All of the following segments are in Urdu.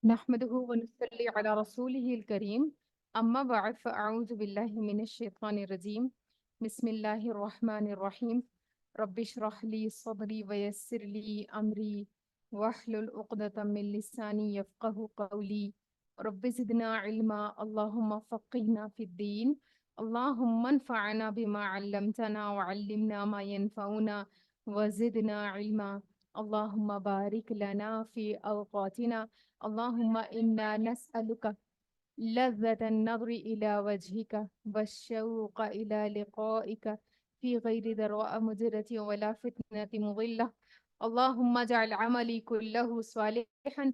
نحمده ونصلي على رسوله الكريم أما بعد فأعوذ بالله من الشيطان الرجيم بسم الله الرحمن الرحيم رب اشرح لي صدري ويسر لي أمري واحلل عقدة من لساني يفقه قولي رب زدنا علما اللهم فقهنا في الدين اللهم انفعنا بما علمتنا وعلمنا ما ينفعنا وزدنا علما اللهم بارك لنا في أوقاتنا اللهم إنا نسألك لذة النظر إلى وجهك والشوق إلى لقائك في غير ذراء مضرة ولا فتنة مضلة اللهم اجعل عملي كله صالحا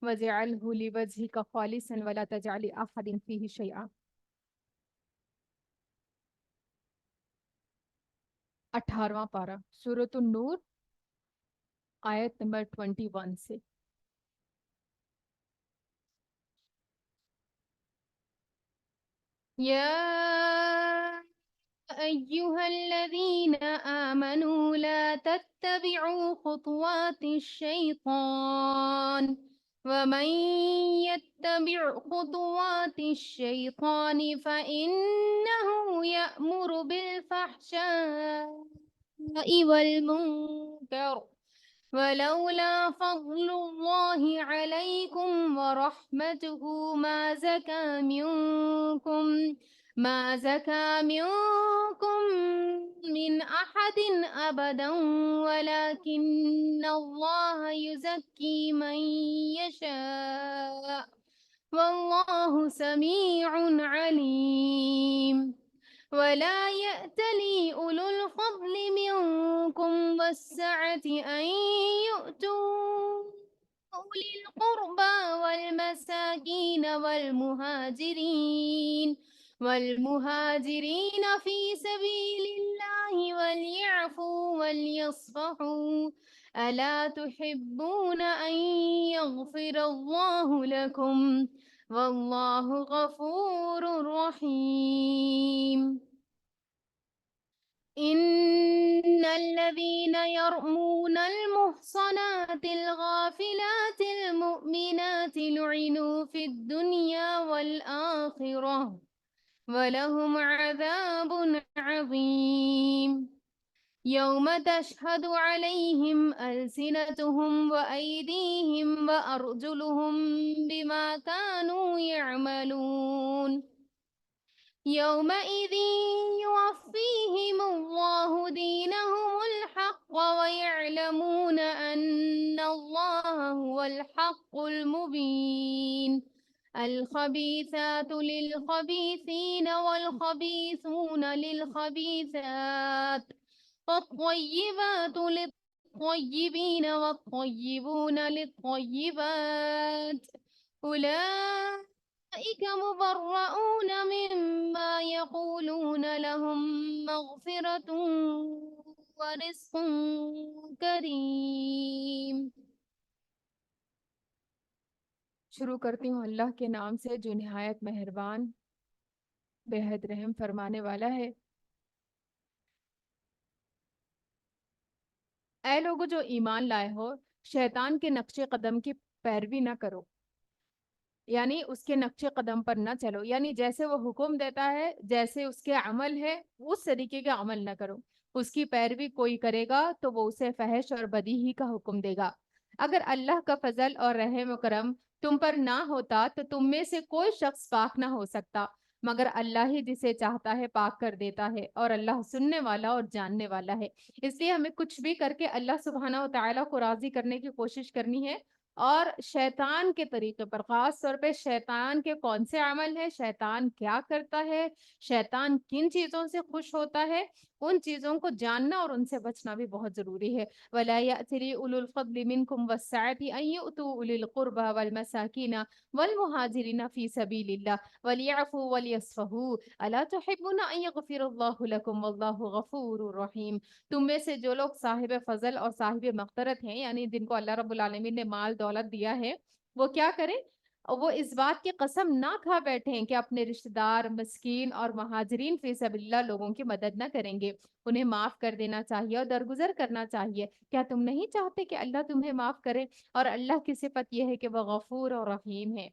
واجعله لوجهك خالصا ولا تجعل لأحد فيه شيئا 18واں پارہ سورۃ النور آیت نمبر 21 سے يا أيها الذين آمنوا لا تتبعوا خطوات الشيطان ومن يتبع خطوات الشيطان فإنه يأمر بالفحشاء والمنكر ولولا فضل الله عليكم ورحمته ما زكى منكم من أحد أبدا ولكن الله يزكي من يشاء والله سميع عليم ولا يأتلي أولو الفضل منكم والسعة أن يؤتوا أولي القربى والمساكين والمهاجرين في سبيل الله وليعفوا وليصفحوا ألا تحبون أن يغفر الله لكم والله غفور رحيم إن الذين يرمون المحصنات الغافلات المؤمنات لعنوا في الدنيا والآخرة ولهم عذاب عظيم يوم تشهد عليهم ألسنتهم وأيديهم وأرجلهم بما كانوا يعملون يومئذ يوفيهم الله دينهم الحق ويعلمون أن الله هو الحق المبين الخبيثات للخبيثين والخبيثون للخبيثات والطيبات للطيبين والطيبون للطيبات أولئك مبرؤون مما يقولون لهم مغفرة ورزق کریم. شروع کرتی ہوں اللہ کے نام سے جو نہایت مہربان بے حد رحم فرمانے والا ہے. اے لوگو جو ایمان لائے ہو شیطان کے نقش قدم کی پیروی نہ کرو، یعنی اس کے نقش قدم پر نہ چلو، یعنی جیسے وہ حکم دیتا ہے جیسے اس کے عمل ہے اس طریقے کا عمل نہ کرو. اس کی پیروی کوئی کرے گا تو وہ اسے فحش اور بدی ہی کا حکم دے گا. اگر اللہ کا فضل اور رحم و کرم تم پر نہ ہوتا تو تم میں سے کوئی شخص پاک نہ ہو سکتا، مگر اللہ ہی جسے چاہتا ہے پاک کر دیتا ہے، اور اللہ سننے والا اور جاننے والا ہے. اس لیے ہمیں کچھ بھی کر کے اللہ سبحانہ و تعالیٰ کو راضی کرنے کی کوشش کرنی ہے، اور شیطان کے طریقے پر، خاص طور پہ شیطان کے کون سے عمل ہے، شیطان کیا کرتا ہے، شیطان کن چیزوں سے خوش ہوتا ہے، ان چیزوں کو جاننا اور ان سے بچنا بھی بہت ضروری ہے. وَلَا يَأْتِلِ أُولُو الْفَضْلِ مِنْكُمْ وَالسَّعَةِ أَنْ يُؤْتُوا أُولِي الْقُرْبَى وَالْمَسَاكِينَ وَالْمُهَاجِرِينَ فِي سَبِيلِ اللَّهِ وَلْيَعْفُوا وَلْيَصْفَحُوا أَلَا تُحِبُّونَ أَنْ يَغْفِرَ اللَّهُ لَكُمْ وَاللَّهُ غَفُورٌ رَحِيمٌ. تم میں سے جو لوگ صاحب فضل اور صاحب مغفرت ہیں، یعنی جن کو اللہ رب العالمین نے مال دولت دیا ہے، وہ کیا کریں؟ وہ اس بات کی قسم نہ کھا بیٹھیں کہ اپنے رشتہ دار، مسکین اور مہاجرین فی سبیل اللہ لوگوں کی مدد نہ کریں گے، انہیں معاف کر دینا چاہیے اور درگزر کرنا چاہیے۔ کیا تم نہیں چاہتے کہ اللہ تمہیں معاف کرے؟ اور اللہ کی صفت یہ ہے کہ وہ غفور اور رحیم ہے۔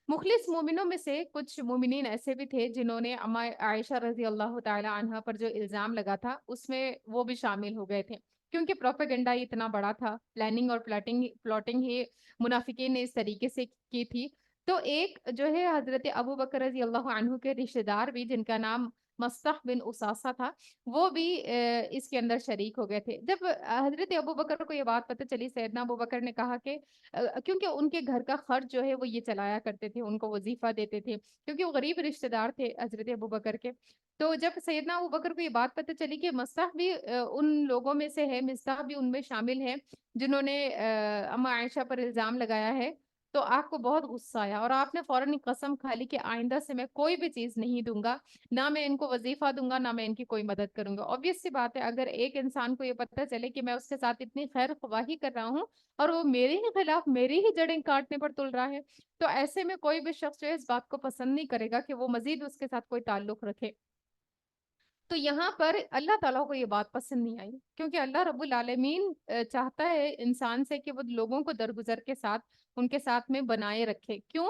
مخلص مومنوں میں سے کچھ مومنین ایسے بھی تھے جنہوں نے اما عائشہ رضی اللہ تعالی عنہ پر جو الزام لگا تھا اس میں وہ بھی شامل ہو گئے تھے، کیونکہ پروپیگنڈا اتنا بڑا تھا، پلاننگ اور پلاٹنگ ہی منافقین نے اس طریقے سے کی تھی۔ تو ایک جو ہے حضرت ابو بکر رضی اللہ عنہ کے رشتہ دار بھی، جن کا نام مصطح بن اساسہ تھا، وہ بھی اس کے اندر شریک ہو گئے تھے۔ جب حضرت ابو بکر کو یہ بات پتہ چلی، سیدنا ابو بکر نے کہا کہ کیونکہ ان کے گھر کا خرچ جو ہے وہ یہ چلایا کرتے تھے، ان کو وظیفہ دیتے تھے، کیونکہ وہ غریب رشتہ دار تھے حضرت ابو بکر کے۔ تو جب سیدنا ابو بکر کو یہ بات پتہ چلی کہ مصطح بھی ان لوگوں میں سے ہے، مصطح بھی ان میں شامل ہے جنہوں نے اما عائشہ پر الزام لگایا ہے، تو آپ کو بہت غصہ آیا اور آپ نے فوراً قسم کھا لی کہ آئندہ سے میں کوئی بھی چیز نہیں دوں گا، نہ میں ان کو وظیفہ دوں گا، نہ میں ان کی کوئی مدد کروں گا۔ obvious سی بات ہے، اگر ایک انسان کو یہ پتہ چلے کہ میں اس کے ساتھ اتنی خیر خواہی کر رہا ہوں اور وہ میرے ہی خلاف میری ہی جڑیں کاٹنے پر تل رہا ہے، تو ایسے میں کوئی بھی شخص جو ہے اس بات کو پسند نہیں کرے گا کہ وہ مزید اس کے ساتھ کوئی تعلق رکھے۔ تو یہاں پر اللہ تعالیٰ کو یہ بات پسند نہیں آئی، کیونکہ اللہ رب العالمین چاہتا ہے انسان سے کہ وہ لوگوں کو درگزر کے ساتھ ان کے ساتھ میں بنائے رکھے۔ کیوں؟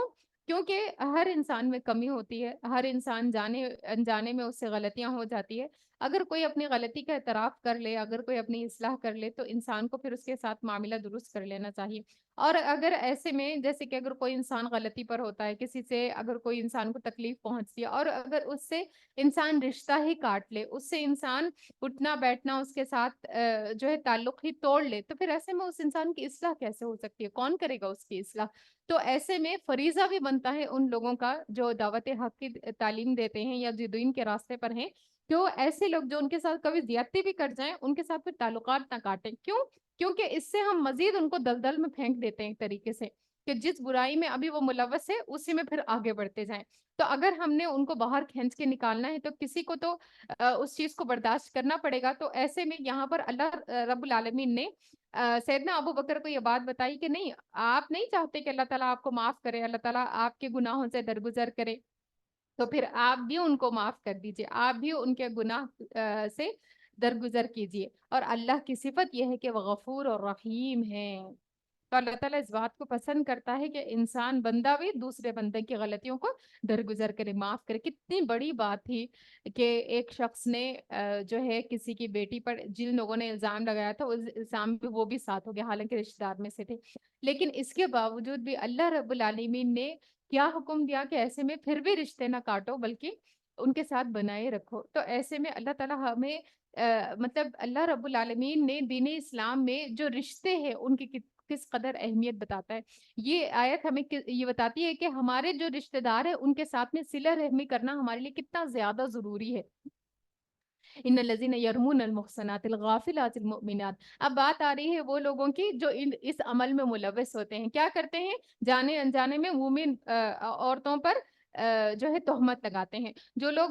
کیونکہ ہر انسان میں کمی ہوتی ہے، ہر انسان جانے انجانے میں اس سے غلطیاں ہو جاتی ہے۔ اگر کوئی اپنی غلطی کا اعتراف کر لے، اگر کوئی اپنی اصلاح کر لے، تو انسان کو پھر اس کے ساتھ معاملہ درست کر لینا چاہیے۔ اور اگر ایسے میں جیسے کہ اگر کوئی انسان غلطی پر ہوتا ہے، کسی سے اگر کوئی انسان کو تکلیف پہنچتی ہے اور اگر اس سے انسان رشتہ ہی کاٹ لے، اس سے انسان اٹھنا بیٹھنا اس کے ساتھ جو ہے تعلق ہی توڑ لے، تو پھر ایسے میں اس انسان کی اصلاح کیسے ہو سکتی ہے؟ کون کرے گا اس کی اصلاح؟ تو ایسے میں فریضہ بھی بنتا ہے ان لوگوں کا جو دعوت حق کی تعلیم دیتے ہیں یا جو دین کے راستے پر ہیں، تو ایسے لوگ جو ان کے ساتھ کبھی زیادتی بھی کر جائیں، ان کے ساتھ پھر تعلقات نہ کاٹیں۔ کیوں؟ کیونکہ اس سے ہم مزید ان کو دلدل میں پھینک دیتے ہیں ایک طریقے سے، کہ جس برائی میں ابھی وہ ملوث ہے اسی میں پھر آگے بڑھتے جائیں۔ تو اگر ہم نے ان کو باہر کھینچ کے نکالنا ہے تو کسی کو تو اس چیز کو برداشت کرنا پڑے گا۔ تو ایسے میں یہاں پر اللہ رب العالمین نے سیدنا ابو بکر کو یہ بات بتائی کہ نہیں، آپ نہیں چاہتے کہ اللہ تعالیٰ آپ کو معاف کرے، اللہ تعالیٰ آپ کے گناہوں سے درگزر کرے، تو پھر آپ بھی ان کو معاف کر دیجئے، آپ بھی ان کے گناہ سے درگزر کیجئے۔ اور اللہ کی صفت یہ ہے کہ وہ غفور اور رحیم ہے۔ تو اللہ تعالیٰ اس بات کو پسند کرتا ہے کہ انسان بندہ بھی دوسرے بندے کی غلطیوں کو درگزر کرے، معاف کرے۔ کتنی بڑی بات تھی کہ ایک شخص نے جو ہے کسی کی بیٹی پر جن لوگوں نے الزام لگایا تھا اس الزام پہ وہ بھی ساتھ ہو گیا، حالانکہ رشتہ دار میں سے تھے، لیکن اس کے باوجود بھی اللہ رب العالمین نے کیا حکم دیا کہ ایسے میں پھر بھی رشتے نہ کاٹو بلکہ ان کے ساتھ بنائے رکھو۔ تو ایسے میں اللہ تعالیٰ ہمیں مطلب اللہ رب العالمین نے دین اسلام میں جو رشتے ہیں ان کی کس قدر اہمیت بتاتا ہے۔ یہ آیت ہمیں یہ بتاتی ہے کہ ہمارے جو رشتہ دار ہیں ان کے ساتھ میں صلہ رحمی کرنا ہمارے لیے کتنا زیادہ ضروری ہے۔ ان الذین یرمون المحصنات الغافلات المؤمنات۔ اب بات آ رہی ہے وہ لوگوں کی جو اس عمل میں ملوث ہوتے ہیں، کیا کرتے ہیں؟ جانے انجانے میں مومن عورتوں پر جو ہے تہمت لگاتے ہیں۔ جو لوگ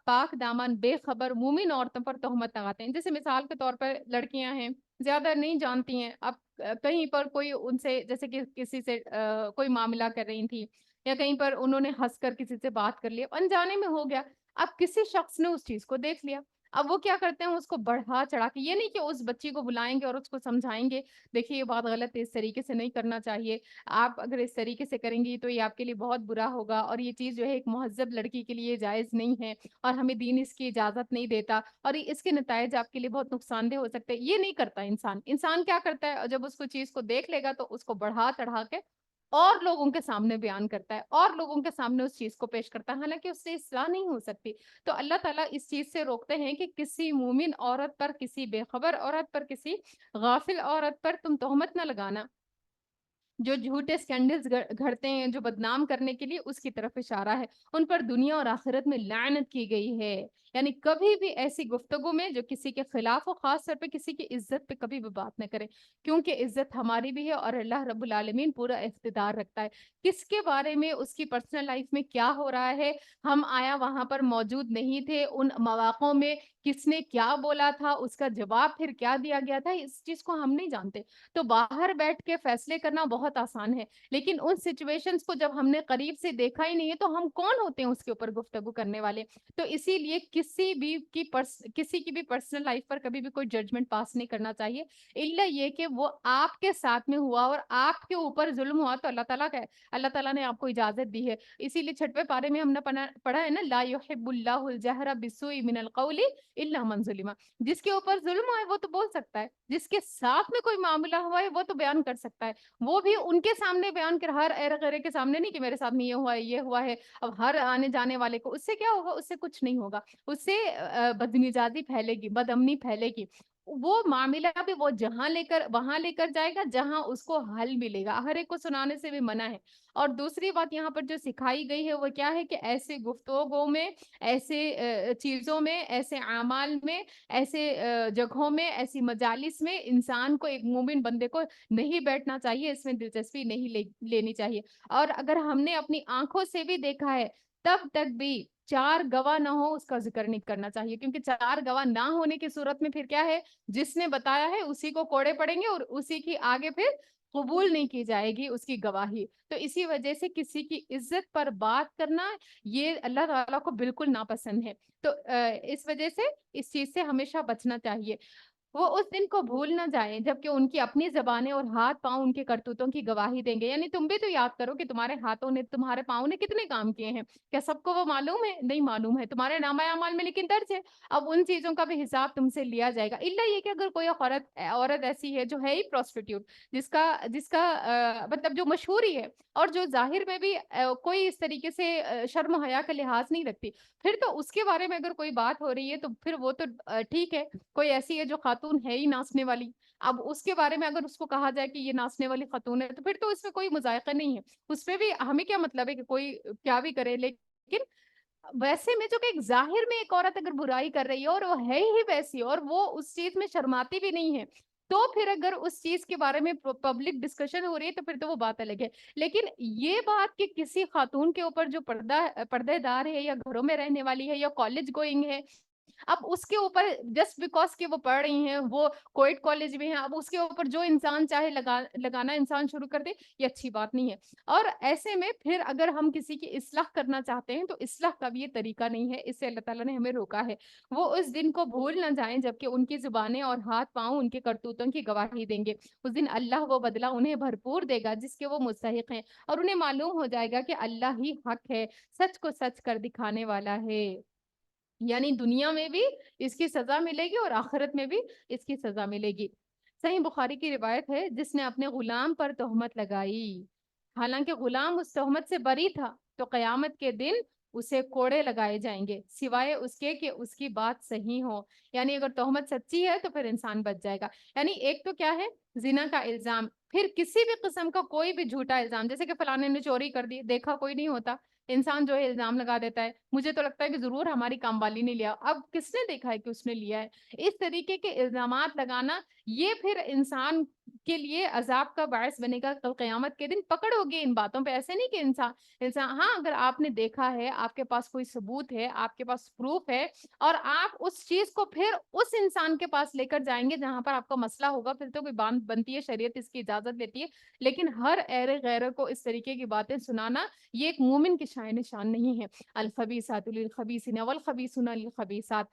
پاک دامن بے خبر مومن عورتوں پر تہمت لگاتے ہیں، جیسے مثال کے طور پر لڑکیاں ہیں، زیادہ نہیں جانتی ہیں، اب کہیں پر کوئی ان سے جیسے کہ کسی سے کوئی معاملہ کر رہی تھی یا کہیں پر انہوں نے ہنس کر کسی سے بات کر لیا، انجانے میں ہو گیا، اب کسی شخص نے اس چیز کو دیکھ لیا، اب وہ کیا کرتے ہیں؟ اس کو بڑھا چڑھا کے، یہ نہیں کہ اس بچی کو بلائیں گے اور اس کو سمجھائیں گے دیکھیے یہ بات غلط ہے، اس طریقے سے نہیں کرنا چاہیے، آپ اگر اس طریقے سے کریں گی تو یہ آپ کے لیے بہت برا ہوگا اور یہ چیز جو ہے ایک مہذب لڑکی کے لیے جائز نہیں ہے اور ہمیں دین اس کی اجازت نہیں دیتا اور اس کے نتائج آپ کے لیے بہت نقصان دہ ہو سکتے ہیں۔ یہ نہیں کرتا انسان۔ انسان کیا کرتا ہے؟ جب اس کو چیز کو دیکھ لے گا تو اس کو بڑھا چڑھا کے اور لوگوں کے سامنے بیان کرتا ہے اور لوگوں کے سامنے اس چیز کو پیش کرتا ہے، حالانکہ اس سے اصلاح نہیں ہو سکتی۔ تو اللہ تعالیٰ اس چیز سے روکتے ہیں کہ کسی مومن عورت پر، کسی بے خبر عورت پر، کسی غافل عورت پر تم تہمت نہ لگانا۔ جو جھوٹے سکینڈلز گھڑتے ہیں جو بدنام کرنے کے لیے، اس کی طرف اشارہ ہے۔ ان پر دنیا اور آخرت میں لعنت کی گئی ہے۔ یعنی کبھی بھی ایسی گفتگو میں جو کسی کے خلاف ہو، خاص طور پہ کسی کی عزت پہ کبھی بھی بات نہ کرے، کیونکہ عزت ہماری بھی ہے اور اللہ رب العالمین پورا اقتدار رکھتا ہے۔ کس کے بارے میں، اس کی پرسنل لائف میں کیا ہو رہا ہے، ہم آیا وہاں پر موجود نہیں تھے، ان مواقعوں میں کس نے کیا بولا تھا، اس کا جواب پھر کیا دیا گیا تھا، اس چیز کو ہم نہیں جانتے۔ تو باہر بیٹھ کے فیصلے کرنا بہت بہت آسان ہے، لیکن ان سچویشنز کو جب ہم نے قریب سے دیکھا ہی نہیں ہے تو ہم کون ہوتے ہیں اس کے اوپر گفتگو کرنے والے؟ تو اسی لیے کسی کی بھی پرسنل لائف پر کبھی بھی کوئی ججمنٹ پاس نہیں کرنا چاہیے، الا یہ کہ وہ آپ کے ساتھ میں ہوا اور آپ کے اوپر ظلم ہوا تو اللہ تعالیٰ نے آپ کو اجازت دی ہے۔ اسی لیے 6ویں پارے میں ہم نے پڑھا ہے نا، لا یحب اللہ الجہر بالسوء من القول الا من ظلم۔ جس کے اوپر ظلم ہوا ہے وہ تو بول سکتا ہے، جس کے ساتھ میں کوئی معاملہ ہوا ہے وہ تو بیان کر سکتا ہے، وہ بھی ان کے سامنے بیان کر، ہر ایرے غیرے کے سامنے نہیں کہ میرے ساتھ میں یہ ہوا ہے۔ اب ہر آنے جانے والے کو اس سے کیا ہوگا؟ اس سے کچھ نہیں ہوگا، اس سے بدمزاجی پھیلے گی، بد امنی پھیلے گی۔ وہ معاملہ بھی وہ وہاں لے کر جائے گا جہاں اس کو حل ملے گا، ہر ایک کو سنانے سے بھی منع ہے۔ اور دوسری بات یہاں پر جو سکھائی گئی ہے وہ کیا ہے کہ ایسے گفتگو میں، ایسے چیزوں میں، ایسے اعمال میں، ایسے جگہوں میں، ایسی مجالس میں انسان کو، ایک مومن بندے کو نہیں بیٹھنا چاہیے، اس میں دلچسپی نہیں لینی چاہیے۔ اور اگر ہم نے اپنی آنکھوں سے بھی دیکھا ہے تب تک بھی 4 گواہ نہ ہو اس کا ذکر نہیں کرنا چاہیے، کیونکہ 4 گواہ نہ ہونے کی صورت میں پھر کیا ہے؟ جس نے بتایا ہے اسی کو کوڑے پڑیں گے اور اسی کی آگے پھر قبول نہیں کی جائے گی اس کی گواہی۔ تو اسی وجہ سے کسی کی عزت پر بات کرنا یہ اللہ تعالیٰ کو بالکل ناپسند ہے۔ تو اس وجہ سے اس چیز سے ہمیشہ بچنا چاہیے۔ وہ اس دن کو بھول نہ جائیں جبکہ ان کی اپنی زبانیں اور ہاتھ پاؤں ان کے کرتوتوں کی گواہی دیں گے۔ یعنی تم بھی تو یاد کرو کہ تمہارے ہاتھوں نے، تمہارے پاؤں نے کتنے کام کیے ہیں، کیا سب کو وہ معلوم ہے؟ نہیں معلوم ہے، تمہارے نامہ اعمال میں لیکن درج ہے۔ اب ان چیزوں کا بھی حساب تم سے لیا جائے گا، الا یہ کہ اگر کوئی عورت ایسی ہے جو ہے ہی پروسٹیٹیوٹ، جس کا مطلب جو مشہوری ہے اور جو ظاہر میں بھی کوئی اس طریقے سے شرم و حیا کا لحاظ نہیں رکھتی، پھر تو اس کے بارے میں اگر کوئی بات ہو رہی ہے تو پھر وہ تو ٹھیک ہے۔ کوئی ایسی ہے جو خاتون ہے ہی ناچنے والی، اب اس کے بارے میں اگر اس کو کہا جائے کہ یہ ناچنے والی خاتون ہے تو پھر تو اس میں کوئی مذائقہ نہیں ہے، اس پہ بھی ہمیں کیا مطلب ہے کہ کوئی کیا بھی کرے۔ لیکن ویسے میں جو کہ ایک ظاہر میں ایک عورت اگر برائی کر رہی ہے اور وہ ہے ہی ویسی اور وہ اس چیز میں شرماتی بھی نہیں ہے، تو پھر اگر اس چیز کے بارے میں پبلک ڈسکشن ہو رہی ہے تو پھر تو وہ بات الگ ہے۔ لیکن یہ بات کہ کسی خاتون کے اوپر جو پردے دار ہے یا گھروں میں رہنے والی ہے یا کالج گوئنگ ہے، اب اس کے اوپر جسٹ بیکاز کہ وہ پڑھ رہی ہیں، وہ کوئٹ کالج میں ہیں، اب اس کے اوپر جو انسان چاہے لگانا انسان شروع کر دے، یہ اچھی بات نہیں ہے۔ اور ایسے میں پھر اگر ہم کسی کی اصلاح کرنا چاہتے ہیں تو اصلاح کا بھی یہ طریقہ نہیں ہے، اس سے اللہ تعالیٰ نے ہمیں روکا ہے۔ وہ اس دن کو بھول نہ جائیں جبکہ ان کی زبانیں اور ہاتھ پاؤں ان کے کرتوتوں کی گواہی دیں گے۔ اس دن اللہ وہ بدلہ انہیں بھرپور دے گا جس کے وہ مستحق ہیں، اور انہیں معلوم ہو جائے گا کہ اللہ ہی حق ہے، سچ کو سچ کر دکھانے والا ہے۔ یعنی دنیا میں بھی اس کی سزا ملے گی اور آخرت میں بھی اس کی سزا ملے گی۔ صحیح بخاری کی روایت ہے، جس نے اپنے غلام پر تہمت لگائی حالانکہ غلام اس تہمت سے بری تھا تو قیامت کے دن اسے کوڑے لگائے جائیں گے سوائے اس کے کہ اس کی بات صحیح ہو۔ یعنی اگر تہمت سچی ہے تو پھر انسان بچ جائے گا۔ یعنی ایک تو کیا ہے؟ زنا کا الزام، پھر کسی بھی قسم کا کوئی بھی جھوٹا الزام، جیسے کہ فلانے نے چوری کر دی، دیکھا کوئی نہیں ہوتا، انسان جو ہے الزام لگا دیتا ہے، مجھے تو لگتا ہے کہ ضرور ہماری کام والی نے لیا، اب کس نے دیکھا ہے کہ اس نے لیا ہے؟ اس طریقے کے الزامات لگانا یہ پھر انسان کے لیے عذاب کا باعث بنے گا کل قیامت کے دن، پکڑ ہوگی ان باتوں پہ۔ ایسے نہیں کہ انسان ہاں اگر آپ نے دیکھا ہے، آپ کے پاس کوئی ثبوت ہے، آپ کے پاس پروف ہے، اور آپ اس چیز کو پھر اس انسان کے پاس لے کر جائیں گے جہاں پر آپ کا مسئلہ ہوگا، پھر تو کوئی بات بنتی ہے، شریعت اس کی اجازت دیتی ہے۔ لیکن ہر ایرے غیرے کو اس طریقے کی باتیں سنانا یہ ایک مومن کی شان نہیں ہے۔ الخبیثات للخبیثین والخبیثون للخبیثات،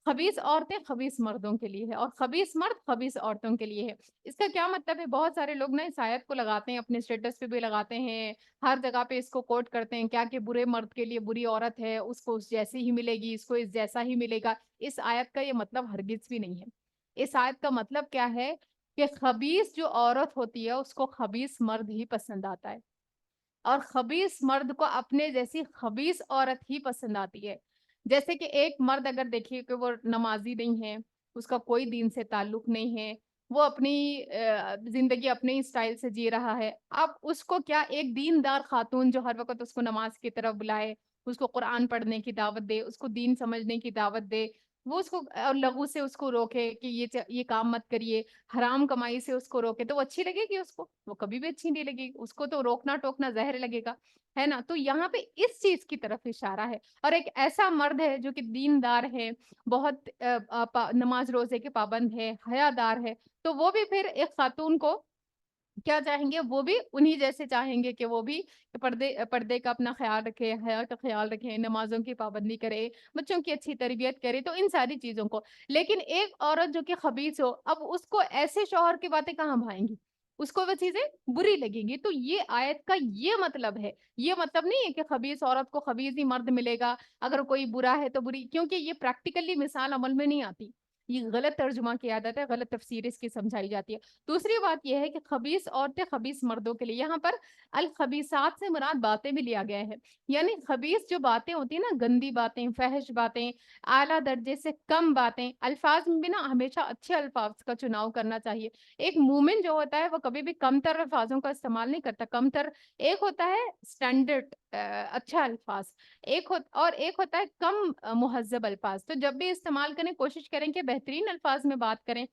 خبیث عورتیں خبیث مردوں کے لیے ہے اور خبیث مرد خبیث عورتوں کے لیے ہے۔ اس کا کیا مطلب ہے؟ بہت سارے لوگ نا اس آیت کو لگاتے ہیں، اپنے اسٹیٹس پہ بھی لگاتے ہیں، ہر جگہ پہ اس کو کوٹ کرتے ہیں، کیا کہ برے مرد کے لیے بری عورت ہے، اس کو اس جیسی ہی ملے گی، اس کو اس جیسا ہی ملے گا۔ اس آیت کا یہ مطلب ہرگز بھی نہیں ہے۔ اس آیت کا مطلب کیا ہے کہ خبیث جو عورت ہوتی ہے اس کو خبیث مرد ہی پسند آتا ہے، اور خبیث مرد کو اپنے جیسی خبیث عورت ہی پسند آتی ہے۔ جیسے کہ ایک مرد اگر دیکھیے کہ وہ نمازی نہیں ہے، اس کا کوئی دین سے تعلق نہیں ہے، وہ اپنی زندگی اپنے اسٹائل سے جی رہا ہے، اب اس کو کیا ایک دیندار خاتون جو ہر وقت اس کو نماز کی طرف بلائے، اس کو قرآن پڑھنے کی دعوت دے، اس کو دین سمجھنے کی دعوت دے، وہ اس کو اور لغو سے اس کو روکے کہ یہ کام مت کریے، حرام کمائی سے اس کو روکے، تو وہ اچھی لگے گی؟ اس کو وہ کبھی بھی اچھی نہیں لگے گی، اس کو تو روکنا ٹوکنا زہر لگے گا، ہے نا؟ تو یہاں پہ اس چیز کی طرف اشارہ ہے۔ اور ایک ایسا مرد ہے جو کہ دیندار ہے، بہت نماز روزے کے پابند ہے، حیا دار ہے، تو وہ بھی پھر ایک خاتون کو کیا چاہیں گے وہ بھی انہی جیسے چاہیں گے کہ وہ بھی پردے کا اپنا خیال رکھے، حیا کا خیال رکھے، نمازوں کی پابندی کرے، بچوں کی اچھی تربیت کرے، تو ان ساری چیزوں کو۔ لیکن ایک عورت جو کہ خبیث ہو، اب اس کو ایسے شوہر کی باتیں کہاں بھائیں گی؟ اس کو وہ چیزیں بری لگیں گی۔ تو یہ آیت کا یہ مطلب ہے، یہ مطلب نہیں ہے کہ خبیث عورت کو خبیث ہی مرد ملے گا، اگر کوئی برا ہے تو بری، کیونکہ یہ پریکٹیکلی مثال عمل میں نہیں آتی، یہ غلط ترجمہ کیا جاتا ہے، غلط تفسیر اس کی سمجھائی جاتی ہے۔ دوسری بات یہ ہے کہ خبیث عورتیں خبیث مردوں کے لیے، یہاں پر الخبیثات سے مراد باتیں بھی لیا گیا ہے، یعنی خبیث جو باتیں ہوتی ہیں نا، گندی باتیں، فحش باتیں، اعلیٰ درجے سے کم باتیں، الفاظ میں بھی نا ہمیشہ اچھے الفاظ کا چناؤ کرنا چاہیے۔ ایک مومن جو ہوتا ہے وہ کبھی بھی کم تر الفاظوں کا استعمال نہیں کرتا، کم تر ایک ہوتا ہے اسٹینڈرڈ اچھا الفاظ، اور ایک ہوتا ہے کم مہذب الفاظ، تو جب بھی استعمال کریں کوشش کریں کہ بہترین الفاظ میں بات کریں۔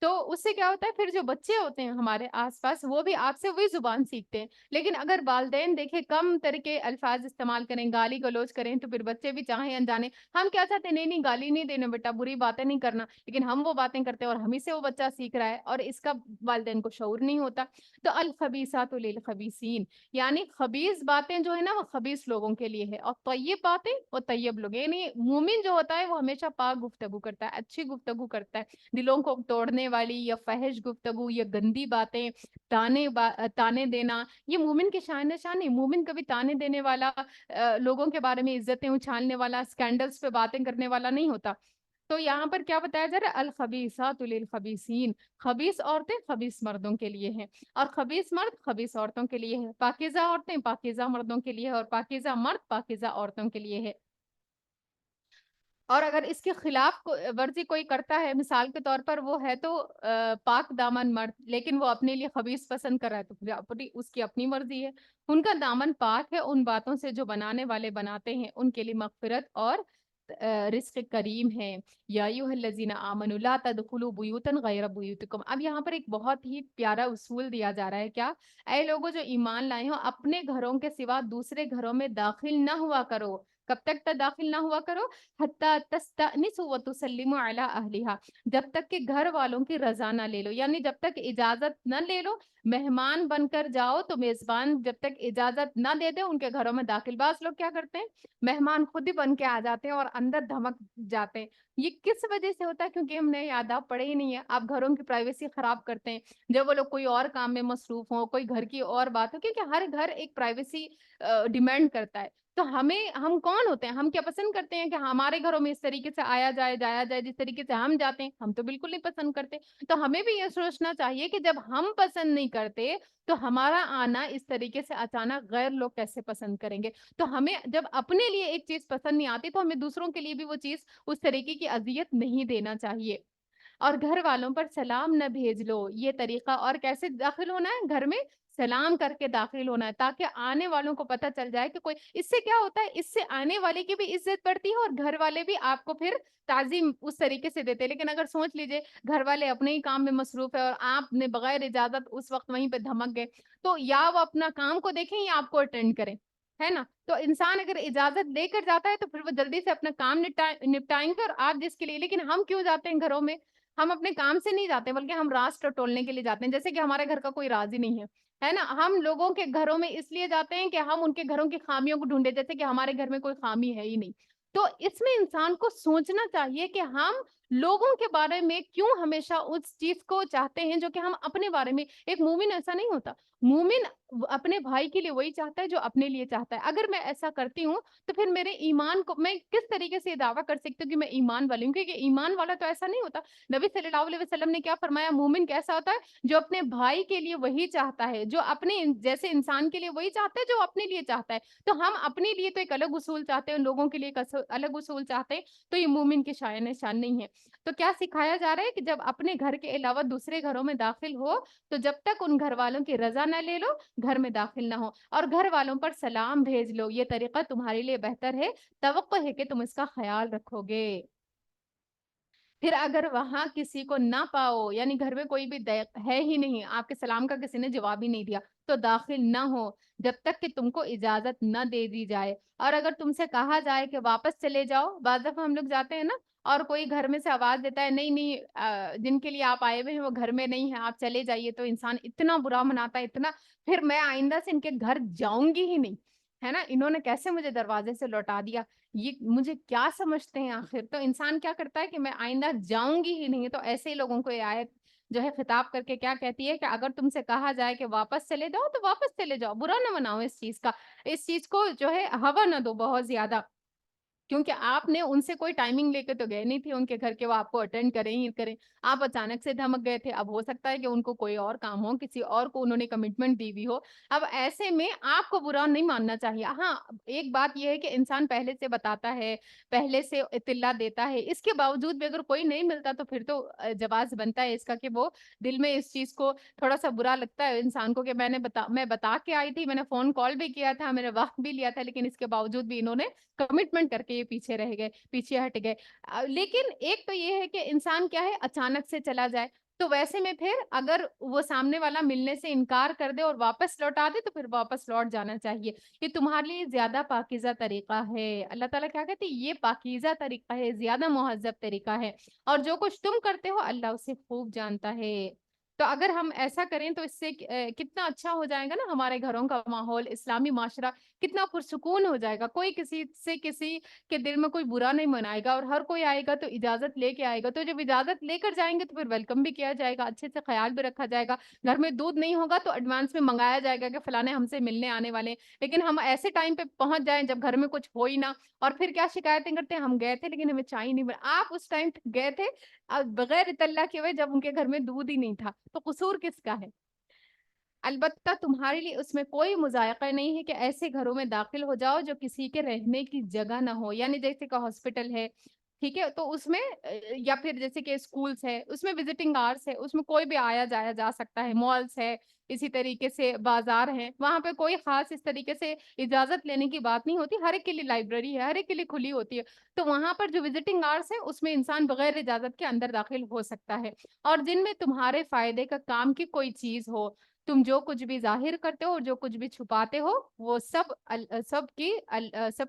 تو اس سے کیا ہوتا ہے، پھر جو بچے ہوتے ہیں ہمارے آس پاس وہ بھی آپ سے وہی زبان سیکھتے ہیں۔ لیکن اگر والدین دیکھیں کم طرح کے الفاظ استعمال کریں، گالی گلوچ کریں، تو پھر بچے بھی چاہیں انجانے ہم کیا چاہتے ہیں، نہیں نہیں گالی نہیں دینا بیٹا، بری باتیں نہیں کرنا، لیکن ہم وہ باتیں کرتے ہیں اور ہم ہی سے وہ بچہ سیکھ رہا ہے اور اس کا والدین کو شعور نہیں ہوتا۔ تو الخبیثات للخبیثین، یعنی خبیث باتیں جو ہے نا وہ خبیث لوگوں کے لیے ہے، اور طیب باتیں وہ طیب لوگ، یعنی مومن جو ہوتا ہے وہ ہمیشہ پاک گفتگو کرتا ہے، اچھی گفتگو کرتا ہے، دلوں کو توڑنے والی یا فحش گفتگو یا گندی باتیں، تانے دینا، یہ مومن کی شان نشان نہیں۔ مومن کبھی تانے دینے والا، لوگوں کے بارے میں عزتیں اچھالنے والا، اسکینڈلز پہ باتیں کرنے والا نہیں ہوتا۔ تو یہاں پر کیا بتایا جا رہا ہے، الخبیثات للخبیثین، خبیث عورتیں خبیث مردوں کے لیے ہیں، اور خبیث مرد خبیث عورتوں کے لیے ہے، پاکیزہ عورتیں پاکیزہ مردوں کے لیے ہے، اور پاکیزہ مرد پاکیزہ عورتوں کے لیے ہے۔ اور اگر اس کے خلاف ورزی کوئی کرتا ہے، مثال کے طور پر وہ ہے تو پاک دامن مرد، لیکن وہ اپنے لیے خبیث پسند کر رہا ہے، تو پھر اس کی اپنی مرضی ہے۔ ان کا دامن پاک ہے ان باتوں سے جو بنانے والے بناتے ہیں، ان کے لیے مغفرت اور رزق کریم ہے۔ یا ایھا الذین آمنوا لا تدخلوا بیوتا غیر بیوتکم، اب یہاں پر ایک بہت ہی پیارا اصول دیا جا رہا ہے، کیا؟ اے لوگوں جو ایمان لائے ہو، اپنے گھروں کے سوا دوسرے گھروں میں داخل نہ ہوا کرو۔ کب تک داخل نہ ہوا کرو؟ حتی تستأنسوا وتسلموا علی اہلہا، جب تک کہ گھر والوں کی رضا نہ لے لو، یعنی جب تک اجازت نہ لے لو، مہمان بن کر جاؤ تو میزبان جب تک اجازت نہ دے دے ان کے گھروں میں داخل۔ بعض لوگ کیا کرتے ہیں، مہمان خود ہی بن کے آ جاتے ہیں اور اندر دھمک جاتے ہیں۔ یہ کس وجہ سے ہوتا ہے؟ کیونکہ ہم نے آداب پڑھے ہی نہیں ہے، آپ گھروں کی پرائیویسی خراب کرتے ہیں، جب وہ لوگ کوئی اور کام میں مصروف ہوں، کوئی گھر کی اور بات ہو، کیونکہ ہر گھر ایک پرائیویسی ڈیمانڈ کرتا ہے۔ تو ہم کون ہوتے ہیں، ہم کیا پسند کرتے ہیں کہ ہمارے گھروں میں اس طریقے سے آیا جائے جایا جائے، جس طریقے سے ہم جاتے ہیں ہم تو بالکل نہیں پسند کرتے۔ تو ہمیں بھی یہ سوچنا چاہیے کہ جب ہم پسند نہیں کرتے تو ہمارا آنا اس طریقے سے اچانک غیر لوگ کیسے پسند کریں گے۔ تو ہمیں جب اپنے لیے ایک چیز پسند نہیں آتی تو ہمیں دوسروں کے لیے بھی وہ چیز اس طریقے کی اذیت نہیں دینا چاہیے۔ اور گھر والوں پر سلام نہ بھیج لو، یہ طریقہ، اور کیسے داخل ہونا ہے گھر میں؟ سلام کر کے داخل ہونا ہے، تاکہ آنے والوں کو پتہ چل جائے کہ کوئی، اس سے کیا ہوتا ہے، اس سے آنے والے کی بھی عزت بڑھتی ہے اور گھر والے بھی آپ کو پھر تعظیم اس طریقے سے دیتے ہیں۔ لیکن اگر سوچ لیجئے گھر والے اپنے ہی کام میں مصروف ہے اور آپ نے بغیر اجازت اس وقت وہیں پہ دھمک گئے، تو یا وہ اپنا کام کو دیکھیں یا آپ کو اٹینڈ کریں، ہے نا؟ تو انسان اگر اجازت لے کر جاتا ہے تو پھر وہ جلدی سے اپنا کام نپٹائیں گے، اور آپ جس کے لیے، لیکن ہم کیوں جاتے ہیں گھروں میں؟ ہم اپنے کام سے نہیں جاتے بلکہ ہم راز ٹٹولنے کے لیے جاتے ہیں، جیسے کہ ہمارے گھر کا کوئی راز ہی نہیں ہے نا؟ ہم لوگوں کے گھروں میں اس لیے جاتے ہیں کہ ہم ان کے گھروں کی خامیوں کو ڈھونڈے، جیسے کہ ہمارے گھر میں کوئی خامی ہے ہی نہیں۔ تو اس میں انسان کو سوچنا چاہیے کہ ہم لوگوں کے بارے میں کیوں ہمیشہ اس چیز کو چاہتے ہیں جو کہ ہم اپنے بارے میں۔ ایک مومن ایسا نہیں ہوتا، مومن اپنے بھائی کے لیے وہی چاہتا ہے جو اپنے لیے چاہتا ہے۔ اگر میں ایسا کرتی ہوں تو پھر میرے ایمان کو میں کس طریقے سے دعویٰ کر سکتی ہوں کہ میں ایمان والی ہوں؟ کیونکہ ایمان والا تو ایسا نہیں ہوتا۔ نبی صلی اللہ علیہ وسلم نے کیا فرمایا، مومن کیسا ہوتا ہے؟ جو اپنے بھائی کے لیے وہی چاہتا ہے، جو اپنے جیسے انسان کے لیے وہی چاہتا ہے جو اپنے لیے چاہتا ہے۔ تو ہم اپنے لیے تو ایک الگ اصول چاہتے ہیں، لوگوں کے لیے ایک الگ اصول چاہتے ہیں، تو یہ مومن کی شان نہیں ہے۔ تو کیا سکھایا جا رہا ہے کہ جب اپنے گھر کے علاوہ دوسرے گھروں میں داخل ہو تو جب تک ان گھر والوں کی رضا نہ لے لو گھر میں داخل نہ ہو، اور گھر والوں پر سلام بھیج لو، یہ طریقہ تمہارے لیے بہتر ہے، توقع ہے کہ تم اس کا خیال رکھو گے۔ پھر اگر وہاں کسی کو نہ پاؤ، یعنی گھر میں کوئی بھی ہے ہی نہیں، آپ کے سلام کا کسی نے جواب ہی نہیں دیا، تو داخل نہ ہو جب تک کہ تم کو اجازت نہ دے دی جائے۔ اور اگر تم سے کہا جائے کہ واپس چلے جاؤ، بعض دفعہ ہم لوگ جاتے ہیں نا اور کوئی گھر میں سے آواز دیتا ہے نہیں نہیں جن کے لیے آپ آئے ہوئے ہیں وہ گھر میں نہیں ہیں، آپ چلے جائیے، تو انسان اتنا برا مناتا ہے اتنا، پھر میں آئندہ سے ان کے گھر جاؤں گی ہی نہیں، ہے نا، انہوں نے کیسے مجھے دروازے سے لوٹا دیا، یہ مجھے کیا سمجھتے ہیں آخر، تو انسان کیا کرتا ہے کہ میں آئندہ جاؤں گی ہی نہیں۔ تو ایسے ہی لوگوں کو یہ آیت جو ہے خطاب کر کے کیا کہتی ہے کہ اگر تم سے کہا جائے کہ واپس چلے جاؤ تو واپس چلے جاؤ، برا نہ مناؤ اس چیز کا، اس چیز کو جو ہے ہوا نہ دو بہت زیادہ، کیونکہ آپ نے ان سے کوئی ٹائمنگ لے کے تو گئے نہیں تھے ان کے گھر کے وہ آپ کو اٹینڈ کریں ہی کریں، آپ اچانک سے دھمک گئے تھے، اب ہو سکتا ہے کہ ان کو کوئی اور کام ہو، کسی اور کو انہوں نے کمٹمنٹ دی ہوئی ہو، اب ایسے میں آپ کو برا نہیں ماننا چاہیے۔ ہاں، ایک بات یہ ہے کہ انسان پہلے سے بتاتا ہے، پہلے سے اطلاع دیتا ہے، اس کے باوجود بھی اگر کوئی نہیں ملتا تو پھر تو جواز بنتا ہے اس کا کہ وہ دل میں اس چیز کو تھوڑا سا برا لگتا ہے انسان کو کہ میں بتا کے آئی تھی، میں نے فون کال بھی کیا تھا، میں نے وقت بھی لیا تھا، لیکن اس کے باوجود بھی انہوں نے کمٹمنٹ کر کے یہ پیچھے رہ گئے، پیچھے ہٹ گئے۔ لیکن ایک تو یہ ہے کہ انسان کیا ہے اچانک سے چلا جائے، تو ویسے میں پھر اگر وہ سامنے والا ملنے سے انکار کر دے اور واپس لوٹا دے تو پھر واپس لوٹ جانا چاہیے، یہ تمہارے لیے زیادہ پاکیزہ طریقہ ہے۔ اللہ تعالیٰ کیا کہتے ہیں، یہ پاکیزہ طریقہ ہے، زیادہ مہذب طریقہ ہے، اور جو کچھ تم کرتے ہو اللہ اسے خوب جانتا ہے۔ تو اگر ہم ایسا کریں تو اس سے کتنا اچھا ہو جائے گا نا، ہمارے گھروں کا ماحول، اسلامی معاشرہ کتنا پرسکون ہو جائے گا، کوئی کسی سے کسی کے دل میں کوئی برا نہیں منائے گا، اور ہر کوئی آئے گا تو اجازت لے کے آئے گا، تو جب اجازت لے کر جائیں گے تو پھر ویلکم بھی کیا جائے گا، اچھے سے خیال بھی رکھا جائے گا، گھر میں دودھ نہیں ہوگا تو ایڈوانس میں منگایا جائے گا کہ فلانے ہم سے ملنے آنے والے ہیں، لیکن ہم ایسے ٹائم پہ پہنچ جائیں جب گھر میں کچھ ہو ہی نہ، اور پھر کیا شکایتیں کرتے ہیں، ہم گئے تھے لیکن ہمیں چائے نہیں ملا، آپ اس ٹائم گئے تھے بغیر اطلاع کے ہوئے جب ان کے گھر میں دودھ ہی نہیں تھا، تو قصور کس کا ہے؟ البتہ تمہارے لیے اس میں کوئی مذائقہ نہیں ہے کہ ایسے گھروں میں داخل ہو جاؤ جو کسی کے رہنے کی جگہ نہ ہو، یعنی جیسے کہ ہاسپٹل ہے، ٹھیک ہے، تو اس میں یا پھر جیسے کہ اسکولس ہے اس میں وزٹنگ آورس ہے، اس میں کوئی بھی آیا جایا جا سکتا ہے، مالس ہے، اسی طریقے سے بازار ہے، وہاں پہ کوئی خاص اس طریقے سے اجازت لینے کی بات نہیں ہوتی، ہر ایک کے لیے لائبریری ہے، ہر ایک کے لیے کھلی ہوتی ہے، تو وہاں پر جو وزٹنگ آورس ہے اس میں انسان بغیر اجازت کے اندر داخل ہو سکتا ہے، اور جن میں تمہارے فائدے کا کام کی کوئی چیز ہو، تم جو کچھ بھی ظاہر کرتے ہو اور جو کچھ بھی چھپاتے ہو وہ سب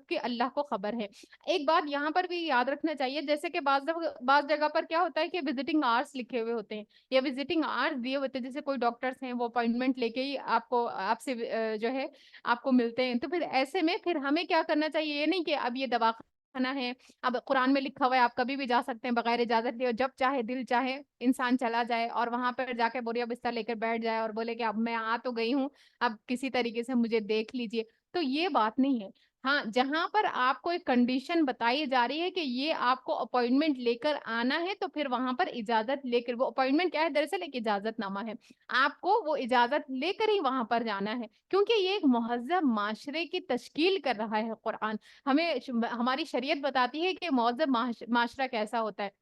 کی اللہ کو خبر ہے۔ ایک بات یہاں پر بھی یاد رکھنا چاہیے، جیسے کہ بعض جگہ پر کیا ہوتا ہے کہ وزٹنگ آورس لکھے ہوئے ہوتے ہیں یا وزٹنگ آورس دیے ہوتے ہیں، جیسے کوئی ڈاکٹرس ہیں وہ اپوائنٹمنٹ لے کے ہی آپ سے جو ہے آپ کو ملتے ہیں، تو پھر ایسے میں پھر ہمیں کیا کرنا چاہیے، یہ نہیں کہ اب یہ دواخانہ ہے، اب قرآن میں لکھا ہوا ہے آپ کبھی بھی جا سکتے ہیں بغیر اجازت لیے، اور جب چاہے دل چاہے انسان چلا جائے اور وہاں پر جا کے بوریا بستر لے کر بیٹھ جائے اور بولے کہ اب میں آ تو گئی ہوں، اب کسی طریقے سے مجھے دیکھ لیجئے، تو یہ بات نہیں ہے۔ ہاں، جہاں پر آپ کو ایک کنڈیشن بتائی جا رہی ہے کہ یہ آپ کو اپوائنٹمنٹ لے کر آنا ہے، تو پھر وہاں پر اجازت لے کر، وہ اپوائنٹمنٹ کیا ہے دراصل ایک اجازت نامہ ہے، آپ کو وہ اجازت لے کر ہی وہاں پر جانا ہے، کیونکہ یہ ایک مہذب معاشرے کی تشکیل کر رہا ہے قرآن، ہمیں ہماری شریعت بتاتی ہے کہ مہذب معاشرہ کیسا ہوتا ہے۔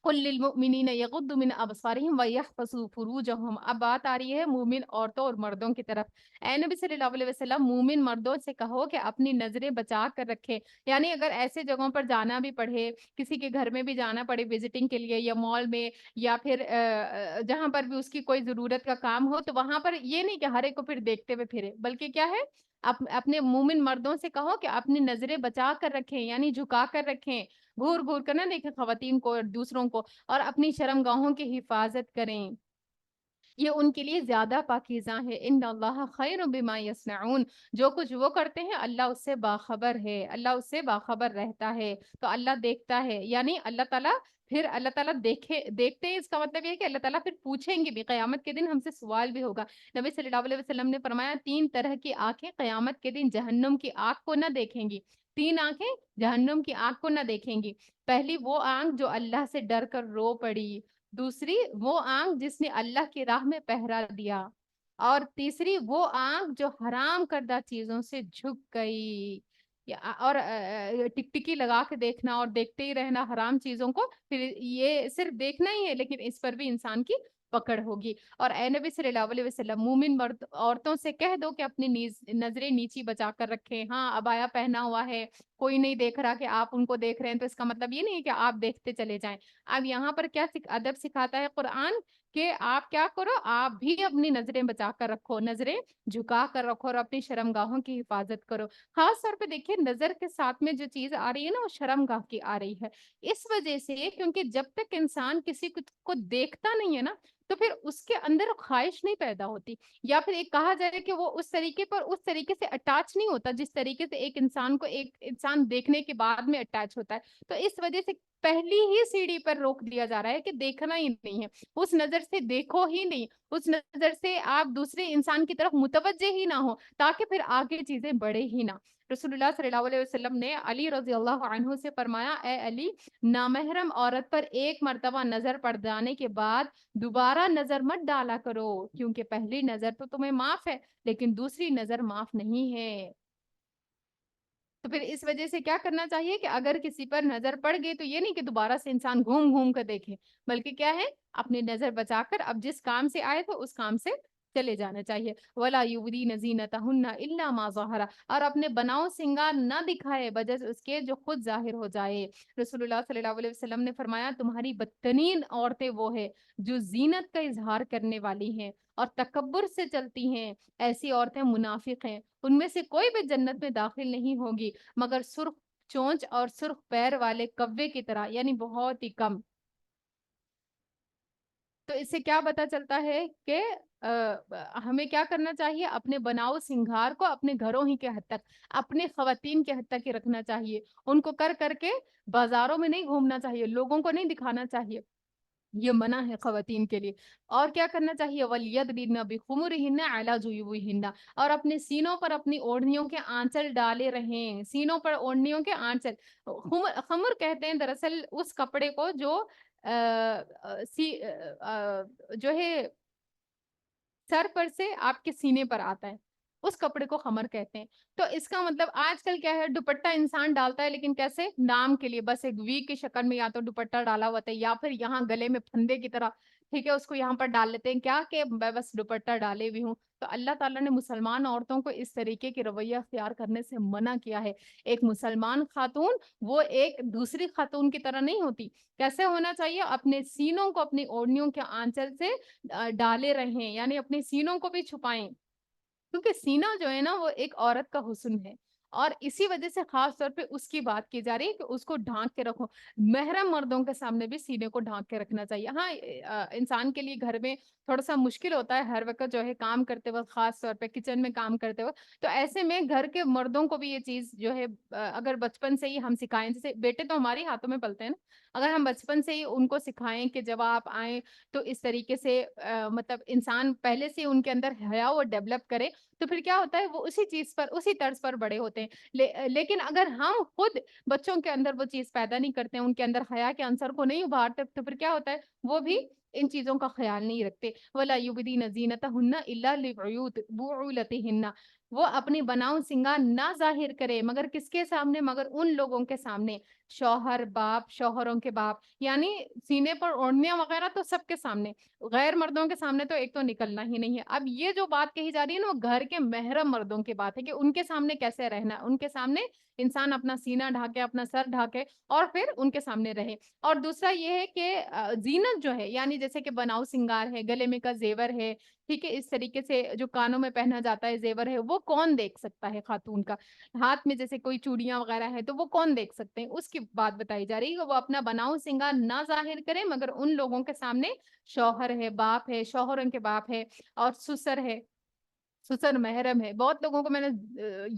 قل للمؤمنین یغضوا من ابصارهم ویحفظوا فروجهم، اب بات آ رہی ہے مومن عورتوں اور مردوں کی طرف، اے نبی صلی اللہ علیہ وسلم مومن مردوں سے کہو کہ اپنی نظریں بچا کر رکھیں، یعنی اگر ایسے جگہوں پر جانا بھی پڑے، کسی کے گھر میں بھی جانا پڑے وزٹنگ کے لیے یا مال میں یا پھر جہاں پر بھی اس کی کوئی ضرورت کا کام ہو، تو وہاں پر یہ نہیں کہ ہر ایک کو پھر دیکھتے ہوئے پھرے، بلکہ کیا ہے اپنے مومن مردوں سے کہو کہ اپنی نظریں بچا کر رکھیں، یعنی جھکا کر رکھیں، گھور گھور کر نہ دیکھیں خواتین کو اور دوسروں کو، اور اپنی شرمگاہوں کی حفاظت کریں، یہ ان کے لیے زیادہ پاکیزہ ہے۔ ان اللہ خیر بما یصنعون، جو کچھ وہ کرتے ہیں اللہ اس سے باخبر ہے، اللہ اس سے باخبر رہتا ہے، تو اللہ دیکھتا ہے، یعنی اللہ تعالیٰ دیکھتے ہیں، اس کا مطلب یہ ہے کہ اللہ تعالیٰ پھر پوچھیں گے بھی، قیامت کے دن ہم سے سوال بھی ہوگا۔ نبی صلی اللہ علیہ وسلم نے فرمایا 3 طرح کی آنکھیں قیامت کے دن جہنم کی آگ کو نہ دیکھیں گی، 3 آنکھیں جہنم کی آگ کو نہ دیکھیں گی، پہلی وہ آنکھ جو اللہ سے ڈر کر رو پڑی، دوسری وہ آنکھ جس نے اللہ کی راہ میں پہرا دیا، اور تیسری وہ آنکھ جو حرام کردہ چیزوں سے جھک گئی، اور ٹکٹکی لگا کے دیکھنا اور دیکھتے ہی رہنا حرام چیزوں کو، پھر یہ صرف دیکھنا ہی ہے لیکن اس پر بھی انسان کی پکڑ ہوگی۔ اور اے نبی صلی اللہ علیہ وسلم مومن مرد عورتوں سے کہہ دو کہ اپنی نظریں نیچی بچا کر رکھیں، ہاں عبایا پہنا ہوا ہے، کوئی نہیں دیکھ رہا کہ آپ ان کو دیکھ رہے ہیں، تو اس کا مطلب یہ نہیں ہے کہ آپ دیکھتے چلے جائیں۔ اب یہاں پر کیا ادب سکھاتا ہے قرآن کہ آپ کیا کرو، آپ بھی اپنی نظریں بچا کر رکھو، نظریں جھکا کر رکھو اور اپنی شرمگاہوں کی حفاظت کرو۔ خاص طور پہ دیکھیے نظر کے ساتھ میں جو چیز آ رہی ہے نا وہ شرمگاہ کی آ رہی ہے، اس وجہ سے کیونکہ جب تک انسان کسی کو دیکھتا نہیں ہے نا تو پھر اس کے اندر خواہش نہیں پیدا ہوتی، یا پھر ایک کہا جائے کہ وہ اس طریقے سے اٹیچ نہیں ہوتا جس طریقے سے ایک انسان کو ایک انسان دیکھنے کے بعد میں اٹیچ ہوتا ہے۔ تو اس وجہ سے پہلی ہی سیڑھی پر روک دیا جا رہا ہے کہ دیکھنا ہی نہیں ہے، اس نظر سے دیکھو ہی نہیں، اس نظر سے آپ دوسرے انسان کی طرف متوجہ ہی نہ ہو، تاکہ پھر آگے چیزیں بڑھے ہی نہ۔ رسول اللہ صلی اللہ علیہ وسلم نے علی رضی اللہ عنہ سے فرمایا، اے علی، نامحرم عورت پر ایک مرتبہ نظر پڑ جانے کے بعد دوبارہ نظر مت ڈالا کرو، کیونکہ پہلی نظر تو تمہیں معاف ہے لیکن دوسری نظر معاف نہیں ہے۔ تو پھر اس وجہ سے کیا کرنا چاہیے کہ اگر کسی پر نظر پڑ گئی تو یہ نہیں کہ دوبارہ سے انسان گھوم گھوم کر دیکھے، بلکہ کیا ہے، اپنی نظر بچا کر اب جس کام سے آئے تو اس کام سے چلے جانا چاہیے۔ وَلَا يُبْدِينَ زِينَتَهُنَّ إِلَّا مَا ظَهَرَ، اور اپنے بناؤ سنگار نہ دکھائے بجز اس کے جو خود ظاہر ہو جائے۔ رسول اللہ صلی اللہ علیہ وسلم نے فرمایا، تمہاری بدترین عورتیں وہ ہے جو زینت کا اظہار کرنے والی ہیں اور تکبر سے چلتی ہیں، ایسی عورتیں منافق ہیں، ان میں سے کوئی بھی جنت میں داخل نہیں ہوگی مگر سرخ چونچ اور سرخ پیر والے کوے کی طرح، یعنی بہت ہی کم۔ تو اس سے کیا پتا چلتا ہے کہ ہمیں کیا کرنا چاہیے، اپنے بناؤ سنگھار کو اپنے گھروں ہی کے حد تک، اپنے خواتین کے حد تک ہی رکھنا چاہیے، ان کو کر کر کے بازاروں میں نہیں گھومنا چاہیے، لوگوں کو نہیں دکھانا چاہیے، یہ منع ہے خواتین کے لیے۔ اور کیا کرنا چاہیے، وَلْيَضْرِبْنَ بِخُمُرِهِنَّ عَلَى جُيُوبِهِنَّ، اور اپنے سینوں پر اپنی اوڑھنیوں کے آنچل ڈالے رہیں، سینوں پر اوڑھنیوں کے آنچل۔ خمر کہتے ہیں دراصل اس کپڑے کو جو جو ہے سر پر سے آپ کے سینے پر آتا ہے، اس کپڑے کو خمر کہتے ہیں۔ تو اس کا مطلب آج کل کیا ہے، دوپٹہ انسان ڈالتا ہے لیکن کیسے، نام کے لیے، بس ایک وی کی شکل میں یا تو دوپٹہ ڈالا ہوتا ہے یا پھر یہاں گلے میں پھندے کی طرح، ٹھیک ہے، اس کو یہاں پر ڈال لیتے ہیں، کیا کہ میں بس دوپٹہ ڈالے ہوئی ہوں۔ تو اللہ تعالیٰ نے مسلمان عورتوں کو اس طریقے کی رویہ اختیار کرنے سے منع کیا ہے۔ ایک مسلمان خاتون وہ ایک دوسری خاتون کی طرح نہیں ہوتی۔ کیسے ہونا چاہیے، اپنے سینوں کو اپنی اوڑھنیوں کے آنچل سے ڈالے رہیں، یعنی اپنے سینوں کو بھی چھپائیں، کیونکہ سینہ جو ہے نا وہ ایک عورت کا حسن ہے، اور اسی وجہ سے خاص طور پہ اس کی بات کی جا رہی ہے کہ اس کو ڈھانک کے رکھو۔ محرم مردوں کے سامنے بھی سینے کو ڈھانک کے رکھنا چاہیے۔ ہاں انسان کے لیے گھر میں تھوڑا سا مشکل ہوتا ہے ہر وقت جو ہے کام کرتے وقت، خاص طور پہ کچن میں کام کرتے وقت، تو ایسے میں گھر کے مردوں کو بھی یہ چیز جو ہے اگر بچپن سے ہی ہم سکھائیں، جیسے بیٹے تو ہمارے ہاتھوں میں پلتے ہیں نا، اگر ہم بچپن سے ہی ان کو سکھائیں کہ جب آپ آئیں تو اس طریقے سے مطلب انسان پہلے سے ان کے اندر حیا وہ ڈیولپ کرے، تو پھر کیا ہوتا ہے، وہ اسی چیز پر اسی طرز پر بڑے ہوتے ہیں۔ لیکن اگر ہم خود بچوں کے اندر وہ چیز پیدا نہیں کرتے ہیں، ان کے اندر حیا کے عنصر کو نہیں ابھارتے، تو پھر کیا ہوتا ہے، وہ بھی ان چیزوں کا خیال نہیں رکھتے۔ وَلَا يُبْدِينَ زِينَتَهُنَّ إِلَّا لِبُعُولَتِهِنَّ، وہ اپنی بناؤ سنگار نہ ظاہر کرے مگر کس کے سامنے، مگر ان لوگوں کے سامنے، شوہر، باپ، شوہروں کے باپ، یعنی سینے پر اوڑھنیاں وغیرہ تو سب کے سامنے، غیر مردوں کے سامنے تو ایک تو نکلنا ہی نہیں ہے۔ اب یہ جو بات کہی جا رہی ہے نا وہ گھر کے محرم مردوں کی بات ہے کہ ان کے سامنے کیسے رہنا، ان کے سامنے انسان اپنا سینہ ڈھاکے، اپنا سر ڈھاکے اور پھر ان کے سامنے رہے۔ اور دوسرا یہ ہے کہ زینت جو ہے، یعنی جیسے کہ بناؤ سنگار ہے، گلے میں کا زیور ہے، ٹھیک ہے، اس طریقے سے جو کانوں میں پہنا جاتا ہے زیور ہے، وہ کون دیکھ سکتا ہے خاتون کا، ہاتھ میں جیسے کوئی چوڑیاں وغیرہ ہے تو وہ کون دیکھ سکتے ہیں، اس کی بات بتائی جا رہی ہے کہ وہ اپنا بناؤ سنگار نہ ظاہر کرے مگر ان لوگوں کے سامنے، شوہر ہے، باپ ہے، شوہروں کے باپ ہے، اور سسر ہے، سسر محرم ہے۔ بہت لوگوں کو میں نے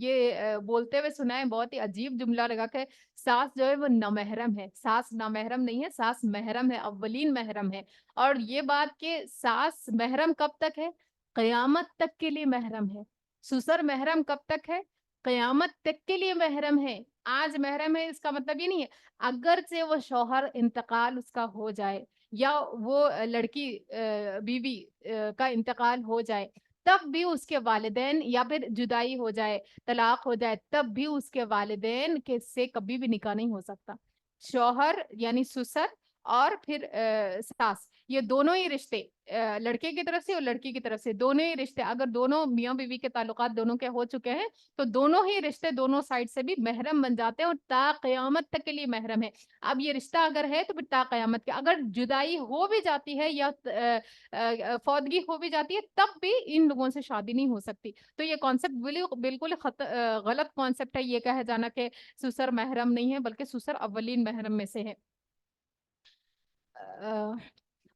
یہ بولتے ہوئے سنا ہے، بہت ہی عجیب جملہ لگا کہ ساس جو ہے وہ نامحرم ہے، ساس نامحرم نہیں ہے، ساس محرم ہے، اولین محرم ہے۔ اور یہ بات کہ ساس محرم کب تک ہے، قیامت تک کے لیے محرم ہے۔ سسر محرم کب تک ہے، قیامت تک کے لیے محرم ہے۔ آج محرم ہے اس کا مطلب یہ نہیں ہے، اگر سے وہ شوہر انتقال اس کا ہو جائے یا وہ لڑکی بیوی کا انتقال ہو جائے، تب بھی اس کے والدین، یا پھر جدائی ہو جائے، طلاق ہو جائے، تب بھی اس کے والدین کے سے کبھی بھی نکاح نہیں ہو سکتا۔ شوہر یعنی سسر اور پھر ساس، یہ دونوں ہی رشتے لڑکے کی طرف سے اور لڑکی کی طرف سے دونوں ہی رشتے اگر دونوں میاں بیوی کے تعلقات دونوں کے ہو چکے ہیں تو دونوں ہی رشتے دونوں سائڈ سے بھی محرم بن جاتے ہیں اور تا قیامت تک کے لیے محرم ہے. اب یہ رشتہ اگر ہے تو پھر تا قیامت کے، اگر جدائی ہو بھی جاتی ہے یا فوتگی ہو بھی جاتی ہے تب بھی ان لوگوں سے شادی نہیں ہو سکتی. تو یہ کانسیپٹ بالکل غلط کانسیپٹ ہے یہ کہہ جانا کہ سسر محرم نہیں ہے، بلکہ سسر اولین محرم میں سے ہے.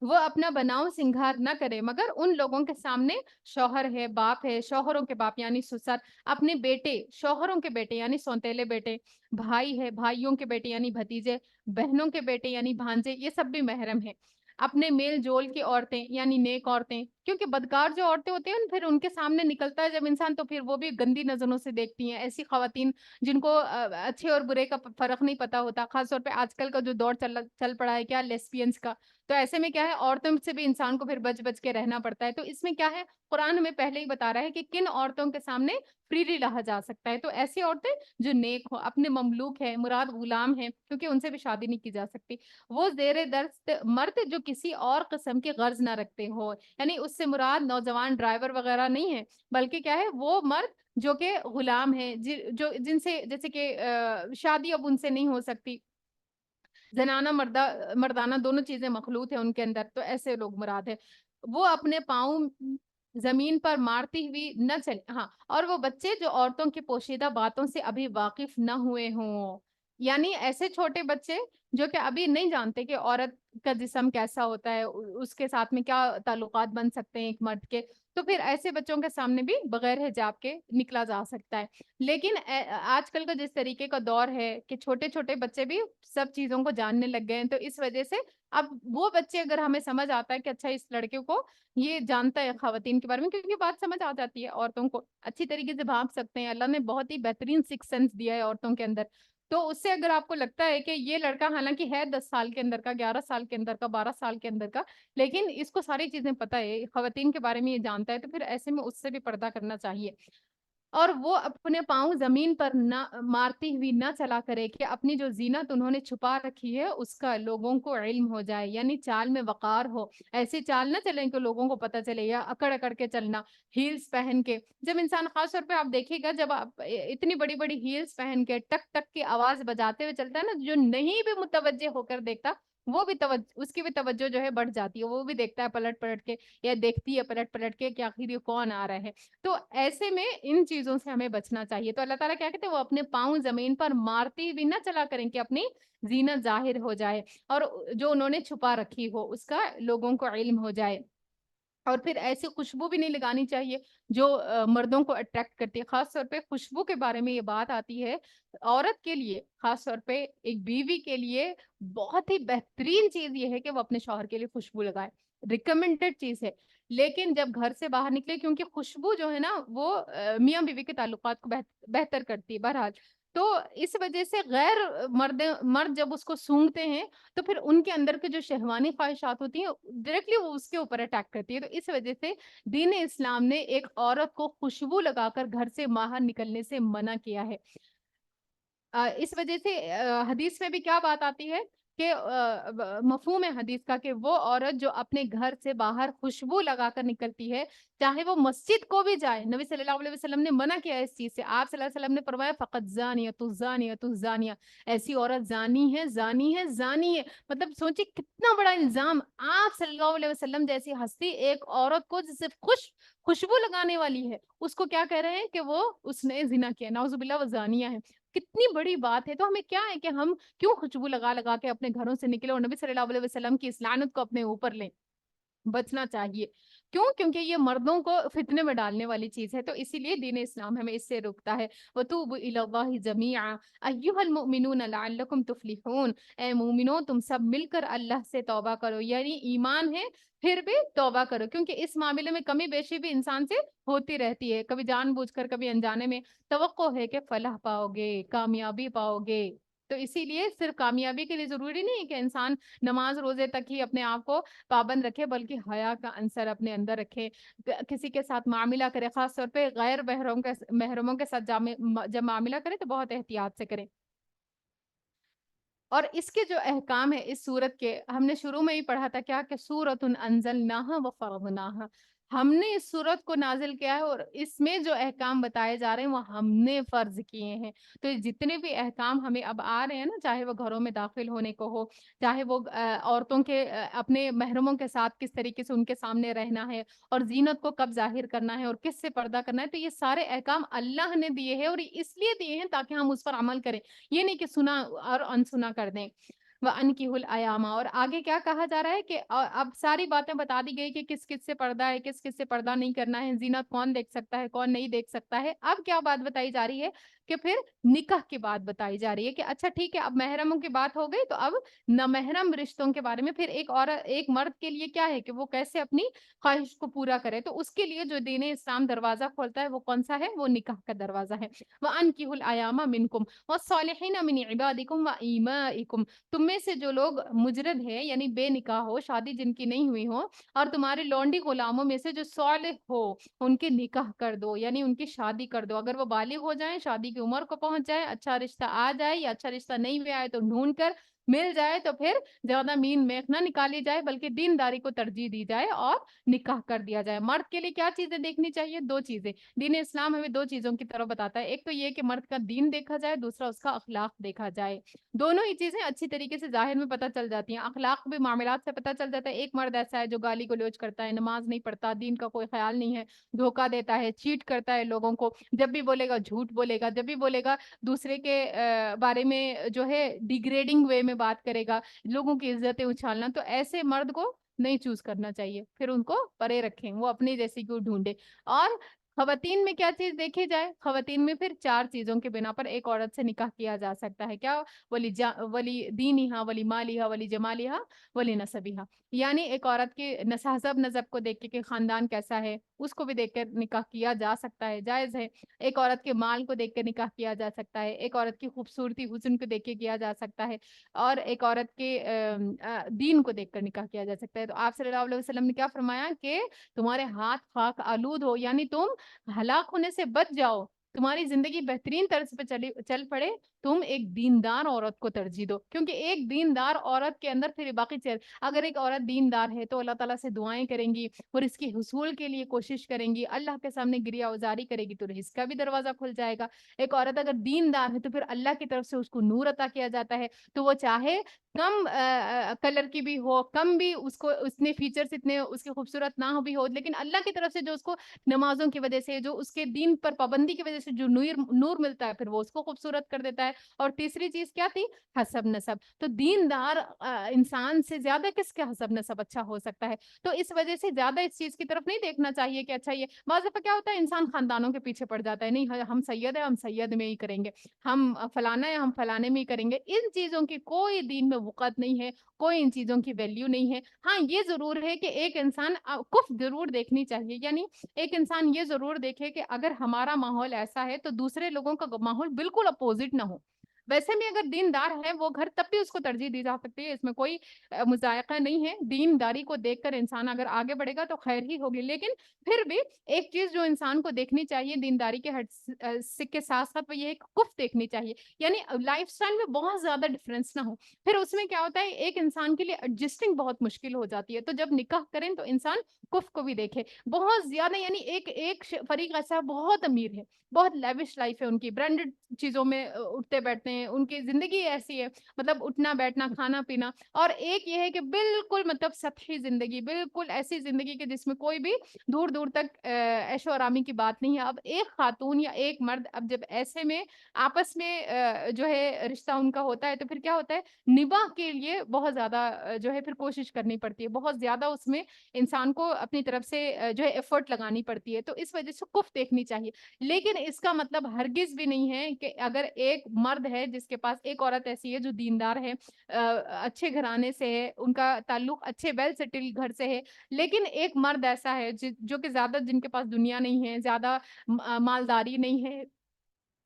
وہ اپنا بناؤ سنگھار نہ کرے مگر ان لوگوں کے سامنے، شوہر ہے، باپ ہے، شوہروں کے باپ یعنی سسر، اپنے بیٹے، شوہروں کے بیٹے یعنی سوتیلے بیٹے، بھائی ہے، بھائیوں کے بیٹے یعنی بھتیجے، بہنوں کے بیٹے یعنی بھانجے، یہ سب بھی محرم ہیں. اپنے میل جول کی عورتیں یعنی نیک عورتیں، کیونکہ بدکار جو عورتیں ہوتی ہیں پھر ان کے سامنے نکلتا ہے جب انسان تو پھر وہ بھی گندی نظروں سے دیکھتی ہیں. ایسی خواتین جن کو اچھے اور برے کا فرق نہیں پتا ہوتا، خاص طور پہ آج کل کا جو دور چل پڑا ہے کیا لیسبینس کا، تو ایسے میں کیا ہے عورتوں سے بھی انسان کو پھر بچ کے رہنا پڑتا ہے. تو اس میں کیا ہے قرآن ہمیں پہلے ہی بتا رہا ہے کہ کن عورتوں کے سامنے فریلی رہا جا سکتا ہے. تو ایسی عورتیں جو نیک ہو، اپنے مملوک ہے، مراد غلام ہے، کیونکہ ان سے بھی شادی نہیں کی جا سکتی. وہ زیر دست مرد جو کسی اور قسم کے غرض نہ رکھتے ہو، یعنی اس سے مراد نوجوان ڈرائیور وغیرہ نہیں ہے، بلکہ کیا ہے وہ مرد جو کہ غلام ہے، جو جن سے جیسے کہ شادی اب ان سے نہیں ہو سکتی، زنانہ مردانہ دونوں چیزیں مخلوط ہیں ان کے اندر، تو ایسے لوگ مراد ہے. وہ اپنے پاؤں زمین پر مارتی ہوئی نہ چلے. ہاں، اور وہ بچے جو عورتوں کی پوشیدہ باتوں سے ابھی واقف نہ ہوئے ہوں، یعنی ایسے چھوٹے بچے جو کہ ابھی نہیں جانتے کہ عورت کا جسم کیسا ہوتا ہے، اس کے ساتھ میں کیا تعلقات بن سکتے ہیں ایک مرد کے، تو پھر ایسے بچوں کے سامنے بھی بغیر حجاب کے نکلا جا سکتا ہے. لیکن آج کل کا جس طریقے کا دور ہے کہ چھوٹے چھوٹے بچے بھی سب چیزوں کو جاننے لگ گئے ہیں، تو اس وجہ سے اب وہ بچے اگر ہمیں سمجھ آتا ہے کہ اچھا اس لڑکے کو یہ جانتا ہے خواتین کے بارے میں، کیونکہ بات سمجھ آ جاتی ہے، عورتوں کو اچھی طریقے سے بھانپ سکتے ہیں، اللہ نے بہت ہی بہترین سکس سینس دیا ہے عورتوں کے اندر. تو اس سے اگر آپ کو لگتا ہے کہ یہ لڑکا حالانکہ ہے 10 سال کے اندر کا، 11 سال کے اندر کا، 12 سال کے اندر کا، لیکن اس کو ساری چیزیں پتہ ہے، خواتین کے بارے میں یہ جانتا ہے، تو پھر ایسے میں اس سے بھی پردہ کرنا چاہیے. اور وہ اپنے پاؤں زمین پر نہ مارتی ہوئی نہ چلا کرے کہ اپنی جو زینت انہوں نے چھپا رکھی ہے اس کا لوگوں کو علم ہو جائے، یعنی چال میں وقار ہو. ایسی چال نہ چلیں کہ لوگوں کو پتہ چلے، یا اکڑ اکڑ کے چلنا ہیلز پہن کے. جب انسان خاص طور پہ آپ دیکھیے گا جب آپ اتنی بڑی بڑی ہیلز پہن کے ٹک ٹک کی آواز بجاتے ہوئے چلتا ہے نا، جو نہیں بھی متوجہ ہو کر دیکھتا وہ بھی اس کی بھی توجہ جو ہے بڑھ جاتی ہے، وہ بھی دیکھتا ہے پلٹ پلٹ کے یا دیکھتی ہے پلٹ پلٹ کے کہ آخر یہ کون آ رہا ہے. تو ایسے میں ان چیزوں سے ہمیں بچنا چاہیے. تو اللہ تعالیٰ کیا کہتے ہیں، وہ اپنے پاؤں زمین پر مارتی بھی نہ چلا کریں کہ اپنی زینت ظاہر ہو جائے اور جو انہوں نے چھپا رکھی ہو اس کا لوگوں کو علم ہو جائے. اور پھر ایسی خوشبو بھی نہیں لگانی چاہیے جو مردوں کو اٹریکٹ کرتی ہے. خاص طور پہ خوشبو کے بارے میں یہ بات آتی ہے، عورت کے لیے خاص طور پہ ایک بیوی کے لیے بہت ہی بہترین چیز یہ ہے کہ وہ اپنے شوہر کے لیے خوشبو لگائے، ریکمینڈڈ چیز ہے. لیکن جب گھر سے باہر نکلے، کیونکہ خوشبو جو ہے نا وہ میاں بیوی کے تعلقات کو بہتر کرتی ہے بہرحال، تو اس وجہ سے غیر مرد جب اس کو سونگتے ہیں تو پھر ان کے اندر کے جو شہوانی خواہشات ہوتی ہیں ڈائریکٹلی وہ اس کے اوپر اٹیک کرتی ہے. تو اس وجہ سے دین اسلام نے ایک عورت کو خوشبو لگا کر گھر سے باہر نکلنے سے منع کیا ہے. اس وجہ سے حدیث میں بھی کیا بات آتی ہے کہ مفہوم ہے حدیث کا کہ وہ عورت جو اپنے گھر سے باہر خوشبو لگا کر نکلتی ہے، چاہے وہ مسجد کو بھی جائے، نبی صلی اللہ علیہ وسلم نے منع کیا ہے اس چیز سے. آپ صلی اللہ علیہ وسلم نے فرمایا فقط زانیۃ الزانیۃ الزانیہ، ایسی عورت زانی ہے، زانی ہے، زانی ہے. مطلب سوچیں کتنا بڑا الزام. آپ صلی اللہ علیہ وسلم جیسی ہستی ایک عورت کو جو صرف خوشبو لگانے والی ہے اس کو کیا کہہ رہے ہیں کہ وہ اس نے زنا کیا، نعوذ باللہ، وہ زانیہ ہے. کتنی بڑی بات ہے. تو ہمیں کیا ہے کہ ہم کیوں خوشبو لگا لگا کے اپنے گھروں سے نکلے اور نبی صلی اللہ علیہ وسلم کی اس لعنت کو اپنے اوپر لیں. بچنا چاہیے. کیوں؟ کیونکہ یہ مردوں کو فتنے میں ڈالنے والی چیز ہے. تو اسی لیے دین اسلام ہمیں اس سے روکتا ہے. وَتُوبُوا إِلَى اللَّهِ جَمِيعًا أَيُّهَا الْمُؤْمِنُونَ لَعَلَّكُمْ تُفْلِحُونَ. اے مومنو تم سب مل کر اللہ سے توبہ کرو، یعنی ایمان ہے پھر بھی توبہ کرو، کیونکہ اس معاملے میں کمی بیشی بھی انسان سے ہوتی رہتی ہے، کبھی جان بوجھ کر کبھی انجانے میں. توقع ہے کہ فلاح پاؤ گے، کامیابی پاؤ گے. تو اسی لیے صرف کامیابی کے لیے ضروری نہیں ہے کہ انسان نماز روزے تک ہی اپنے آپ کو پابند رکھے، بلکہ حیا کا عنصر اپنے اندر رکھے. کسی کے ساتھ معاملہ کرے، خاص طور پہ غیر محرموں کے ساتھ جب معاملہ کرے تو بہت احتیاط سے کرے. اور اس کے جو احکام ہے اس صورت کے، ہم نے شروع میں ہی پڑھا تھا کیا کہ سورۃ انزلناہا وفرضناہا، ہم نے اس صورت کو نازل کیا ہے اور اس میں جو احکام بتائے جا رہے ہیں وہ ہم نے فرض کیے ہیں۔ تو یہ جتنے بھی احکام ہمیں اب آ رہے ہیں نا، چاہے وہ گھروں میں داخل ہونے کو ہو، چاہے وہ عورتوں کے اپنے محرموں کے ساتھ کس طریقے سے ان کے سامنے رہنا ہے، اور زینت کو کب ظاہر کرنا ہے اور کس سے پردہ کرنا ہے، تو یہ سارے احکام اللہ نے دیے ہیں، اور اس لیے دیے ہیں تاکہ ہم اس پر عمل کریں، یہ نہیں کہ سنا اور انسنا کر دیں۔ وَأَنكِحُوا الْأَيَامَ، اور آگے کیا کہا جا رہا ہے کہ اب ساری باتیں بتا دی گئی کہ کس کس سے پردہ ہے، کس کس سے پردہ نہیں کرنا ہے، زینت کون دیکھ سکتا ہے کون نہیں دیکھ سکتا ہے۔ اب کیا بات بتائی جا رہی ہے کہ پھر نکاح کی بات بتائی جا رہی ہے کہ اچھا ٹھیک ہے، اب محرموں کی بات ہو گئی، تو اب نامحرم رشتوں کے بارے میں پھر ایک مرد کے لیے کیا ہے کہ وہ کیسے اپنی خواہش کو پورا کرے، تو اس کے لیے جو دین اسلام دروازہ کھولتا ہے وہ کون سا ہے؟ وہ نکاح کا دروازہ ہے۔ وَأَنكِحُوا الْأَيَامَ مِنكُمْ وَالصَّالِحِينَ مِنْ عِبَادِكُمْ وَإِمَائِكُمْ، تم میں سے جو لوگ مجرد ہیں یعنی بے نکاح ہو، شادی جن کی نہیں ہوئی ہو، اور تمہارے لونڈی غلاموں میں سے جو صالح ہو، ان کے نکاح کر دو، یعنی ان کی شادی کر دو، اگر وہ بالغ ہو جائیں، شادی کی عمر کو پہنچ جائے، اچھا رشتہ آ جائے یا اچھا رشتہ نہیں بھی آئے تو ڈھونڈ کر مل جائے، تو پھر زیادہ مین میخ نہ نکالی جائے بلکہ دینداری کو ترجیح دی جائے اور نکاح کر دیا جائے۔ مرد کے لیے کیا چیزیں دیکھنی چاہیے؟ دو چیزیں، دین اسلام ہمیں دو چیزوں کی طرف بتاتا ہے، ایک تو یہ کہ مرد کا دین دیکھا جائے، دوسرا اس کا اخلاق دیکھا جائے۔ دونوں ہی چیزیں اچھی طریقے سے ظاہر میں پتہ چل جاتی ہیں، اخلاق بھی معاملات سے پتہ چل جاتا ہے۔ ایک مرد ایسا ہے جو گالی گلوچ کرتا ہے، نماز نہیں پڑھتا، دین کا کوئی خیال نہیں ہے، دھوکہ دیتا ہے، چیٹ کرتا ہے لوگوں کو، جب بھی بولے گا جھوٹ بولے گا، جب بھی بولے گا دوسرے کے بارے میں جو ہے ڈیگریڈنگ وے میں بات کرے گا، لوگوں کی عزتیں اچھالنا، تو ایسے مرد کو نہیں چوز کرنا چاہیے، پھر ان کو پرے رکھیں، وہ اپنی جیسی کو ڈھونڈے۔ اور خواتین میں کیا چیز دیکھی جائے؟ خواتین میں پھر چار چیزوں کے بنا پر ایک عورت سے نکاح کیا جا سکتا ہے، کیا؟ ولی دینہا، ولی مالہا، ولی جمالہا، ولی نسبہا، یعنی ایک عورت کے نسب کو دیکھ کے خاندان کیسا ہے اس کو بھی دیکھ کر نکاح کیا جا سکتا ہے، جائز ہے۔ ایک عورت کے مال کو دیکھ کر نکاح کیا جا سکتا ہے، ایک عورت کی خوبصورتی حسن کو دیکھ کے کیا جا سکتا ہے، اور ایک عورت کے دین کو دیکھ کر نکاح کیا جا سکتا ہے۔ تو آپ صلی اللہ علیہ وسلم نے کیا فرمایا کہ تمہارے ہاتھ خاک آلود ہو، یعنی تم ہلاک ہونے سے بچ جاؤ، تمہاری زندگی بہترین طرز پہ چل پڑے، تم ایک دیندار عورت کو ترجیح دو، کیونکہ ایک دیندار عورت کے اندر پھر باقی چیز، اگر ایک عورت دیندار ہے تو اللہ تعالیٰ سے دعائیں کریں گی اور اس کی حصول کے لیے کوشش کریں گی، اللہ کے سامنے گریہ اوزاری کرے گی تو رزق کا بھی دروازہ کھل جائے گا۔ ایک عورت اگر دیندار ہے تو پھر اللہ کی طرف سے اس کو نور عطا کیا جاتا ہے، تو وہ چاہے کم کلر کی بھی ہو، کم بھی اس کو اتنے فیچرز اتنے اس کی خوبصورت نہ ہو بھی ہو، لیکن اللہ کی طرف سے جو اس کو نمازوں کی وجہ سے، جو اس کے دین پر پابندی کی وجہ سے جو نور ملتا ہے، پھر وہ اس کو خوبصورت کر دیتا ہے۔ اور تیسری چیز کیا تھی؟ حسب نسب، تو دیندار انسان سے زیادہ کس کا حسب نسب اچھا ہو سکتا ہے؟ تو اس وجہ سے زیادہ اس چیز کی طرف نہیں دیکھنا چاہیے کہ اچھا یہ بعض دفعہ کیا ہوتا ہے انسان خاندانوں کے پیچھے پڑ جاتا ہے، نہیں ہم سید ہے، ہم سید میں ہی کریں گے، ہم فلانا ہے، ہم فلانے میں ہی کریں گے، ان چیزوں کی کوئی دین میں وقت نہیں ہے، کوئی ان چیزوں کی ویلیو نہیں ہے۔ ہاں یہ ضرور ہے کہ ایک انسان کف ضرور دیکھنی چاہیے، یعنی ایک انسان یہ ضرور دیکھے کہ اگر ہمارا ماحول ایسا ہے تو دوسرے لوگوں کا ماحول بالکل اپوزٹ نہ ہو۔ ویسے میں اگر دیندار ہے وہ گھر تب بھی اس کو ترجیح دی جا سکتی ہے، اس میں کوئی مذائقہ نہیں ہے، دینداری کو دیکھ کر انسان اگر آگے بڑھے گا تو خیر ہی ہوگی، لیکن پھر بھی ایک چیز جو انسان کو دیکھنی چاہیے دینداری کے کے ساتھ ساتھ وہ یہ ایک کف دیکھنی چاہیے، یعنی لائف سٹائل میں بہت زیادہ ڈفرینس نہ ہو، پھر اس میں کیا ہوتا ہے ایک انسان کے لیے ایڈجسٹنگ بہت مشکل ہو جاتی ہے۔ تو جب نکاح کریں تو انسان کف کو بھی دیکھے، بہت زیادہ، یعنی ایک فریق ایسا بہت امیر ہے، بہت لیوش لائف ہے ان کی، برانڈڈ چیزوں میں اٹھتے بیٹھتے ہیں، ان کی زندگی ایسی ہے، مطلب اٹھنا بیٹھنا کھانا پینا، اور ایک یہ ہے کہ بالکل مطلب سطحی زندگی، بالکل ایسی زندگی کہ جس میں کوئی بھی دور دور تک عیش و آرامی کی بات نہیں ہے۔ اب ایک خاتون یا ایک مرد اب جب ایسے میں آپس میں جو ہے رشتہ ان کا ہوتا ہے تو پھر کیا ہوتا ہے نباہ کے لیے بہت زیادہ جو ہے پھر کوشش کرنی پڑتی ہے، بہت زیادہ اس میں انسان کو اپنی طرف سے جو ہے ایفرٹ لگانی پڑتی ہے، تو اس وجہ سے کف دیکھنی چاہیے۔ لیکن اس کا مطلب ہرگز بھی نہیں ہے کہ اگر ایک مرد ہے جس کے پاس ایک عورت ایسی ہے جو دیندار ہے، اچھے گھرانے سے ہے، ان کا تعلق اچھے ویل سیٹل گھر سے ہے، لیکن ایک مرد ایسا ہے جو کہ زیادہ جن کے پاس دنیا نہیں ہے، زیادہ مالداری نہیں ہے،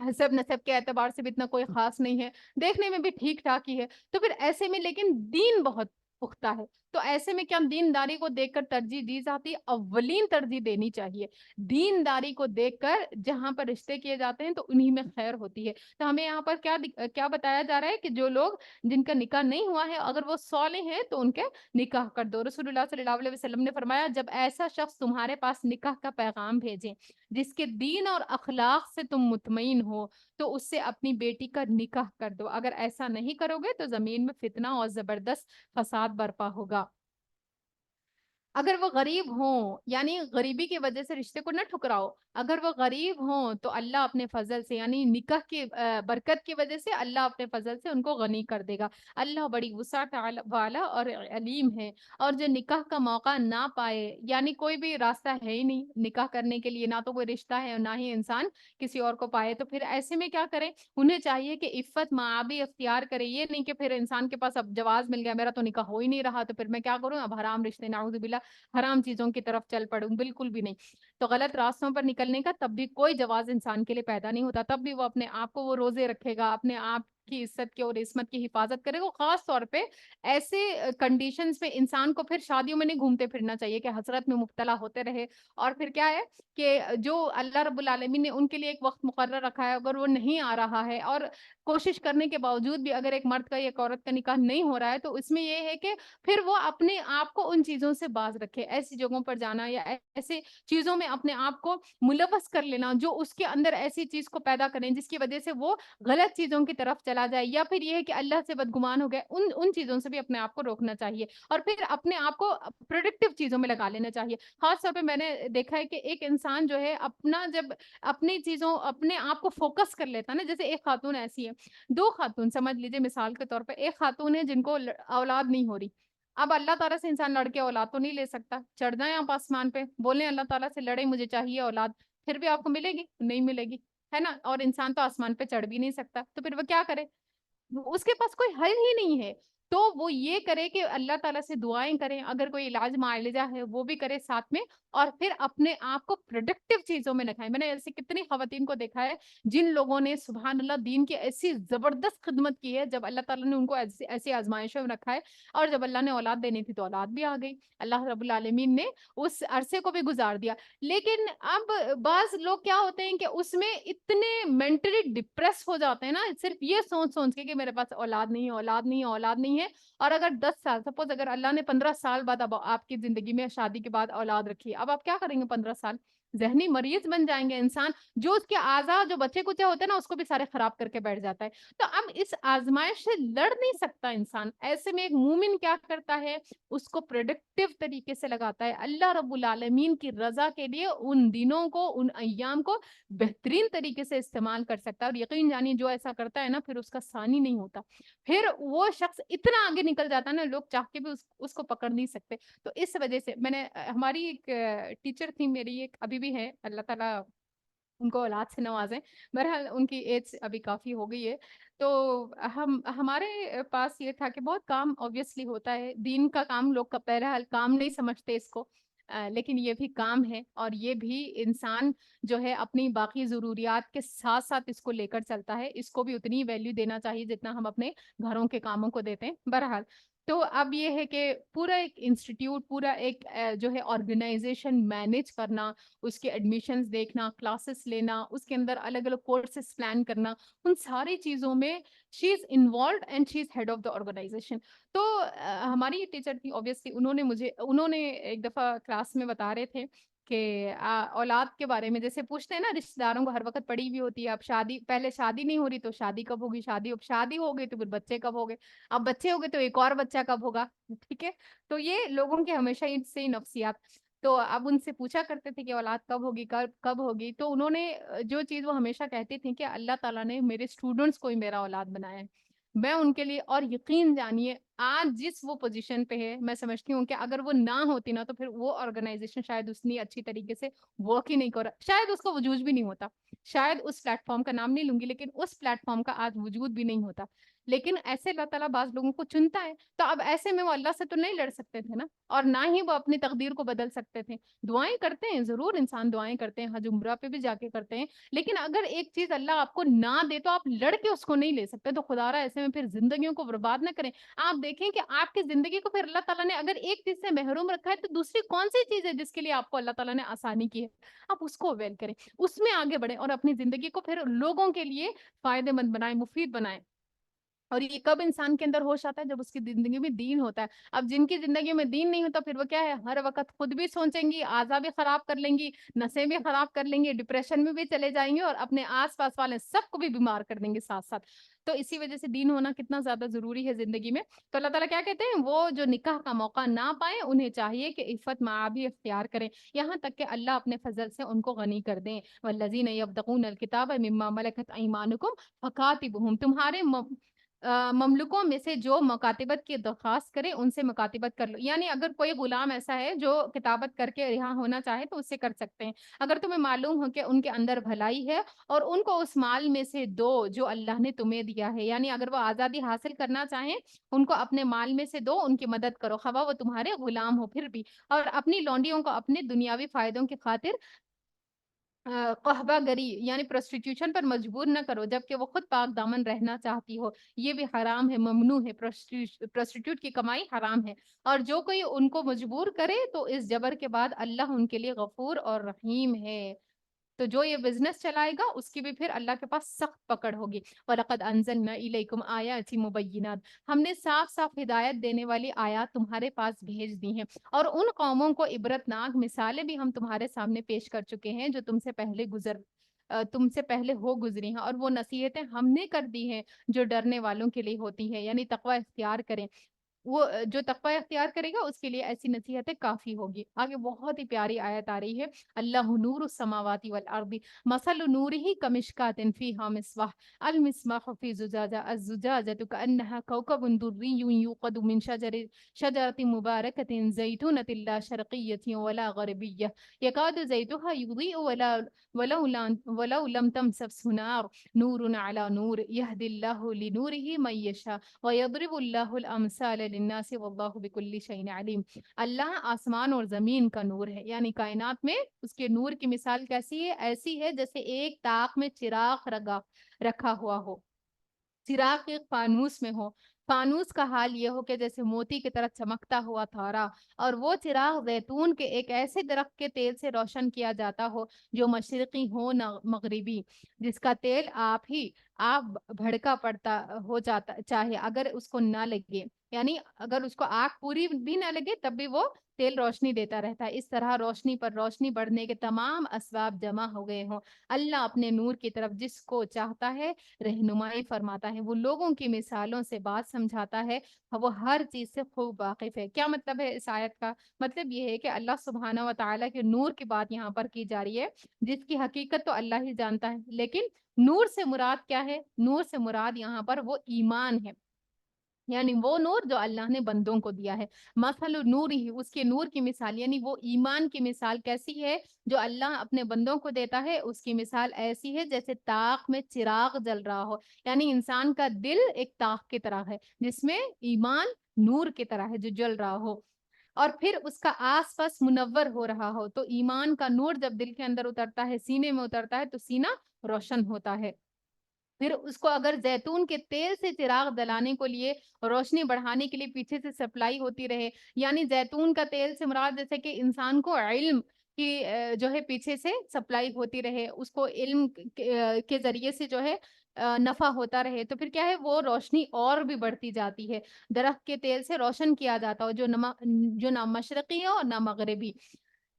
حسب نسب کے اعتبار سے بھی اتنا کوئی خاص نہیں ہے، دیکھنے میں بھی ٹھیک ٹھاک ہی ہے، تو پھر ایسے میں لیکن دین بہت پختہ ہے، تو ایسے میں کیا دینداری کو دیکھ کر ترجیح دی جاتی ہے؟ اولین ترجیح دینی چاہیے دینداری کو دیکھ کر، جہاں پر رشتے کیے جاتے ہیں تو انہی میں خیر ہوتی ہے۔ تو ہمیں یہاں پر کیا بتایا جا رہا ہے کہ جو لوگ جن کا نکاح نہیں ہوا ہے اگر وہ صالح ہیں تو ان کے نکاح کر دو۔ رسول اللہ صلی اللہ علیہ وسلم نے فرمایا جب ایسا شخص تمہارے پاس نکاح کا پیغام بھیجے جس کے دین اور اخلاق سے تم مطمئن ہو تو اس سے اپنی بیٹی کا نکاح کر دو، اگر ایسا نہیں کرو گے تو زمین میں فتنہ اور زبردست فساد برپا ہوگا۔ اگر وہ غریب ہوں، یعنی غریبی کی وجہ سے رشتے کو نہ ٹھکراؤ، اگر وہ غریب ہوں تو اللہ اپنے فضل سے، یعنی نکاح کی برکت کی وجہ سے اللہ اپنے فضل سے ان کو غنی کر دے گا۔ اللہ بڑی وسعت والا اور علیم ہے۔ اور جو نکاح کا موقع نہ پائے، یعنی کوئی بھی راستہ ہے ہی نہیں نکاح کرنے کے لیے، نہ تو کوئی رشتہ ہے اور نہ ہی انسان کسی اور کو پائے، تو پھر ایسے میں کیا کریں؟ انہیں چاہیے کہ عفت معابی اختیار کرے، یہ نہیں کہ پھر انسان کے پاس اب جواز مل گیا، میرا تو نکاح ہو ہی نہیں رہا تو پھر میں کیا کروں، اب حرام رشتے نعوذ باللہ حرام چیزوں کی طرف چل پڑوں، بالکل بھی نہیں۔ تو غلط راستوں پر نکلنے کا تب بھی کوئی جواز انسان کے لیے پیدا نہیں ہوتا، تب بھی وہ اپنے آپ کو وہ روزے رکھے گا، اپنے آپ کی عزت کی اور عصمت کی حفاظت کرے گا۔ خاص طور پہ ایسے کنڈیشنز میں انسان کو پھر شادیوں میں نہیں گھومتے پھرنا چاہیے کہ حسرت میں مبتلا ہوتے رہے، اور پھر کیا ہے کہ جو اللہ رب العالمین نے ان کے لیے ایک وقت مقرر رکھا ہے اگر وہ نہیں آ رہا ہے، اور کوشش کرنے کے باوجود بھی اگر ایک مرد کا یا ایک عورت کا نکاح نہیں ہو رہا ہے، تو اس میں یہ ہے کہ پھر وہ اپنے آپ کو ان چیزوں سے باز رکھے، ایسی جگہوں پر جانا یا ایسے چیزوں میں اپنے آپ کو ملوث کر لینا جو اس کے اندر ایسی چیز کو پیدا کریں جس کی وجہ سے وہ غلط چیزوں کی طرف چلا جائے، یا پھر یہ ہے کہ اللہ سے بدگمان ہو گئے، ان چیزوں سے بھی اپنے آپ کو روکنا چاہیے، اور پھر اپنے آپ کو پروڈکٹیو چیزوں میں لگا لینا چاہیے۔ خاص طور پہ میں نے دیکھا ہے کہ ایک انسان جو ہے اپنا جب اپنی چیزوں اپنے آپ کو فوکس کر لیتا ہے نا، جیسے ایک خاتون ایسی ہے، دو خاتون سمجھ لیجیے مثال کے طور پہ، ایک خاتون ہے جن کو اولاد نہیں ہو رہی، اب اللہ تعالیٰ سے انسان لڑ کے اولاد تو نہیں لے سکتا، چڑھ جائیں آپ آسمان پہ بولیں اللہ تعالیٰ سے لڑیں مجھے چاہیے اولاد، پھر بھی آپ کو ملے گی نہیں ملے گی، ہے نا؟ اور انسان تو آسمان پہ چڑھ بھی نہیں سکتا، تو پھر وہ کیا کرے؟ اس کے پاس کوئی حل ہی نہیں ہے، تو وہ یہ کرے کہ اللہ تعالیٰ سے دعائیں کریں، اگر کوئی علاج معالجہ ہے وہ بھی کرے ساتھ میں، اور پھر اپنے آپ کو پروڈکٹیو چیزوں میں لگائیں۔ میں نے ایسی کتنی خواتین کو دیکھا ہے جن لوگوں نے سبحان اللہ دین کی ایسی زبردست خدمت کی ہے، جب اللہ تعالیٰ نے ان کو ایسی آزمائشوں میں رکھا ہے، اور جب اللہ نے اولاد دینی تھی تو اولاد بھی آ گئی، اللہ رب العالمین نے اس عرصے کو بھی گزار دیا۔ لیکن اب بعض لوگ کیا ہوتے ہیں کہ اس میں اتنے مینٹلی ڈپریس ہو جاتے ہیں نا، صرف یہ سوچ کے کہ میرے پاس اولاد نہیں ہے، اولاد نہیں ہے، اولاد نہیں ہے، اور اگر 10 سال سپوز اگر اللہ نے 15 سال بعد اب آپ کی زندگی میں شادی کے بعد اولاد رکھی، اب آپ کیا کریں گے 15 سال؟ ذہنی مریض بن جائیں گے انسان، جو اس کے اعضاء جو بچے کچے ہوتے ہیں نا اس کو بھی سارے خراب کر کے بیٹھ جاتا ہے۔ تو اب اس آزمائش سے لڑ نہیں سکتا انسان، ایسے میں ایک مومن کیا کرتا ہے؟ اس کو پروڈکٹیو طریقے سے لگاتا ہے، اللہ رب العالمین کی رضا کے لیے ان دنوں کو ان ایام کو بہترین طریقے سے استعمال کر سکتا ہے، اور یقین جانیے جو ایسا کرتا ہے نا پھر اس کا ثانی نہیں ہوتا، پھر وہ شخص اتنا آگے نکل جاتا ہے نا لوگ چاہ کے بھی اس کو پکڑ نہیں سکتے۔ تو اس وجہ سے میں نے ہماری ایک ٹیچر تھی میری، ایک ابھی بھی ہے، اللہ تعالیٰ ان کو اولاد سے نوازیں، بہرحال ان کی ایج ابھی کافی ہو گئی ہے، تو ہمارے پاس یہ تھا کہ بہت کام obviously ہوتا ہے، دین کا کام لوگ کا بہرحال کام نہیں سمجھتے اس کو، لیکن یہ بھی کام ہے، اور یہ بھی انسان جو ہے اپنی باقی ضروریات کے ساتھ ساتھ اس کو لے کر چلتا ہے، اس کو بھی اتنی ویلیو دینا چاہیے جتنا ہم اپنے گھروں کے کاموں کو دیتے ہیں۔ بہرحال تو اب یہ ہے کہ پورا ایک انسٹیٹیوٹ، پورا ایک جو ہے آرگنائزیشن مینیج کرنا، اس کے ایڈمیشنز دیکھنا، کلاسز لینا، اس کے اندر الگ الگ کورسز پلان کرنا، ان ساری چیزوں میں she is involved and she is head of the organisation. تو ہماری ٹیچر تھی اوبیسلی، انہوں نے ایک دفعہ کلاس میں بتا رہے تھے کہ اولاد کے بارے میں جیسے پوچھتے ہیں نا، رشتہ داروں کو ہر وقت پڑی ہوئی ہوتی ہے، اب شادی پہلے شادی نہیں ہو رہی تو شادی کب ہوگی، اب شادی ہو گئی تو پھر بچے کب ہوگے، اب بچے ہو گئے تو ایک اور بچہ کب ہوگا، ٹھیک ہے؟ تو یہ لوگوں کے ہمیشہ سے نفسیات، تو اب ان سے پوچھا کرتے تھے کہ اولاد کب ہوگی، کب ہوگی، تو انہوں نے جو چیز وہ ہمیشہ کہتی تھیں کہ اللہ تعالیٰ نے میرے اسٹوڈنٹس کو ہی میرا اولاد بنایا ہے، میں ان کے لیے، اور یقین جانیے آج جس وہ پوزیشن پہ ہے میں سمجھتی ہوں کہ اگر وہ نہ ہوتی نا تو پھر وہ آرگنائزیشن شاید اتنی اچھی طریقے سے ورک ہی نہیں کر رہا، شاید اس کا وجود بھی نہیں ہوتا، شاید اس پلیٹ فارم کا نام نہیں لوں گی لیکن اس پلیٹ فارم کا آج وجود بھی نہیں ہوتا، لیکن ایسے اللہ تعالیٰ بعض لوگوں کو چنتا ہے، تو اب ایسے میں وہ اللہ سے تو نہیں لڑ سکتے تھے نا، اور نہ ہی وہ اپنی تقدیر کو بدل سکتے تھے۔ دعائیں کرتے ہیں ضرور، انسان دعائیں کرتے ہیں، حج عمرہ پہ بھی جا کے کرتے ہیں، لیکن اگر ایک چیز اللہ آپ کو نہ دے تو آپ لڑ کے اس کو نہیں لے سکتے، تو خدا را ایسے میں پھر زندگیوں کو برباد نہ کریں۔ آپ دیکھیں کہ آپ کی زندگی کو پھر اللہ تعالیٰ نے اگر ایک چیز سے محروم رکھا ہے تو دوسری کون سی چیز ہے جس کے لیے آپ کو اللہ تعالیٰ نے آسانی کی ہے، آپ اس کو اویل کریں، اس میں آگے بڑھیں اور اپنی زندگی کو پھر لوگوں کے لیے فائدے مند بنائیں، مفید بنائیں۔ اور یہ کب انسان کے اندر ہوش آتا ہے؟ جب اس کی زندگی میں دین ہوتا ہے۔ اب جن کی زندگی میں دین نہیں ہوتا پھر وہ کیا ہے، ہر وقت خود بھی سوچیں گی، اعضا بھی خراب کر لیں گی، نسیں بھی خراب کر لیں گی، ڈپریشن میں بھی چلے جائیں گے اور اپنے آس پاس والے سب کو بھی بیمار کر دیں گے ساتھ ساتھ۔ تو اسی وجہ سے دین ہونا کتنا زیادہ ضروری ہے زندگی میں۔ تو اللہ تعالیٰ کیا کہتے ہیں، وہ جو نکاح کا موقع نہ پائیں انہیں چاہیے کہ عفت معابی اختیار کریں، یہاں تک کہ اللہ اپنے فضل سے ان کو غنی کر دیں۔ والذین یبتغون الکتاب مما ملکت ایمانکم فکاتبہم، تمہارے مملوکوں میں سے جو مکاتبت کی درخواست کرے ان سے مکاتبت کر لو، یعنی اگر کوئی غلام ایسا ہے جو کتابت کر کے رہا ہونا چاہے تو اس سے کر سکتے ہیں۔ اگر تمہیں معلوم ہو کہ ان کے اندر بھلائی ہے اور ان کو اس مال میں سے دو جو اللہ نے تمہیں دیا ہے، یعنی اگر وہ آزادی حاصل کرنا چاہیں ان کو اپنے مال میں سے دو، ان کی مدد کرو خواہ وہ تمہارے غلام ہو پھر بھی، اور اپنی لونڈیوں کو اپنے دنیاوی فائدوں کی خاطر قحبہ گری یعنی پروسٹیٹیوشن پر مجبور نہ کرو جبکہ وہ خود پاک دامن رہنا چاہتی ہو، یہ بھی حرام ہے، ممنوع ہے، پروسٹیٹیوٹ کی کمائی حرام ہے، اور جو کوئی ان کو مجبور کرے تو اس جبر کے بعد اللہ ان کے لیے غفور اور رحیم ہے۔ تو جو یہ بزنس چلائے گا اس کی بھی پھر اللہ کے پاس سخت پکڑ ہوگی۔ وَلَقَدْ أَنزَلْنَا إِلَيْكُمْ آيَاتٍ مُبَيِّنَاتٍ، ہم نے صاف صاف ہدایت دینے والی آیات تمہارے پاس بھیج دی ہیں، اور ان قوموں کو عبرتناک مثالیں بھی ہم تمہارے سامنے پیش کر چکے ہیں جو تم سے پہلے ہو گزری ہیں، اور وہ نصیحتیں ہم نے کر دی ہیں جو ڈرنے والوں کے لیے ہوتی ہیں، یعنی تقوی اختیار کریں۔ وہ جو تقوی اختیار کرے گا اس کے لیے ایسی نصیحتیں کافی ہوگی۔ آگے بہت ہی پیاری آیت آ رہی ہے، اللہ نور السماوات والارض مثل نورہ کمشکات فیہا مصباح المصباح فی زجاجہ الزجاجۃ کأنہا کوکب دری یوقد من شجرۃ مبارکۃ زیتونۃ لا شرقیۃ ولا غربیہ یکاد زیتها یضیء ولو لم تمسسه نار نور علی نور یہدی اللہ لنورہ من یشاء وَيَضْرِبُ اللَّهُ الْأَمْثَالَ لِلنَّاسِ وَاللَّهُ بِكُلِّ شَيْءٍ عَلِيمٌ۔ اللہ آسمان اور زمین کا نور ہے، یعنی کائنات میں اس کے نور کی مثال کیسی ہے؟ ایسی ہے جیسے ایک طاق میں چراغ رکھا ہوا ہو، چراغ ایک فانوس میں ہو، فانوس کا حال یہ ہو کہ جیسے موتی کی طرح چمکتا ہوا تارا، اور وہ چراغ زیتون کے ایک ایسے درخت کے تیل سے روشن کیا جاتا ہو جو مشرقی ہو نہ مغربی، جس کا تیل آپ بھڑکا پڑتا ہو جاتا چاہے اگر اس کو نہ لگے، یعنی اگر اس کو آگ پوری بھی نہ لگے تب بھی وہ تیل روشنی دیتا رہتا ہے۔ اس طرح روشنی پر روشنی بڑھنے کے تمام اسباب جمع ہو گئے ہوں، اللہ اپنے نور کی طرف جس کو چاہتا ہے رہنمائی فرماتا ہے، وہ لوگوں کی مثالوں سے بات سمجھاتا ہے، وہ ہر چیز سے خوب واقف ہے۔ کیا مطلب ہے اس آیت کا؟ مطلب یہ ہے کہ اللہ سبحانہ و تعالیٰ کے نور کی بات یہاں پر کی جا رہی ہے جس کی حقیقت تو اللہ ہی جانتا ہے، لیکن نور سے مراد کیا ہے؟ نور سے مراد یہاں پر وہ ایمان ہے، یعنی وہ نور جو اللہ نے بندوں کو دیا ہے۔ مثل نور ہی، اس کے نور کی مثال یعنی وہ ایمان کی مثال کیسی ہے جو اللہ اپنے بندوں کو دیتا ہے؟ اس کی مثال ایسی ہے جیسے طاق میں چراغ جل رہا ہو، یعنی انسان کا دل ایک طاق کی طرح ہے جس میں ایمان نور کی طرح ہے جو جل رہا ہو، اور پھر اس کا آس پاس منور ہو رہا ہو۔ تو ایمان کا نور جب دل کے اندر اترتا ہے، سینے میں اترتا ہے تو سینہ روشن ہوتا ہے۔ پھر اس کو اگر زیتون کے تیل سے چراغ دلانے کو لیے، روشنی بڑھانے کے لیے پیچھے سے سپلائی ہوتی رہے، یعنی زیتون کا تیل سے مراد جیسے کہ انسان کو علم کی جو ہے پیچھے سے سپلائی ہوتی رہے، اس کو علم کے ذریعے سے جو ہے نفع ہوتا رہے، تو پھر کیا ہے وہ روشنی اور بھی بڑھتی جاتی ہے۔ درخت کے تیل سے روشن کیا جاتا ہو جو نہ مشرقی ہو اور نہ مغربی،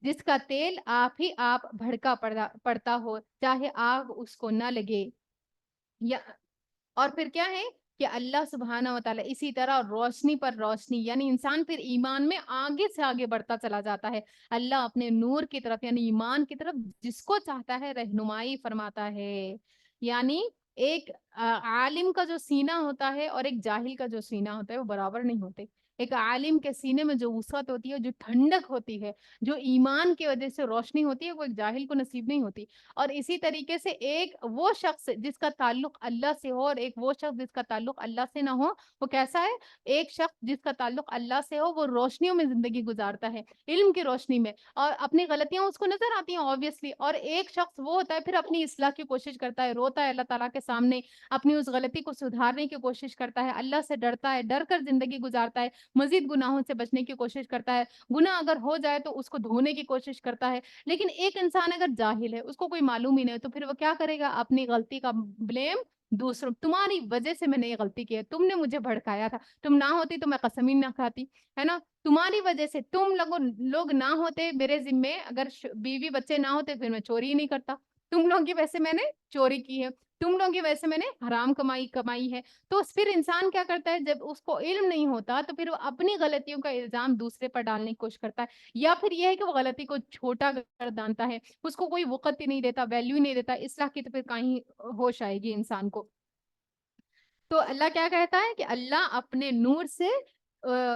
جس کا تیل آپ بھڑکا پڑتا ہو چاہے آگ اس کو نہ لگے، یا اور پھر کیا ہے کہ اللہ سبحانہ و تعالیٰ اسی طرح روشنی پر روشنی، یعنی انسان پھر ایمان میں آگے سے آگے بڑھتا چلا جاتا ہے، اللہ اپنے نور کی طرف یعنی ایمان کی طرف جس کو چاہتا ہے رہنمائی فرماتا ہے۔ یعنی ایک عالم کا جو سینہ ہوتا ہے اور ایک جاہل کا جو سینہ ہوتا ہے وہ برابر نہیں ہوتے، ایک عالم کے سینے میں جو وسعت ہوتی ہے, جو ٹھنڈک ہوتی ہے, جو ایمان کی وجہ سے روشنی ہوتی ہے, وہ ایک جاہل کو نصیب نہیں ہوتی. اور اسی طریقے سے ایک وہ شخص جس کا تعلق اللہ سے ہو, اور ایک وہ شخص جس کا تعلق اللہ سے نہ ہو, وہ کیسا ہے؟ ایک شخص جس کا تعلق اللہ سے ہو وہ روشنیوں میں زندگی گزارتا ہے, علم کی روشنی میں, اور اپنی غلطیاں اس کو نظر آتی ہیں obviously. اور ایک شخص وہ ہوتا ہے پھر اپنی اصلاح کی کوشش کرتا ہے, روتا ہے اللہ تعالیٰ کے سامنے, اپنی اس غلطی کو سدھارنے کی کوشش کرتا ہے, اللہ سے ڈرتا ہے, ڈر کر زندگی گزارتا ہے, مزید گناہوں سے بچنے کی کوشش کرتا ہے, گناہ اگر ہو جائے تو اس کو دھونے کی کوشش کرتا ہے. لیکن ایک انسان اگر جاہل ہے, اس کو کوئی معلوم ہی نہیں, تو پھر وہ کیا کرے گا؟ اپنی غلطی کا بلیم دوسروں, تمہاری وجہ سے میں نے یہ غلطی کی ہے, تم نے مجھے بھڑکایا تھا, تم نہ ہوتی تو میں قسم ہی نہ کھاتی, ہے نا, تمہاری وجہ سے, تم لوگ نہ ہوتے میرے ذمے, اگر بیوی بچے نہ ہوتے پھر میں چوری ہی نہیں کرتا, تم لوگوں کی وجہ سے میں نے چوری کی ہے, تم لوگوں کی وجہ سے میں نے حرام کمائی ہے. تو پھر انسان کیا کرتا ہے, جب اس کو علم نہیں ہوتا تو پھر وہ اپنی غلطیوں کا الزام دوسرے پر ڈالنے کی کوشش کرتا ہے, یا پھر یہ ہے کہ وہ غلطی کو چھوٹا گردانتا ہے, اس کو کوئی وقت ہی نہیں دیتا, ویلیو ہی نہیں دیتا, اصلاح کی تو پھر کہیں ہوش آئے گی انسان کو. تو اللہ کیا کہتا ہے کہ اللہ اپنے نور سے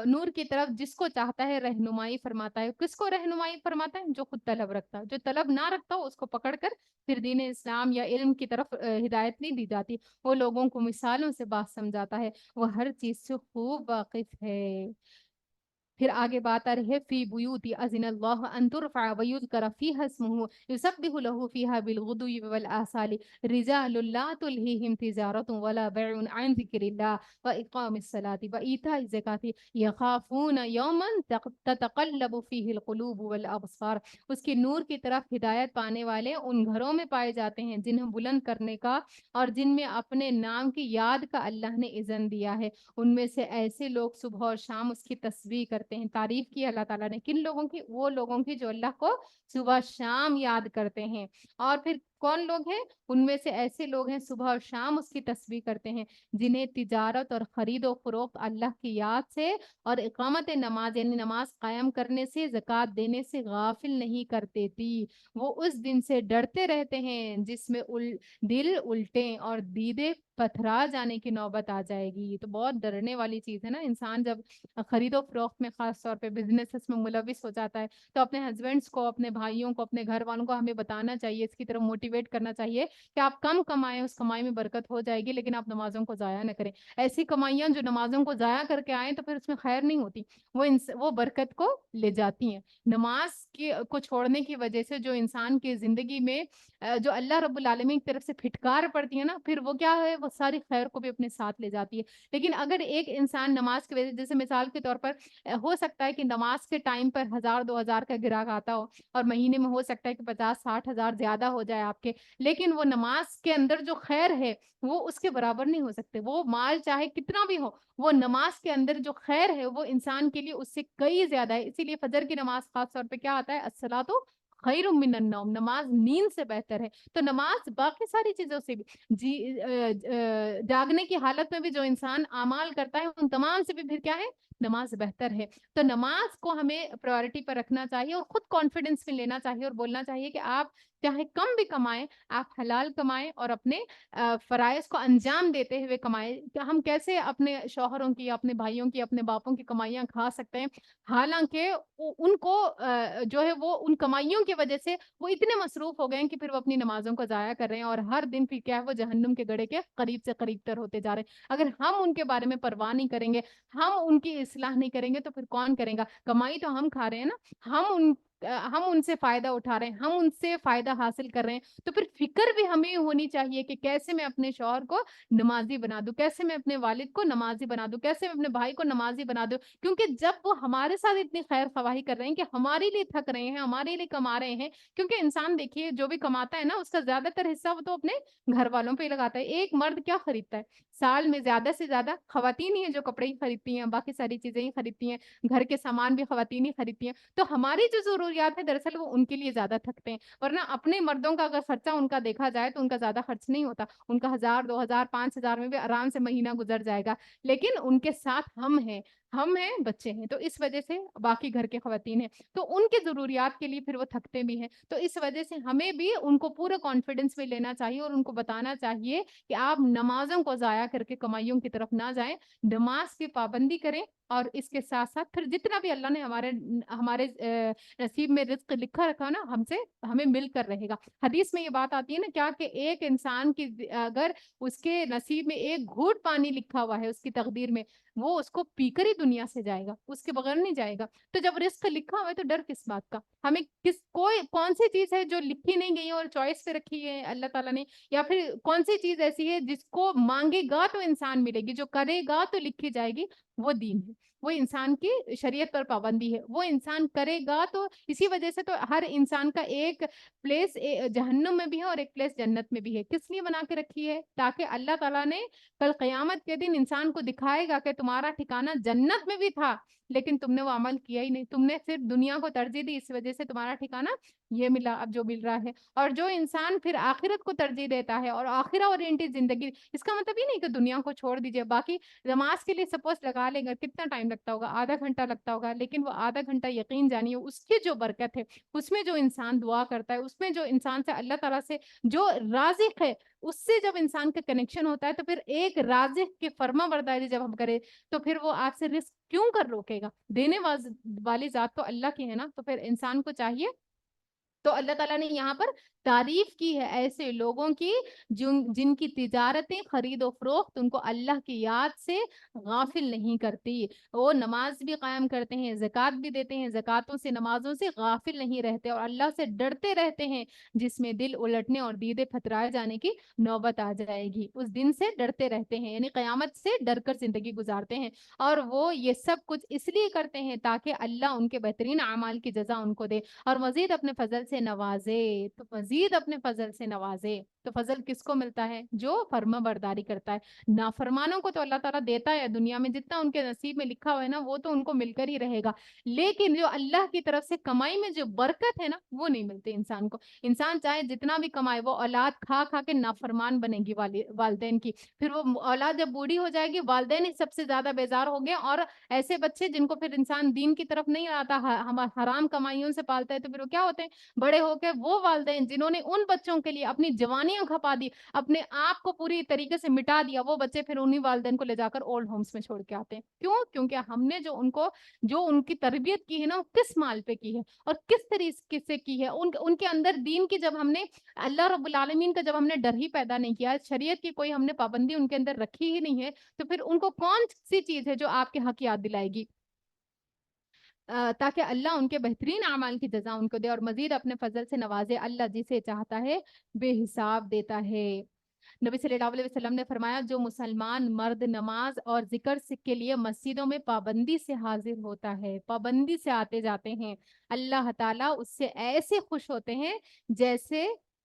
نور کی طرف جس کو چاہتا ہے رہنمائی فرماتا ہے. کس کو رہنمائی فرماتا ہے؟ جو خود طلب رکھتا ہے. جو طلب نہ رکھتا ہو اس کو پکڑ کر پھر دین اسلام یا علم کی طرف ہدایت نہیں دی جاتی. وہ لوگوں کو مثالوں سے بات سمجھاتا ہے, وہ ہر چیز سے خوب واقف ہے. پھر آگے بات آ رہی ہے فی بیوت اذن اللہ ان ترفع ویذکر فیہا اسمہ یسبح لہ فیہا بالغدو والآصال رجال لا تلہیہم تجارۃ ولا بیع عن ذکر اللہ واقام الصلاۃ وایتاء الزکاۃ یخافون یوما تتقلب فیہ القلوب والابصار. اس کی نور کی طرف ہدایت پانے والے ان گھروں میں پائے جاتے ہیں جنہیں بلند کرنے کا اور جن میں اپنے نام کی یاد کا اللہ نے اذن دیا ہے. ان میں سے ایسے لوگ صبح اور شام اس کی تسبیح کرتے ہیں. تعریف کی اللہ تعالیٰ نے کن لوگوں کی؟ وہ لوگوں کی جو اللہ کو صبح شام یاد کرتے ہیں. اور پھر کون لوگ ہیں؟ ان میں سے ایسے لوگ ہیں صبح اور شام اس کی تسبیح کرتے ہیں جنہیں تجارت اور خرید و فروخت اللہ کی یاد سے اور اقامت نماز یعنی نماز قائم کرنے سے زکوٰۃ دینے سے غافل نہیں کرتے تھی. وہ اس دن سے ڈرتے رہتے ہیں جس میں دل الٹیں اور دیدے پتھرا جانے کی نوبت آ جائے گی. یہ تو بہت ڈرنے والی چیز ہے نا. انسان جب خرید و فروخت میں خاص طور پہ بزنس میں ملوث ہو جاتا ہے تو اپنے ہسبینڈس کو, اپنے بھائیوں کو, اپنے گھر والوں کو ہمیں بتانا چاہیے, اس کی طرف موٹیویٹ کرنا چاہیے کہ آپ کم کمائیں, اس کمائی میں برکت ہو جائے گی, لیکن آپ نمازوں کو ضائع نہ کریں. ایسی کمائیاں جو نمازوں کو ضائع کر کے آئیں تو پھر اس میں خیر نہیں ہوتی, وہ برکت کو لے جاتی ہیں. نماز کو چھوڑنے کی وجہ سے جو انسان کی زندگی میں جو اللہ رب العالمین کی طرف سے پھٹکار پڑتی ہے نا, پھر وہ کیا ہے, وہ ساری خیر کو بھی اپنے ساتھ لے جاتی ہے. لیکن اگر ایک انسان نماز کی وجہ سے, جیسے مثال کے طور پر ہو سکتا ہے کہ نماز کے ٹائم پر 1000-2000 کا گراہک آتا ہو, اور مہینے میں ہو سکتا ہے کہ 50-60 ہزار زیادہ ہو جائے آپ کے, لیکن وہ نماز کے اندر جو خیر ہے وہ اس کے برابر نہیں ہو سکتے. وہ مال چاہے کتنا بھی ہو, وہ نماز کے اندر جو خیر ہے وہ انسان کے لیے اس سے کئی زیادہ ہے. اسی لیے فجر کی نماز خاص طور پہ کیا آتا ہے, الصلاۃ خیر من النوم, نماز نیند سے بہتر ہے. تو نماز باقی ساری چیزوں سے بھی جاگنے کی حالت میں بھی جو انسان اعمال کرتا ہے ان تمام سے بھی پھر کیا ہے, نماز بہتر ہے. تو نماز کو ہمیں پرائورٹی پر رکھنا چاہیے اور خود کانفیڈنس میں لینا چاہیے اور بولنا چاہیے کہ آپ چاہے کم بھی کمائیں, آپ حلال کمائیں اور اپنے فرائض کو انجام دیتے ہوئے کمائیں. کہ ہم کیسے اپنے شوہروں کی, اپنے بھائیوں کی, اپنے باپوں کی کمائیاں کھا سکتے ہیں, حالانکہ ان کو جو ہے وہ ان کمائیوں کی وجہ سے وہ اتنے مصروف ہو گئے ہیں کہ پھر وہ اپنی نمازوں کو ضائع کر رہے ہیں, اور ہر دن پھر کیا ہے وہ جہنم کے گڑھے کے قریب سے قریب تر ہوتے جا رہے ہیں. اگر ہم ان کے بارے میں پرواہ نہیں کریں گے, ہم ان کی اصلاح نہیں کریں گے, تو پھر کون کرے گا؟ کمائی تو ہم کھا رہے ہیں نا, ہم ان سے فائدہ اٹھا رہے ہیں, ہم ان سے فائدہ حاصل کر رہے ہیں. تو پھر فکر بھی ہمیں ہونی چاہیے کہ کیسے میں اپنے شوہر کو نمازی بنا دوں, کیسے میں اپنے والد کو نمازی بنا دوں, کیسے میں اپنے بھائی کو نمازی بنا دوں. کیونکہ جب وہ ہمارے ساتھ اتنی خیر خواہی کر رہے ہیں کہ ہمارے لیے تھک رہے ہیں, ہمارے لیے کما رہے ہیں, کیونکہ انسان دیکھیے جو بھی کماتا ہے نا اس کا زیادہ تر حصہ وہ تو اپنے گھر والوں پہ ہی لگاتا ہے. ایک مرد کیا خریدتا ہے سال میں؟ زیادہ سے زیادہ خواتین ہی ہیں جو کپڑے ہی خریدتی ہیں, باقی ساری چیزیں ہی خریدتی ہیں, گھر کے سامان بھی خواتین ہی خریدتی ہیں. تو ہماری جو ضروریات ہے دراصل وہ ان کے لیے زیادہ تھکتے ہیں. ورنہ اپنے مردوں کا اگر خرچہ ان کا دیکھا جائے تو ان کا زیادہ خرچ نہیں ہوتا, ان کا 1000, 2000, 5000 میں بھی آرام سے مہینہ گزر جائے گا. لیکن ان کے ساتھ ہم ہیں, ہم ہیں, بچے ہیں, تو اس وجہ سے باقی گھر کے خواتین ہیں, تو ان کے ضروریات کے لیے پھر وہ تھکتے بھی ہیں. تو اس وجہ سے ہمیں بھی ان کو پورا کانفیڈنس میں لینا چاہیے اور ان کو بتانا چاہیے کہ آپ نمازوں کو ضائع کر کے کمائیوں کی طرف نہ جائیں, نماز کی پابندی کریں, اور اس کے ساتھ ساتھ پھر جتنا بھی اللہ نے ہمارے نصیب میں رزق لکھا رکھا نا, ہمیں مل کر رہے گا. حدیث میں یہ بات آتی ہے نا کیا, کہ ایک انسان کی اگر اس کے نصیب میں ایک گھونٹ پانی لکھا ہوا ہے اس کی تقدیر میں, وہ اس کو پی کر ہی دنیا سے جائے گا, اس کے بغیر نہیں جائے گا. تو جب رزق لکھا ہوا ہے تو ڈر کس بات کا؟ ہمیں کون سی چیز ہے جو لکھی نہیں گئی ہے اور چوائس پہ رکھی ہے اللہ تعالیٰ نے, یا پھر کون سی چیز ایسی ہے جس کو مانگے گا تو انسان ملے گی, جو کرے گا تو لکھی جائے گی؟ وہ دین ہے, وہ انسان کی شریعت پر پابندی ہے, وہ انسان کرے گا. تو اسی وجہ سے تو ہر انسان کا ایک پلیس جہنم میں بھی ہے اور ایک پلیس جنت میں بھی ہے. کس لیے بنا کے رکھی ہے؟ تاکہ اللہ تعالیٰ نے کل قیامت کے دن انسان کو دکھائے گا کہ تمہارا ٹھکانہ جنت میں بھی تھا, لیکن تم نے وہ عمل کیا ہی نہیں, تم نے صرف دنیا کو ترجیح دی, اس وجہ سے تمہارا ٹھکانہ یہ ملا اب جو مل رہا ہے. اور جو انسان پھر آخرت کو ترجیح دیتا ہے اور آخرہ اورینٹڈ زندگی, اس کا مطلب یہ نہیں کہ دنیا کو چھوڑ دیجیے, باقی نماز کے لیے سپوز لگا لیں گے, کتنا ٹائم لگتا ہوگا؟ آدھا گھنٹہ لگتا ہوگا, لیکن وہ آدھا گھنٹہ یقین جانیے اس کی جو برکت ہے, اس میں جو انسان دعا کرتا ہے, اس میں جو انسان سے اللہ تعالیٰ سے جو رازق ہے, اس سے جب انسان کا کنیکشن ہوتا ہے, تو پھر ایک رازق کے فرما برداری جب ہم کریں, تو پھر وہ آپ سے رزق کیوں کر روکے گا؟ دینے والی ذات تو اللہ کی ہے نا. تو پھر انسان کو چاہیے, تو اللہ تعالیٰ نے یہاں پر تعریف کی ہے ایسے لوگوں کی جن کی تجارتیں خرید و فروخت ان کو اللہ کی یاد سے غافل نہیں کرتی. وہ نماز بھی قائم کرتے ہیں, زکوٰۃ بھی دیتے ہیں, زکوٰۃوں سے نمازوں سے غافل نہیں رہتے, اور اللہ سے ڈرتے رہتے ہیں, جس میں دل الٹنے اور دیدے پھترائے جانے کی نوبت آ جائے گی. اس دن سے ڈرتے رہتے ہیں, یعنی قیامت سے ڈر کر زندگی گزارتے ہیں, اور وہ یہ سب کچھ اس لیے کرتے ہیں تاکہ اللہ ان کے بہترین اعمال کی جزا ان کو دے, اور مزید اپنے فضل سے نوازے. تو مزید اپنے فضل سے نوازے, تو فضل کس کو ملتا ہے؟ جو فرما برداری کرتا ہے. نافرمانوں کو تو اللہ تعالیٰ دیتا ہے دنیا میں, جتنا ان کے نصیب میں لکھا ہوا ہے نا, وہ تو ان کو مل کر ہی رہے گا, لیکن جو اللہ کی طرف سے کمائی میں جو برکت ہے نا, وہ نہیں ملتی انسان کو. انسان چاہے جتنا بھی کمائے, وہ اولاد کھا کھا کے نافرمان بنے گی والدین کی, پھر وہ اولاد جب بوڑھی ہو جائے گی, والدین ہی سب سے زیادہ بیزار ہو گئے, اور ایسے بچے جن کو پھر انسان دین کی طرف نہیں آتا, ہم حرام کمائیوں سے پالتا ہے, تو پھر وہ کیا ہوتے ہیں؟ بڑے ہو کے وہ والدین جنہوں نے ان بچوں کے لیے اپنی جوانیاں کھپا دی, اپنے آپ کو پوری طریقے سے مٹا دیا, وہ بچے پھر انہی والدین کو لے جا کر اولڈ ہومز میں چھوڑ کے آتے ہیں. کیوں؟ کیونکہ ہم نے جو ان کی تربیت کی ہے نا, کس مال پہ کی ہے اور کس طریقے سے کی ہے. ان کے اندر دین کی جب ہم نے, اللہ رب العالمین کا جب ہم نے ڈر ہی پیدا نہیں کیا, شریعت کی کوئی ہم نے پابندی ان کے اندر رکھی ہی نہیں ہے, تو پھر ان کو کون سی چیز ہے جو آپ کے حق یاد دلائے گی؟ تاکہ اللہ ان کے بہترین اعمال کی جزا ان کو دے, اور مزید اپنے فضل سے نوازے. اللہ جسے چاہتا ہے بے حساب دیتا ہے. نبی صلی اللہ علیہ وسلم نے فرمایا, جو مسلمان مرد نماز اور ذکر کے لیے مسجدوں میں پابندی سے حاضر ہوتا ہے, پابندی سے آتے جاتے ہیں, اللہ تعالیٰ اس سے ایسے خوش ہوتے ہیں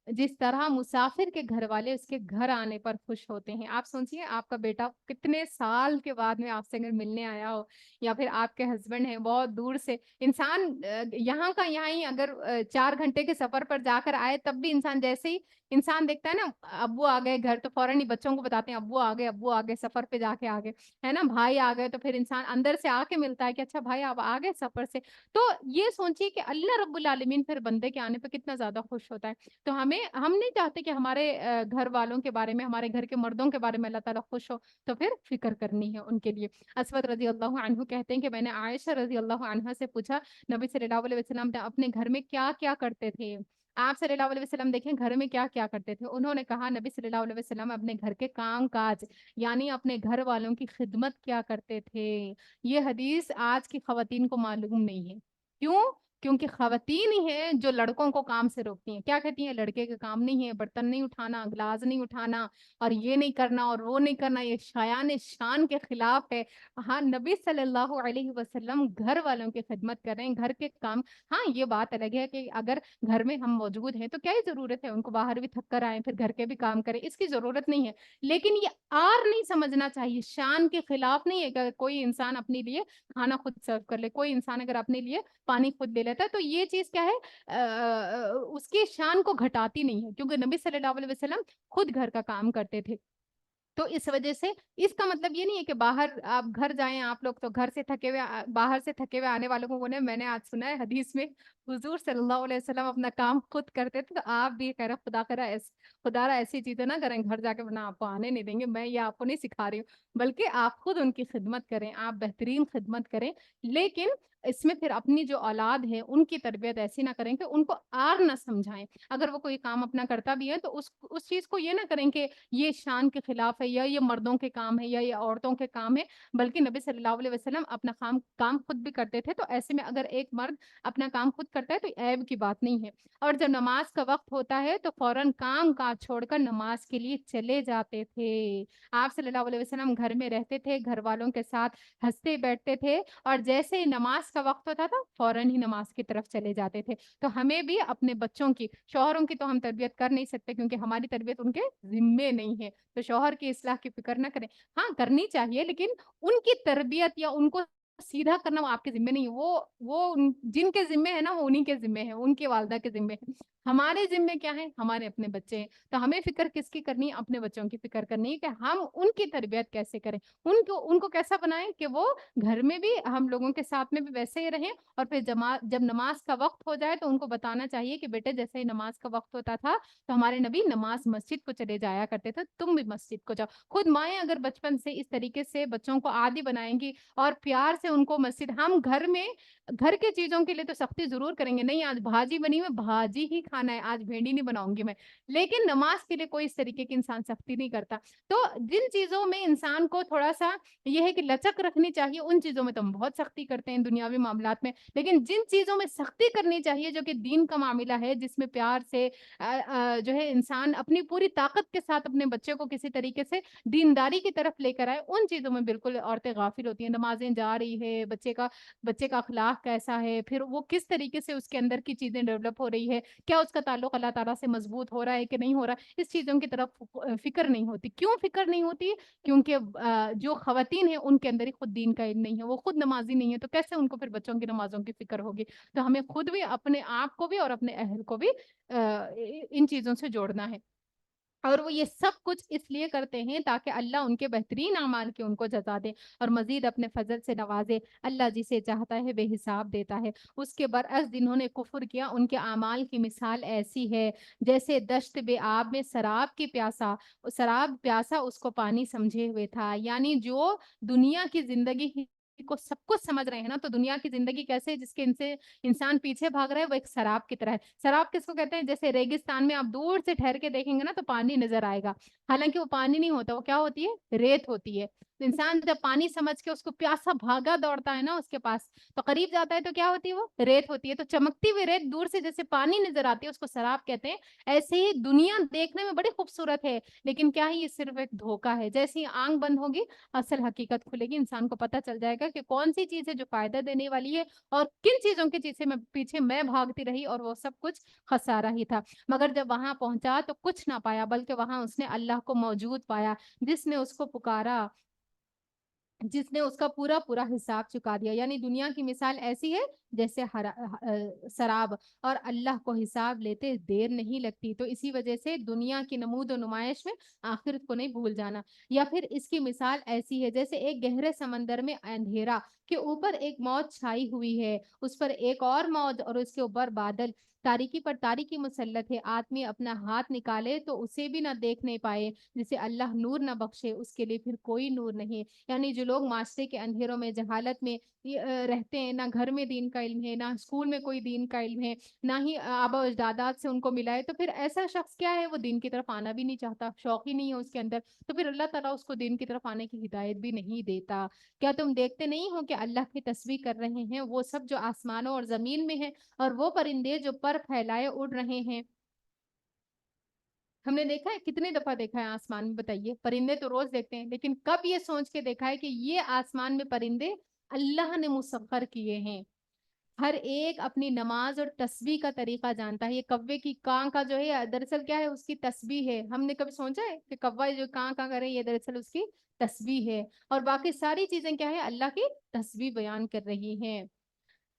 جس طرح مسافر کے گھر والے اس کے گھر آنے پر خوش ہوتے ہیں. آپ سوچیے, آپ کا بیٹا کتنے سال کے بعد میں آپ سے اگر ملنے آیا ہو, یا پھر آپ کے ہسبینڈ ہیں بہت دور سے, انسان یہاں کا یہاں ہی اگر 4 گھنٹے کے سفر پر جا کر آئے, تب بھی انسان جیسے ہی انسان دیکھتا ہے نا ابو آ گئے گھر, تو فوراً ہی بچوں کو بتاتے ہیں ابو آ گئے سفر پہ جا کے آ گئے, ہے نا, بھائی آ گئے, تو پھر انسان اندر سے آ کے ملتا ہے کہ اچھا بھائی آپ آ گئے سفر سے. تو یہ سوچیے کہ اللہ رب العالمین پھر بندے کے آنے پہ کتنا زیادہ خوش ہوتا ہے. تو ہم نہیں چاہتے کہ ہمارے گھر والوں کے بارے میں, ہمارے گھر کے مردوں کے بارے میں اللہ تعالیٰ خوش ہو, تو پھر فکر کرنی ہے ان کے لیے. اسود رضی اللہ عنہ کہتے ہیں کہ میں نے عائشہ رضی اللہ عنہ سے پوچھا, نبی صلی اللہ علیہ وسلم اپنے گھر میں کیا کیا کرتے تھے؟ آپ صلی اللہ علیہ وسلم دیکھیں گھر میں کیا کیا کرتے تھے. انہوں نے کہا, نبی صلی اللہ علیہ وسلم اپنے گھر کے کام کاج, یعنی اپنے گھر والوں کی خدمت کیا کرتے تھے. یہ حدیث آج کی خواتین کو معلوم نہیں ہے. کیوں؟ کیونکہ خواتین ہی ہیں جو لڑکوں کو کام سے روکتی ہیں. کیا کہتی ہیں؟ لڑکے کے کام نہیں ہے, برتن نہیں اٹھانا, گلاس نہیں اٹھانا, اور یہ نہیں کرنا اور وہ نہیں کرنا, یہ شایان شان کے خلاف ہے. ہاں, نبی صلی اللہ علیہ وسلم گھر والوں کی خدمت کر رہے ہیں, گھر کے کام. ہاں, یہ بات الگ ہے کہ اگر گھر میں ہم موجود ہیں تو کیا ہی ضرورت ہے ان کو باہر بھی تھک کر آئیں پھر گھر کے بھی کام کریں, اس کی ضرورت نہیں ہے. لیکن یہ آر نہیں سمجھنا چاہیے, شان کے خلاف نہیں ہے کہ کوئی انسان اپنے لیے کھانا خود سرو کر لے, کوئی انسان اگر اپنے لیے پانی خود لے لیتا ہے, تو یہ چیز کیا ہے, اس کی شان کو گھٹاتی نہیں ہے, کیونکہ نبی صلی اللہ علیہ وسلم خود گھر کا کام کرتے تھے. تو اس وجہ سے اس کا مطلب یہ نہیں ہے کہ باہر آپ گھر جائیں آپ لوگ تو گھر سے تھکے ہوئے باہر سے تھکے ہوئے آنے والوں کو میں نے آج سنا ہے حدیث میں حضور صلی اللہ علیہ وسلم اپنا کام خود کرتے تھے، تو آپ بھی خیر خدا را ایسی چیزیں نہ کریں گھر جا کے ورنہ آپ کو آنے نہیں دیں گے، میں یہ آپ کو نہیں سکھا رہی ہوں بلکہ آپ خود ان کی خدمت کریں، آپ بہترین خدمت کریں، لیکن اس میں پھر اپنی جو اولاد ہے ان کی تربیت ایسی نہ کریں کہ ان کو آر نہ سمجھائیں، اگر وہ کوئی کام اپنا کرتا بھی ہے تو اس چیز کو یہ نہ کریں کہ یہ شان کے خلاف ہے یا یہ مردوں کے کام ہے یا یہ عورتوں کے کام ہے، بلکہ نبی صلی اللہ علیہ وسلم اپنا کام خود بھی کرتے تھے، تو ایسے میں اگر ایک مرد اپنا کام خود کرتا ہے تو عیب کی بات نہیں ہے، اور جب نماز کا وقت ہوتا ہے تو فوراً کام کاج چھوڑ کر نماز کے لیے چلے جاتے تھے، آپ صلی اللہ علیہ وسلم گھر میں رہتے تھے، گھر والوں کے ساتھ ہنستے بیٹھتے تھے، اور جیسے ہی نماز کا وقت ہوتا تھا فوراً ہی نماز کی طرف چلے جاتے تھے، تو ہمیں بھی اپنے بچوں کی، شوہروں کی تو ہم تربیت کر نہیں سکتے کیونکہ ہماری تربیت ان کے ذمے نہیں ہے، تو شوہر کی اصلاح کی فکر نہ کریں، ہاں کرنی چاہیے لیکن ان کی تربیت یا ان کو سیدھا کرنا وہ آپ کے ذمے نہیں ہے، جن کے ذمے ہے نا وہ انہی کے ذمے ہے، ان کے والدہ کے ذمے ہے، ہمارے ذمے کیا ہے، ہمارے اپنے بچے ہیں، تو ہمیں فکر کس کی کرنی ہے، اپنے بچوں کی فکر کرنی ہے کہ ہم ان کی تربیت کیسے کریں، ان کو کیسا بنائیں کہ وہ گھر میں بھی ہم لوگوں کے ساتھ میں بھی ویسے ہی رہیں، اور پھر جب نماز کا وقت ہو جائے تو ان کو بتانا چاہیے کہ بیٹے جیسے ہی نماز کا وقت ہوتا تھا تو ہمارے نبی نماز مسجد کو چلے جایا کرتے تھے، تم بھی مسجد کو جاؤ، خود مائیں اگر بچپن سے اس طریقے سے بچوں کو عادی بنائیں گی اور پیار سے ان کو مسجد، ہم گھر کے چیزوں کے لیے تو سختی ضرور کریں گے، نہیں آج بھاجی بنی ہوئی بھاجی ہی کھانا ہے، آج بھنڈی نہیں بناؤں گی میں، لیکن نماز کے لیے کوئی اس طریقے کی انسان سختی نہیں کرتا، تو جن چیزوں میں انسان کو تھوڑا سا یہ ہے کہ لچک رکھنی چاہیے، ان چیزوں میں تو ہم بہت سختی کرتے ہیں دنیاوی معاملات میں، لیکن جن چیزوں میں سختی کرنی چاہیے جو کہ دین کا معاملہ ہے، جس میں پیار سے جو ہے انسان اپنی پوری طاقت کے ساتھ اپنے بچے کو کسی طریقے سے دینداری کی طرف لے کر آئے، ان چیزوں میں بالکل عورتیں غافل ہوتی ہیں، نمازیں جا رہی ہے، بچے کا اخلاق کیسا ہے، پھر وہ کس طریقے سے اس کے اندر کی چیزیں ڈیولپ ہو رہی ہے، کیا اس کا تعلق اللہ تعالیٰ سے مضبوط ہو رہا ہے کہ نہیں ہو رہا، اس چیزوں کی طرف فکر نہیں ہوتی، کیوں فکر نہیں ہوتی؟ کیونکہ جو خواتین ہیں ان کے اندر ہی خود دین کا علم نہیں ہے، وہ خود نمازی نہیں ہے، تو کیسے ان کو پھر بچوں کی نمازوں کی فکر ہوگی، تو ہمیں خود بھی اپنے آپ کو بھی اور اپنے اہل کو بھی ان چیزوں سے جوڑنا ہے، اور وہ یہ سب کچھ اس لیے کرتے ہیں تاکہ اللہ ان کے بہترین اعمال کی ان کو جزا دے اور مزید اپنے فضل سے نوازے، اللہ جسے چاہتا ہے بے حساب دیتا ہے، اس کے برعکس جنہوں نے کفر کیا ان کے اعمال کی مثال ایسی ہے جیسے دشت بے آب میں سراب پیاسا اس کو پانی سمجھے ہوئے تھا، یعنی جو دنیا کی زندگی کو سب کچھ سمجھ رہے ہیں نا، تو دنیا کی زندگی کیسے جس کے انسان پیچھے بھاگ رہا ہے، وہ ایک سراب کی طرح ہے، سراب کس کو کہتے ہیں؟ جیسے ریگستان میں آپ دور سے ٹھہر کے دیکھیں گے نا تو پانی نظر آئے گا، حالانکہ وہ پانی نہیں ہوتا، وہ کیا ہوتی ہے؟ ریت ہوتی ہے، انسان جب پانی سمجھ کے اس کو پیاسا بھاگا دوڑتا ہے نا اس کے پاس، تو قریب جاتا ہے تو کیا ہوتی ہے؟ وہ ریت ہوتی ہے، تو چمکتی ہوئی ریت دور سے جیسے پانی نظر آتی ہے اس کو سراب کہتے ہیں، ایسے ہی دنیا دیکھنے میں بڑی خوبصورت ہے لیکن کیا ہے؟ یہ صرف ایک دھوکا ہے، جیسی آنکھ بند ہوگی اصل حقیقت کھلے گی، انسان کو پتہ چل جائے گا کہ کون سی چیز ہے جو فائدہ دینے والی ہے اور کن چیزوں کے پیچھے میں بھاگتی رہی اور وہ سب کچھ خسارہ ہی تھا، مگر جب وہاں پہنچا تو کچھ نہ پایا بلکہ وہاں اس نے اللہ کو موجود پایا جس نے اس کو پکارا، جس نے اس کا پورا پورا حساب چکا دیا، یعنی دنیا کی مثال ایسی ہے جیسے سراب، اور اللہ کو حساب لیتے دیر نہیں لگتی، تو اسی وجہ سے دنیا کی نمود و نمائش میں آخرت کو نہیں بھول جانا، یا پھر اس کی مثال ایسی ہے جیسے ایک گہرے سمندر میں اندھیرا کے اوپر ایک موج چھائی ہوئی ہے، اس پر ایک اور موج اور اس کے اوپر بادل، تاریکی پر تاریکی مسلط ہے، آدمی اپنا ہاتھ نکالے تو اسے بھی نہ دیکھ نہیں پائے، جسے اللہ نور نہ بخشے اس کے لیے پھر کوئی نور نہیں، یعنی جو لوگ معاشرے کے اندھیروں میں جہالت میں رہتے ہیں، نہ گھر میں دین کا علم ہے، نہ اسکول میں کوئی دین کا علم ہے، نہ ہی آبا و اجدادات سے ان کو ملا ہے، تو پھر ایسا شخص کیا ہے؟ وہ دین کی طرف آنا بھی نہیں چاہتا، شوق ہی نہیں ہے اس کے اندر، تو پھر اللہ تعالیٰ اس کو دین کی طرف آنے کی ہدایت بھی نہیں دیتا، کیا تم دیکھتے نہیں ہو کہ اللہ کی تسبیح کر رہے ہیں وہ سب جو آسمانوں اور زمین میں ہیں، اور وہ پرندے جو پر پھیلائے اڑ رہے ہیں، ہم نے دیکھا ہے کتنے دفعہ دیکھا ہے آسمان میں؟ بتائیے، پرندے تو روز دیکھتے ہیں لیکن کب یہ سوچ کے دیکھا ہے کہ یہ آسمان میں پرندے اللہ نے مسخر کیے ہیں، ہر ایک اپنی نماز اور تسبیح کا طریقہ جانتا ہے، یہ کوے کی کاں کا جو ہے دراصل کیا ہے؟ اس کی تسبیح ہے، ہم نے کبھی سوچا ہے کہ کوہ جو کاں کاں کرے یہ دراصل اس کی تسبیح ہے، اور باقی ساری چیزیں کیا ہے؟ اللہ کی تسبیح بیان کر رہی ہیں،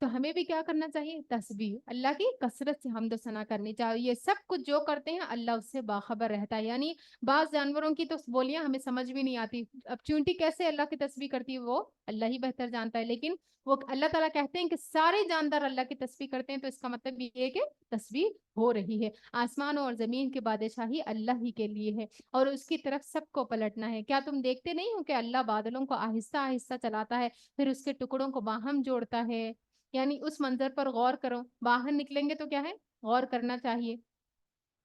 تو ہمیں بھی کیا کرنا چاہیے؟ تسبیح، اللہ کی کثرت سے حمد و ثنا کرنی چاہیے. یہ سب کچھ جو کرتے ہیں اللہ اس سے باخبر رہتا ہے. یعنی بعض جانوروں کی تو بولیاں ہمیں سمجھ بھی نہیں آتی. اب چونٹی کیسے اللہ کی تسبیح کرتی ہے وہ اللہ ہی بہتر جانتا ہے، لیکن وہ اللہ تعالیٰ کہتے ہیں کہ سارے جاندار اللہ کی تسبیح کرتے ہیں، تو اس کا مطلب یہ ہے کہ تسبیح ہو رہی ہے. آسمانوں اور زمین کی بادشاہی اللہ ہی کے لیے ہے اور اس کی طرف سب کو پلٹنا ہے. کیا تم دیکھتے نہیں ہو کہ اللہ بادلوں کو آہستہ آہستہ چلاتا ہے، پھر اس کے ٹکڑوں کو باہم جوڑتا ہے؟ یعنی اس منظر پر غور کرو. باہر نکلیں گے تو کیا ہے؟ غور کرنا چاہیے.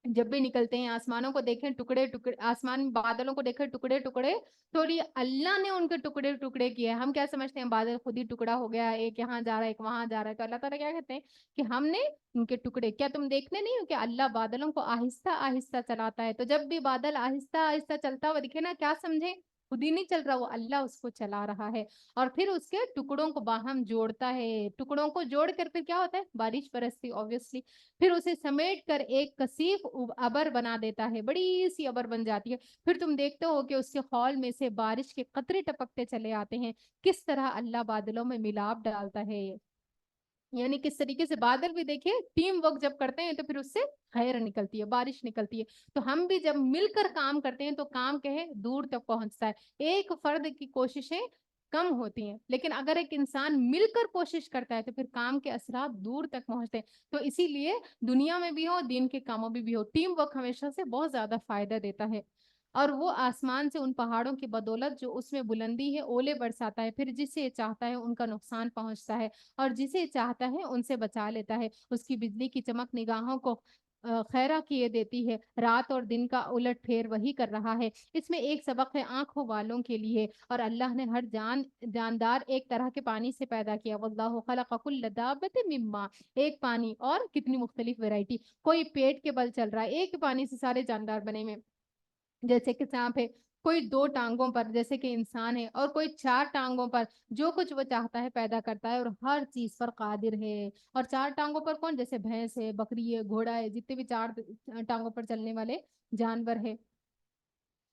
جب بھی نکلتے ہیں آسمانوں کو دیکھیں ٹکڑے ٹکڑے، آسمان بادلوں کو دیکھیں ٹکڑے ٹکڑے، تو یہ اللہ نے ان کے ٹکڑے ٹکڑے کیے. ہم کیا سمجھتے ہیں بادل خود ہی ٹکڑا ہو گیا، ایک یہاں جا رہا ہے ایک وہاں جا رہا ہے. تو اللہ تعالیٰ کیا کہتے ہیں کہ ہم نے ان کے ٹکڑے. کیا تم دیکھنے نہیں ہو کہ اللہ بادلوں کو آہستہ آہستہ چلاتا ہے؟ تو جب بھی بادل آہستہ آہستہ چلتا ہوا دکھے نا، کیا سمجھے؟ خود ہی نہیں چل رہا، وہ اللہ اس کو چلا رہا ہے. اور پھر اس کے ٹکڑوں کو باہم جوڑتا ہے. ٹکڑوں کو جوڑ کر پھر کیا ہوتا ہے؟ بارش برستی obviously. پھر اسے سمیٹ کر ایک کثیف ابر بنا دیتا ہے، بڑی سی ابر بن جاتی ہے. پھر تم دیکھتے ہو کہ اس کے خول میں سے بارش کے قطرے ٹپکتے چلے آتے ہیں. کس طرح اللہ بادلوں میں ملاپ ڈالتا ہے. یعنی کس طریقے سے بادل بھی دیکھیں ٹیم ورک جب کرتے ہیں تو پھر اس سے خیر نکلتی ہے، بارش نکلتی ہے. تو ہم بھی جب مل کر کام کرتے ہیں تو کام کہے دور تک پہنچتا ہے. ایک فرد کی کوششیں کم ہوتی ہیں، لیکن اگر ایک انسان مل کر کوشش کرتا ہے تو پھر کام کے اثرات دور تک پہنچتے ہیں. تو اسی لیے دنیا میں بھی ہو دین کے کاموں میں بھی ہو، ٹیم ورک ہمیشہ سے بہت زیادہ فائدہ دیتا ہے. اور وہ آسمان سے ان پہاڑوں کی بدولت جو اس میں بلندی ہے اولے برساتا ہے، پھر جسے چاہتا ہے ان کا نقصان پہنچتا ہے اور جسے چاہتا ہے ان سے بچا لیتا ہے. اس کی بجلی کی چمک نگاہوں کو خیرہ کیے دیتی ہے. رات اور دن کا الٹ پھیر وہی کر رہا ہے. اس میں ایک سبق ہے آنکھوں والوں کے لیے. اور اللہ نے ہر جاندار ایک طرح کے پانی سے پیدا کیا. واللہ خلق کل دابۃ من ماء، ایک پانی اور کتنی مختلف ویرائٹی. کوئی پیٹ کے بل چل رہا ہے، ایک پانی سے سارے جاندار بنے ہوئے. جیسے کہ سانپ ہے، کوئی 2 ٹانگوں پر جیسے کہ انسان ہے، اور کوئی 4 ٹانگوں پر. جو کچھ وہ چاہتا ہے پیدا کرتا ہے اور ہر چیز پر قادر ہے. اور 4 ٹانگوں پر کون؟ جیسے بھینس ہے، بکری ہے، گھوڑا ہے، جتنے بھی 4 ٹانگوں پر چلنے والے جانور ہے.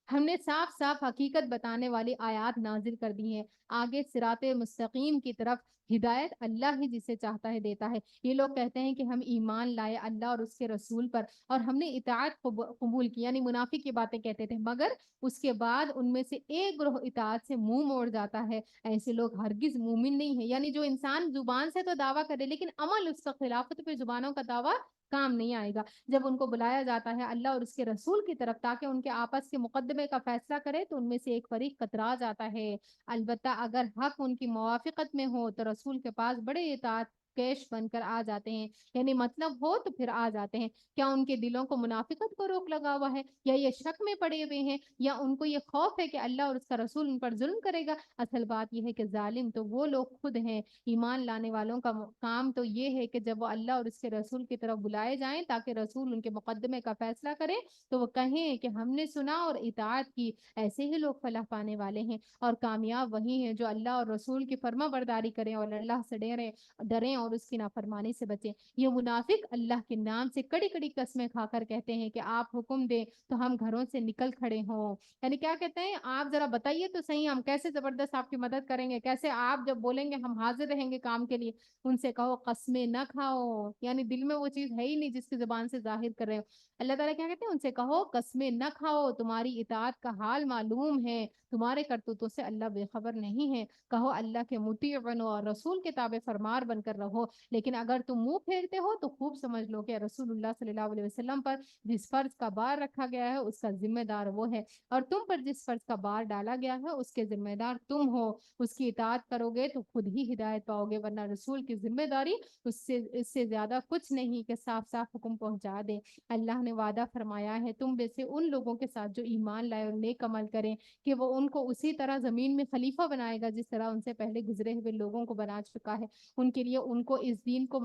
ہم نے صاف صاف حقیقت بتانے والی آیات نازل کر دی ہیں. آگے صراط مستقیم کی طرف ہدایت اللہ ہی جسے چاہتا ہے دیتا ہے. یہ لوگ کہتے ہیں کہ ہم ایمان لائے اللہ اور اس کے رسول پر اور ہم نے اطاعت قبول کی، یعنی منافق کی باتیں کہتے تھے، مگر اس کے بعد ان میں سے ایک گروہ اطاعت سے منہ موڑ جاتا ہے. ایسے لوگ ہرگز مومن نہیں ہیں. یعنی جو انسان زبان سے تو دعویٰ کرے لیکن عمل اس کا خلاف ہے، تو پھر زبانوں کا دعویٰ کام نہیں آئے گا. جب ان کو بلایا جاتا ہے اللہ اور اس کے رسول کی طرف تاکہ ان کے آپس کے مقدمے کا فیصلہ کرے، تو ان میں سے ایک فریق کترا جاتا ہے. البتہ اگر حق ان کی موافقت میں ہو تو رسول کے پاس بڑے اطاعت کیش بن کر آ جاتے ہیں. یعنی مطلب ہو تو پھر آ جاتے ہیں. کیا ان کے دلوں کو منافقت کو روک لگا ہوا ہے، یا یہ شک میں پڑے ہوئے ہیں، یا ان کو یہ خوف ہے کہ اللہ اور اس کا رسول ان پر ظلم کرے گا؟ اصل بات یہ ہے کہ ظالم تو وہ لوگ خود ہیں. ایمان لانے والوں کا کام تو یہ ہے کہ جب وہ اللہ اور اس کے رسول کی طرف بلائے جائیں تاکہ رسول ان کے مقدمے کا فیصلہ کرے، تو وہ کہیں کہ ہم نے سنا اور اطاعت کی. ایسے ہی لوگ فلاح پانے والے ہیں اور کامیاب وہی ہیں جو اللہ اور رسول کی فرما برداری کریں اور اللہ سے ڈریں اور اس کی نافرمانی سے بچیں. یہ منافق اللہ کے نام سے کڑی کڑی قسمیں کھا کر کہتے ہیں کہ آپ حکم دیں تو ہم گھروں سے نکل کھڑے ہوں. یعنی کیا کہتے ہیں؟ آپ ذرا بتائیے تو صحیح، ہم کیسے زبردست آپ کی مدد کریں گے، کیسے آپ جب بولیں گے ہم حاضر رہیں گے کام کے لیے. ان سے کہو قسمیں نہ کھاؤ، یعنی دل میں وہ چیز ہے ہی نہیں جس کی زبان سے ظاہر کر رہے ہو. اللہ تعالیٰ کیا کہتے ہیں؟ ان سے کہو قسمیں نہ کھاؤ، تمہاری اطاعت کا حال معلوم ہے، تمہارے کرتوتوں سے اللہ بے خبر نہیں ہے. کہو اللہ کے مطیع بنو اور رسول کے تابع فرمار بن کر رہو. لیکن اگر تم منہ پھیرتے ہو تو خوب سمجھ لو کہ رسول اللہ صلی اللہ علیہ وسلم پر جس فرض کا بار رکھا گیا ہے اس کا ذمہ دار وہ ہے، اور تم پر جس فرض کا بار ڈالا گیا ہے اس کے ذمہ دار تم ہو. اس کی اطاعت کرو گے تو خود ہی ہدایت پاؤ گے، ورنہ رسول کی ذمہ داری اس سے زیادہ کچھ نہیں کہ صاف صاف حکم پہنچا دے. اللہ نے وعدہ فرمایا ہے تم میں سے ان لوگوں کے ساتھ جو ایمان لائے اور نیک عمل کریں کہ وہ ان کو اسی طرح زمین میں خلیفہ بنائے گا جس طرح ان سے پہلے گزرے ہوئے لوگوں کو بنا چکا ہے. ان کے لیے ان کو اس دین کو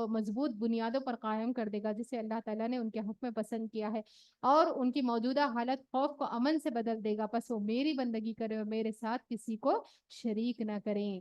مضبوط بنیادوں پر قائم کر دے گا جسے اللہ تعالیٰ نے ان کے حق میں پسند کیا ہے، اور ان کی موجودہ حالت خوف کو امن سے بدل دے گا. پس وہ میری بندگی کریں اور میرے ساتھ کسی کو شریک نہ کریں.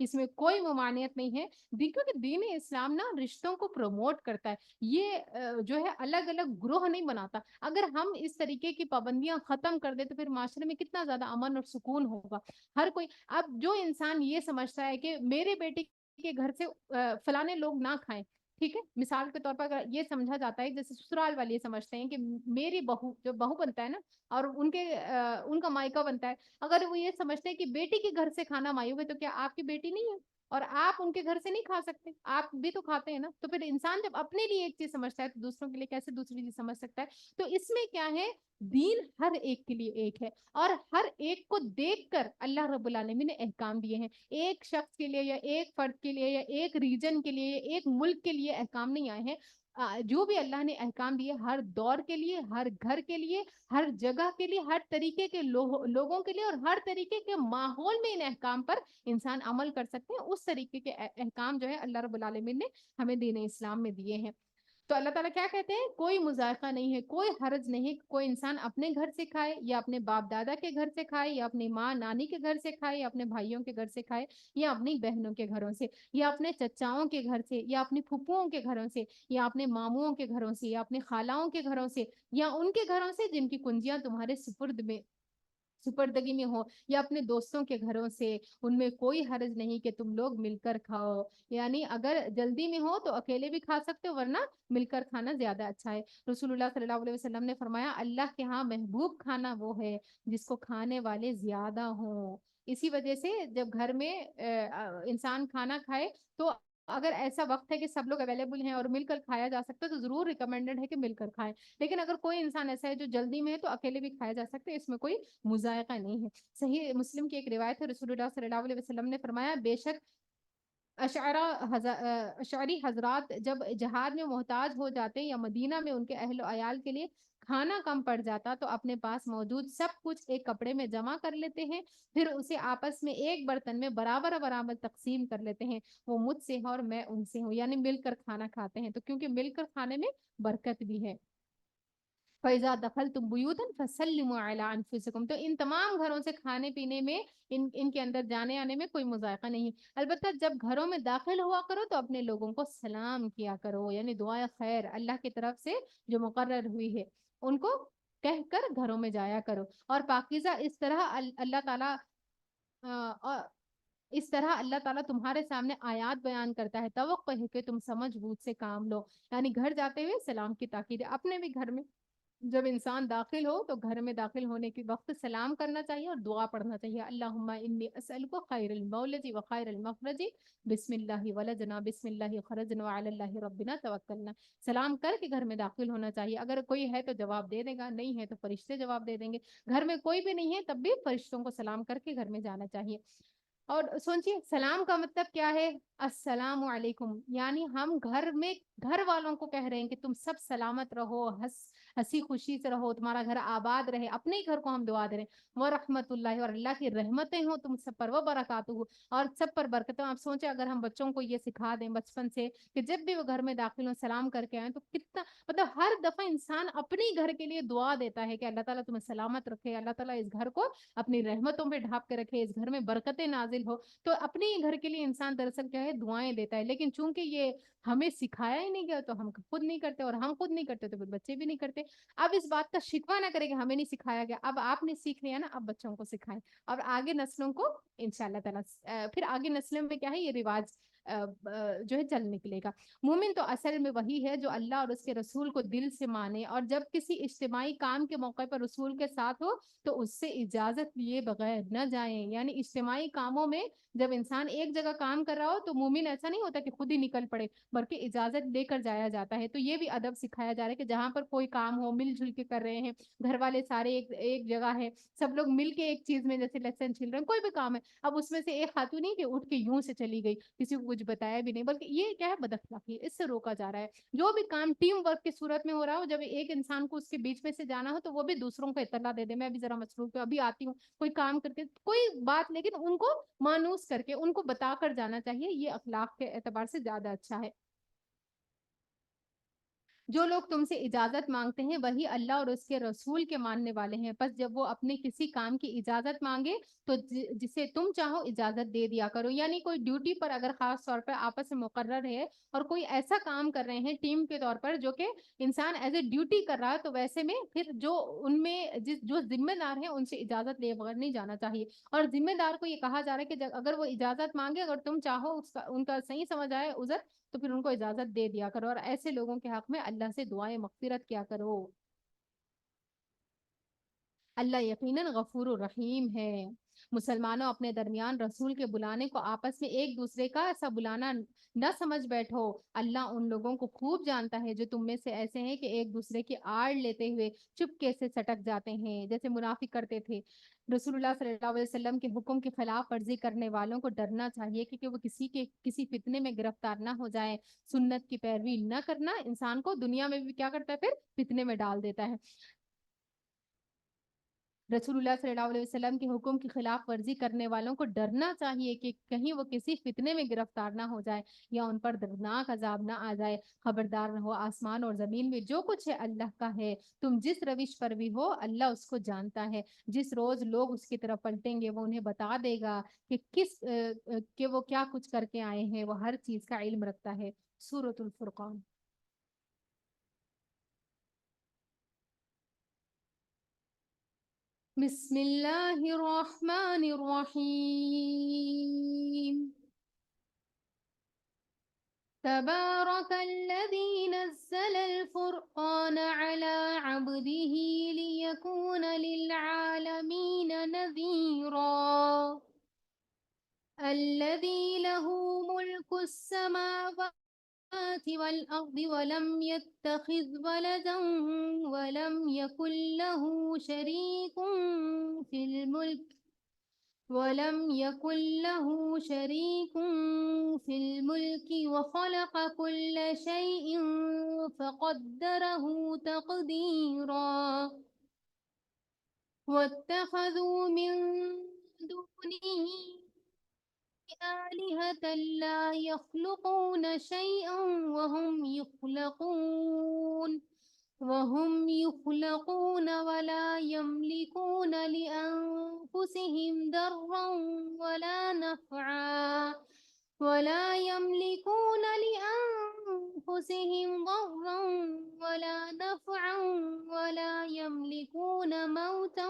اس میں کوئی ممانعت نہیں ہے. کیونکہ دین اسلام نا رشتوں کو پروموٹ کرتا ہے, یہ جو ہے الگ الگ گروہ نہیں بناتا. اگر ہم اس طریقے کی پابندیاں ختم کر دیں تو پھر معاشرے میں کتنا زیادہ امن اور سکون ہوگا. ہر کوئی, اب جو انسان یہ سمجھتا ہے کہ میرے بیٹے کے گھر سے فلانے لوگ نہ کھائیں, ٹھیک ہے, مثال کے طور پر اگر یہ سمجھا جاتا ہے, جیسے سسرال والے یہ سمجھتے ہیں کہ میری بہو, جو بہو بنتا ہے نا, اور ان کا مائکا بنتا ہے, اگر وہ یہ سمجھتے ہیں کہ بیٹی کے گھر سے کھانا مائیو ہے, تو کیا آپ کی بیٹی نہیں ہے اور آپ ان کے گھر سے نہیں کھا سکتے؟ آپ بھی تو کھاتے ہیں نا. تو پھر انسان جب اپنے لیے ایک چیز سمجھتا ہے تو دوسروں کے لیے کیسے دوسری چیز سمجھ سکتا ہے؟ تو اس میں کیا ہے, دین ہر ایک کے لیے ایک ہے, اور ہر ایک کو دیکھ کر اللہ رب العالمین نے احکام دیے ہیں. ایک شخص کے لیے یا ایک فرد کے لیے یا ایک ریجن کے لیے یا ایک ملک کے لیے احکام نہیں آئے ہیں. جو بھی اللہ نے احکام دیے ہر دور کے لیے, ہر گھر کے لیے, ہر جگہ کے لیے, ہر طریقے کے لوگوں کے لیے, اور ہر طریقے کے ماحول میں ان احکام پر انسان عمل کر سکتے ہیں. اس طریقے کے احکام جو ہے اللہ رب العالمین نے ہمیں دین اسلام میں دیے ہیں. تو اللہ تعالیٰ کیا کہتے ہیں, کوئی مذائقہ نہیں ہے, کوئی حرج نہیں, کوئی انسان اپنے گھر سے کھائے یا اپنے باپ دادا کے گھر سے کھائے یا اپنی ماں نانی کے گھر سے کھائے یا اپنے بھائیوں کے گھر سے کھائے یا اپنی بہنوں کے گھروں سے یا اپنے چچاؤں کے گھر سے یا اپنی پھپھوؤں کے گھروں سے یا اپنے ماموں کے گھروں سے یا اپنے خالاؤں کے گھروں سے یا ان کے گھروں سے جن کی کنجیاں تمہارے سپردگی میں ہو, یا اپنے دوستوں کے گھروں سے. ان میں کوئی حرج نہیں کہ تم لوگ مل کر کھاؤ, یعنی اگر جلدی میں ہو تو اکیلے بھی کھا سکتے ہو, ورنہ مل کر کھانا زیادہ اچھا ہے. رسول اللہ صلی اللہ علیہ وسلم نے فرمایا, اللہ کے ہاں محبوب کھانا وہ ہے جس کو کھانے والے زیادہ ہوں. اسی وجہ سے جب گھر میں انسان کھانا کھائے تو اگر ایسا وقت ہے کہ سب لوگ اویلیبل ہیں اور مل کر کھایا جا سکتا ہے تو ضرور ریکمینڈڈ ہے کہ مل کر کھائیں. لیکن اگر کوئی انسان ایسا ہے جو جلدی میں ہے تو اکیلے بھی کھایا جا سکتا ہے, اس میں کوئی مذائقہ نہیں ہے. صحیح مسلم کی ایک روایت ہے, رسول اللہ صلی اللہ علیہ وسلم نے فرمایا, بے شک اشعری حضرات جب جہاد میں محتاج ہو جاتے یا مدینہ میں ان کے اہل و عیال کے لیے کھانا کم پڑ جاتا تو اپنے پاس موجود سب کچھ ایک کپڑے میں جمع کر لیتے ہیں, پھر اسے آپس میں ایک برتن میں برابر برابر تقسیم کر لیتے ہیں. وہ مجھ سے ہے اور میں ان سے ہوں, یعنی مل کر کھانا کھاتے ہیں. تو کیونکہ مل کر کھانے میں برکت بھی ہے. فَإِذَا دَخَلْتُمْ بُيُوتًا فَسَلِّمُوا عَلَىٰ أَنفُسِكُمْ. تو ان تمام گھروں سے کھانے پینے میں ان کے اندر جانے آنے میں کوئی مذائقہ نہیں. البتہ جب گھروں میں داخل ہوا کرو تو اپنے لوگوں کو سلام کیا کرو, یعنی دعائے خیر اللہ کی طرف سے جو مقرر ہوئی ہے ان کو کہہ کر گھروں میں جایا کرو. اور پاکیزہ اس طرح اللہ تعالیٰ تمہارے سامنے آیات بیان کرتا ہے. توقع ہے کہ تم سمجھ بوجھ سے کام لو, یعنی گھر جاتے ہوئے سلام کی تاکید ہے. اپنے بھی گھر میں جب انسان داخل ہو تو گھر میں داخل ہونے کے وقت سلام کرنا چاہیے اور دعا پڑھنا چاہیے. اللہم انی اسألک خیر المولد و خیر المخرج, بسم اللہ ولجنا بسم اللہ خرجنا وعلی اللہ ربنا توکلنا. سلام کر کے گھر میں داخل ہونا چاہیے. اگر کوئی ہے تو جواب دے دے گا, نہیں ہے تو فرشتے جواب دے دیں گے. گھر میں کوئی بھی نہیں ہے تب بھی فرشتوں کو سلام کر کے گھر میں جانا چاہیے. اور سوچیے سلام کا مطلب کیا ہے, السلام علیکم, یعنی ہم گھر میں گھر والوں کو کہہ رہے ہیں کہ تم سب سلامت رہو, ہنسی خوشی سے رہو, تمہارا گھر آباد رہے. اپنے ہی گھر کو ہم دعا دے رہے ہیں, ورحمت اللہ, اور اللہ کی رحمتیں ہوں تم سب پر, وبرکاتہ, اور سب پر برکتیں. آپ سوچیں اگر ہم بچوں کو یہ سکھا دیں بچپن سے کہ جب بھی وہ گھر میں داخل ہوں سلام کر کے آئیں, تو کتنا مطلب ہر دفعہ انسان اپنی گھر کے لیے دعا دیتا ہے کہ اللہ تعالیٰ تمہیں سلامت رکھے, اللہ تعالیٰ اس گھر کو اپنی رحمتوں پہ ڈھانپ کے رکھے, اس گھر میں برکتیں نازل ہو. تو اپنے ہی گھر کے لیے انسان دراصل کیا ہے, دعائیں دیتا ہے. لیکن چونکہ یہ ہمیں سکھایا ہی نہیں گیا تو ہم خود نہیں کرتے, اور ہم خود نہیں کرتے تو پھر بچے بھی نہیں کرتے. اب اس بات کا شکوہ نہ کرے کہ ہمیں نہیں سکھایا گیا. اب آپ نے سیکھ لیا نا, اب بچوں کو سکھائیں, اور آگے نسلوں کو انشاءاللہ تعالیٰ پھر آگے نسلوں میں کیا ہے, یہ رواج جو ہے چل نکلے گا. مومن تو اصل میں وہی ہے جو اللہ اور اس کے رسول کو دل سے مانے, اور جب کسی اجتماعی کام کے موقع پر رسول کے ساتھ ہو تو اس سے اجازت لیے بغیر نہ جائیں. یعنی اجتماعی کاموں میں جب انسان ایک جگہ کام کر رہا ہو تو مومن ایسا نہیں ہوتا کہ خود ہی نکل پڑے, بلکہ اجازت لے کر جایا جاتا ہے. تو یہ بھی ادب سکھایا جا رہا ہے کہ جہاں پر کوئی کام ہو مل جل کے کر رہے ہیں, گھر والے سارے ایک جگہ ہے, سب لوگ مل کے ایک چیز میں, جیسے لیسن چل رہے ہیں, کوئی بھی کام ہے, اب اس میں سے ایک خاتون نہیں کہ اٹھ کے یوں سے چلی گئی, کسی کو کچھ بتایا بھی نہیں, بلکہ یہ کیا ہے, بد اخلاقی ہے, اس سے روکا جا رہا ہے. جو بھی کام ٹیم ورک کی صورت میں ہو رہا ہو, جب ایک انسان کو اس کے بیچ میں سے جانا ہو تو وہ بھی دوسروں کو اطلاع دے دے, میں ابھی ذرا مصروف ہوں, ابھی آتی ہوں, کوئی کام کرتے کوئی بات, لیکن ان کو مانوس کر کے ان کو بتا کر جانا چاہیے. یہ اخلاق کے اعتبار سے زیادہ اچھا ہے. جو لوگ تم سے اجازت مانگتے ہیں وہی اللہ اور اس کے رسول کے ماننے والے ہیں، پس جب وہ اپنے کسی کام کی اجازت مانگے تو جسے تم چاہو اجازت دے دیا کرو. یعنی کوئی ڈیوٹی پر اگر خاص طور پر آپس میں مقرر ہے اور کوئی ایسا کام کر رہے ہیں ٹیم کے طور پر جو کہ انسان ایز اے ڈیوٹی کر رہا ہے، تو ویسے میں پھر جو ان میں جو ذمہ دار ہیں ان سے اجازت لے بغیر نہیں جانا چاہیے. اور ذمہ دار کو یہ کہا جا رہا ہے کہ اگر وہ اجازت مانگے، اگر تم چاہو ان کا صحیح سمجھ آئے عذر، تو پھر ان کو اجازت دے دیا کرو، اور ایسے لوگوں کے حق میں اللہ سے دعائیں مغفرت کیا کرو. اللہ یقیناً غفور الرحیم ہے. مسلمانوں اپنے درمیان رسول کے بلانے کو آپس میں ایک دوسرے کا ایسا بلانا نہ سمجھ بیٹھو. اللہ ان لوگوں کو خوب جانتا ہے جو تم میں سے ایسے ہیں کہ ایک دوسرے کی آڑ لیتے ہوئے چپکے سے سٹک جاتے ہیں، جیسے منافق کرتے تھے. رسول اللہ صلی اللہ علیہ وسلم کے حکم کی خلاف ورزی کرنے والوں کو ڈرنا چاہیے کہ وہ کسی فتنے میں گرفتار نہ ہو جائے. سنت کی پیروی نہ کرنا انسان کو دنیا میں بھی کیا کرتا ہے، پھر فتنے میں ڈال دیتا ہے. رسول اللہ صلی اللہ علیہ وسلم کے حکم کی خلاف ورزی کرنے والوں کو ڈرنا چاہیے کہ کہیں وہ کسی فتنے میں گرفتار نہ ہو جائے یا ان پر دردناک عذاب نہ آ جائے. خبردار رہو، آسمان اور زمین میں جو کچھ ہے اللہ کا ہے. تم جس روش پر بھی ہو اللہ اس کو جانتا ہے. جس روز لوگ اس کی طرف پلٹیں گے وہ انہیں بتا دے گا کہ وہ کیا کچھ کر کے آئے ہیں. وہ ہر چیز کا علم رکھتا ہے. سورۃ الفرقان. بسم اللہ الرحمن الرحیم. تبارك الذي نزل الفرقان على عبده ليكون للعالمين نذيرا. الذي له ملك السماوات والأرض ولم يتخذ ولدا ولم يكن له شريك في الملك وخلق كل شيء فقدره تقديرا. واتخذوا من دونه آلهة لا يخلقون شيئا وهم يخلقون ولا يملكون لأنفسهم ضرا ولا نفعا ولا يملكون موتا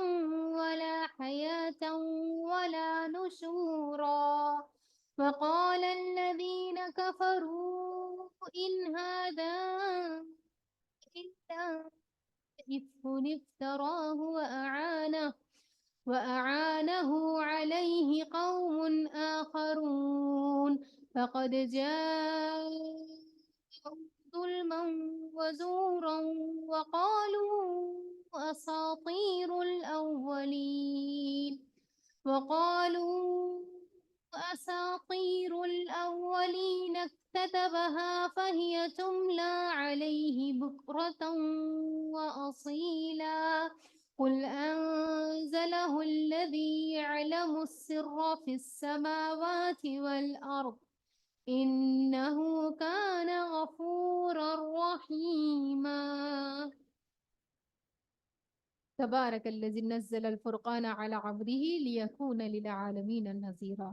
ولا حياة ولا نشورا. وقال الذين كفروا إن هذا إلا إفك افتراه وأعانه عليه قوم آخرون فقد جاءوا ظلما وزورا وقالوا أساطير الأولين اكتتبها فهي تملى عليه بكرة وأصيلا. قل أنزله الذي يعلم السر في السماوات والأرض إنه كان غفورا رحيما. تبارك الذي نزل الفرقان على عبده ليكون للعالمين نذيرا.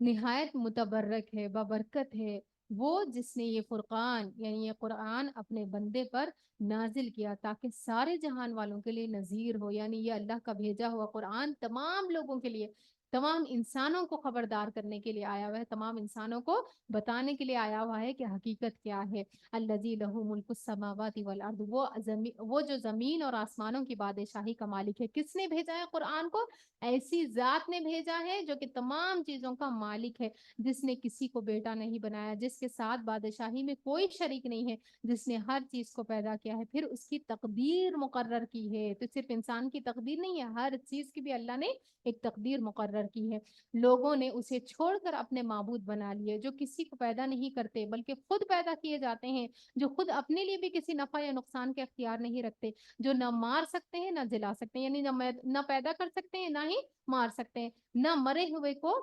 نہایت متبرک ہے، بابرکت ہے وہ جس نے یہ فرقان یعنی یہ قرآن اپنے بندے پر نازل کیا تاکہ سارے جہان والوں کے لیے نذیر ہو. یعنی یہ اللہ کا بھیجا ہوا قرآن تمام لوگوں کے لیے، تمام انسانوں کو خبردار کرنے کے لیے آیا ہوا ہے، تمام انسانوں کو بتانے کے لیے آیا ہوا ہے کہ حقیقت کیا ہے. الذی لہ ملک السماوات والارض، وہ جو زمین اور آسمانوں کی بادشاہی کا مالک ہے. کس نے بھیجا ہے قرآن کو؟ ایسی ذات نے بھیجا ہے جو کہ تمام چیزوں کا مالک ہے، جس نے کسی کو بیٹا نہیں بنایا، جس کے ساتھ بادشاہی میں کوئی شریک نہیں ہے، جس نے ہر چیز کو پیدا کیا ہے، پھر اس کی تقدیر مقرر کی ہے. تو صرف انسان کی تقدیر نہیں ہے، ہر چیز کی بھی اللہ نے ایک تقدیر مقرر کی ہے. لوگوں نے اسے چھوڑ کر اپنے معبود بنا لیے جو کسی کو پیدا نہیں کرتے بلکہ خود پیدا کیے جاتے ہیں، جو خود اپنے لیے بھی کسی نفع یا نقصان کے اختیار نہیں رکھتے، جو نہ مار سکتے ہیں نہ جلا سکتے ہیں، یعنی نہ پیدا کر سکتے ہیں نہ ہی مار سکتے ہیں، نہ مرے ہوئے کو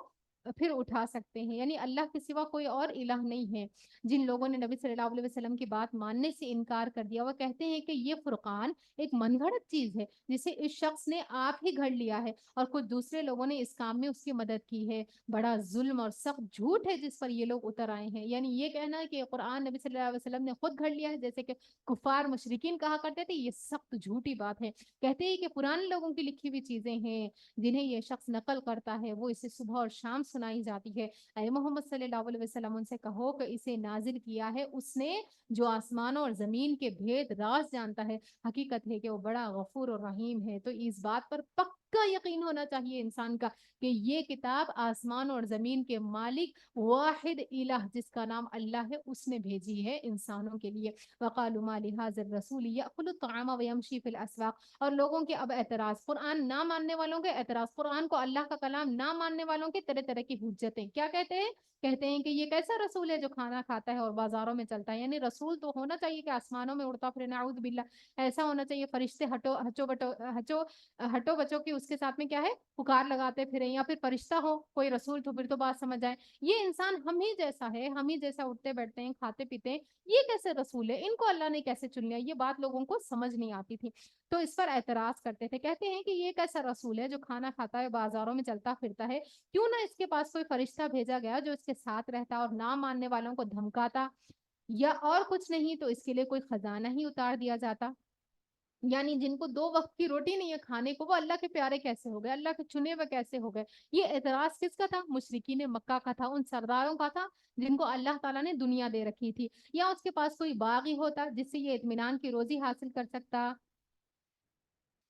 پھر اٹھا سکتے ہیں. یعنی اللہ کے سوا کوئی اور الہ نہیں ہے. جن لوگوں نے نبی صلی اللہ علیہ وسلم کی بات ماننے سے انکار کر دیا، وہ کہتے ہیں کہ یہ فرقان ایک من گھڑت چیز ہے جسے اس شخص نے آپ ہی گھڑ لیا ہے اور کچھ دوسرے لوگوں نے اس کام میں اس کی مدد کی ہے. بڑا ظلم اور سخت جھوٹ ہے جس پر یہ لوگ اتر آئے ہیں. یعنی یہ کہنا ہے کہ قرآن نبی صلی اللہ علیہ وسلم نے خود گھڑ لیا ہے جیسے کہ کفار مشرکین کہا کرتے تھے، یہ سخت جھوٹی بات ہے. کہتے ہیں کہ پرانے لوگوں کی لکھی ہوئی چیزیں ہیں جنہیں یہ شخص نقل کرتا ہے، وہ اسے صبح اور شام سنائی جاتی ہے. اے محمد صلی اللہ علیہ وسلم ان سے کہو کہ اسے نازل کیا ہے اس نے جو آسمانوں اور زمین کے بھید راز جانتا ہے. حقیقت ہے کہ وہ بڑا غفور اور رحیم ہے. تو اس بات پر پکا یقین ہونا چاہیے انسان کا کہ یہ کتاب آسمان اور زمین کے مالک واحد الہ جس کا نام اللہ ہے اس نے بھیجی ہے انسانوں کے لیے. وقالوا ما لهذا الرسول يأكل الطعام ويمشي في الاسواق. اور لوگوں کے اب اعتراض، قرآن نہ ماننے والوں کے اعتراض، قرآن کو اللہ کا کلام نہ ماننے والوں کے طرح طرح کی حجتیں. کیا کہتے ہیں؟ کہتے ہیں کہ یہ کیسا رسول ہے جو کھانا کھاتا ہے اور بازاروں میں چلتا ہے. یعنی رسول تو ہونا چاہیے کہ آسمانوں میں اڑتا پھرے، نعوذ باللہ. ایسا ہونا چاہیے فرشتے ہٹو بچو کی اس کے ساتھ میں کیا ہے پکار لگاتے پھرے، یا پھر فرشتہ ہو کوئی رسول تو پھر تو بات سمجھ آئے. یہ انسان ہم ہی جیسا ہے، ہم ہی جیسا اٹھتے بیٹھتے ہیں کھاتے پیتے ہیں، یہ کیسے رسول ہے؟ ان کو اللہ نے کیسے چن لیا؟ یہ بات لوگوں کو سمجھ نہیں آتی تھی. تو اس پر اعتراض کرتے تھے. کہتے ہیں کہ یہ کیسا رسول ہے جو کھانا کھاتا ہے، بازاروں میں چلتا پھرتا ہے؟ کیوں نہ اس کے پاس کوئی فرشتہ بھیجا گیا جو اس کے ساتھ رہتا اور نہ ماننے والوں کو دھمکاتا، یا اور کچھ نہیں تو اس کے لیے کوئی خزانہ ہی اتار دیا جاتا. یعنی جن کو 2 وقت کی روٹی نہیں ہے کھانے کو، وہ اللہ کے پیارے کیسے ہو گئے؟ اللہ کے چنے ہوئے کیسے ہو گئے؟ یہ اعتراض کس کا تھا؟ مشرکین مکہ کا تھا، ان سرداروں کا تھا جن کو اللہ تعالیٰ نے دنیا دے رکھی تھی. یا اس کے پاس کوئی باغ ہی ہوتا جس سے یہ اطمینان کی روزی حاصل کر سکتا.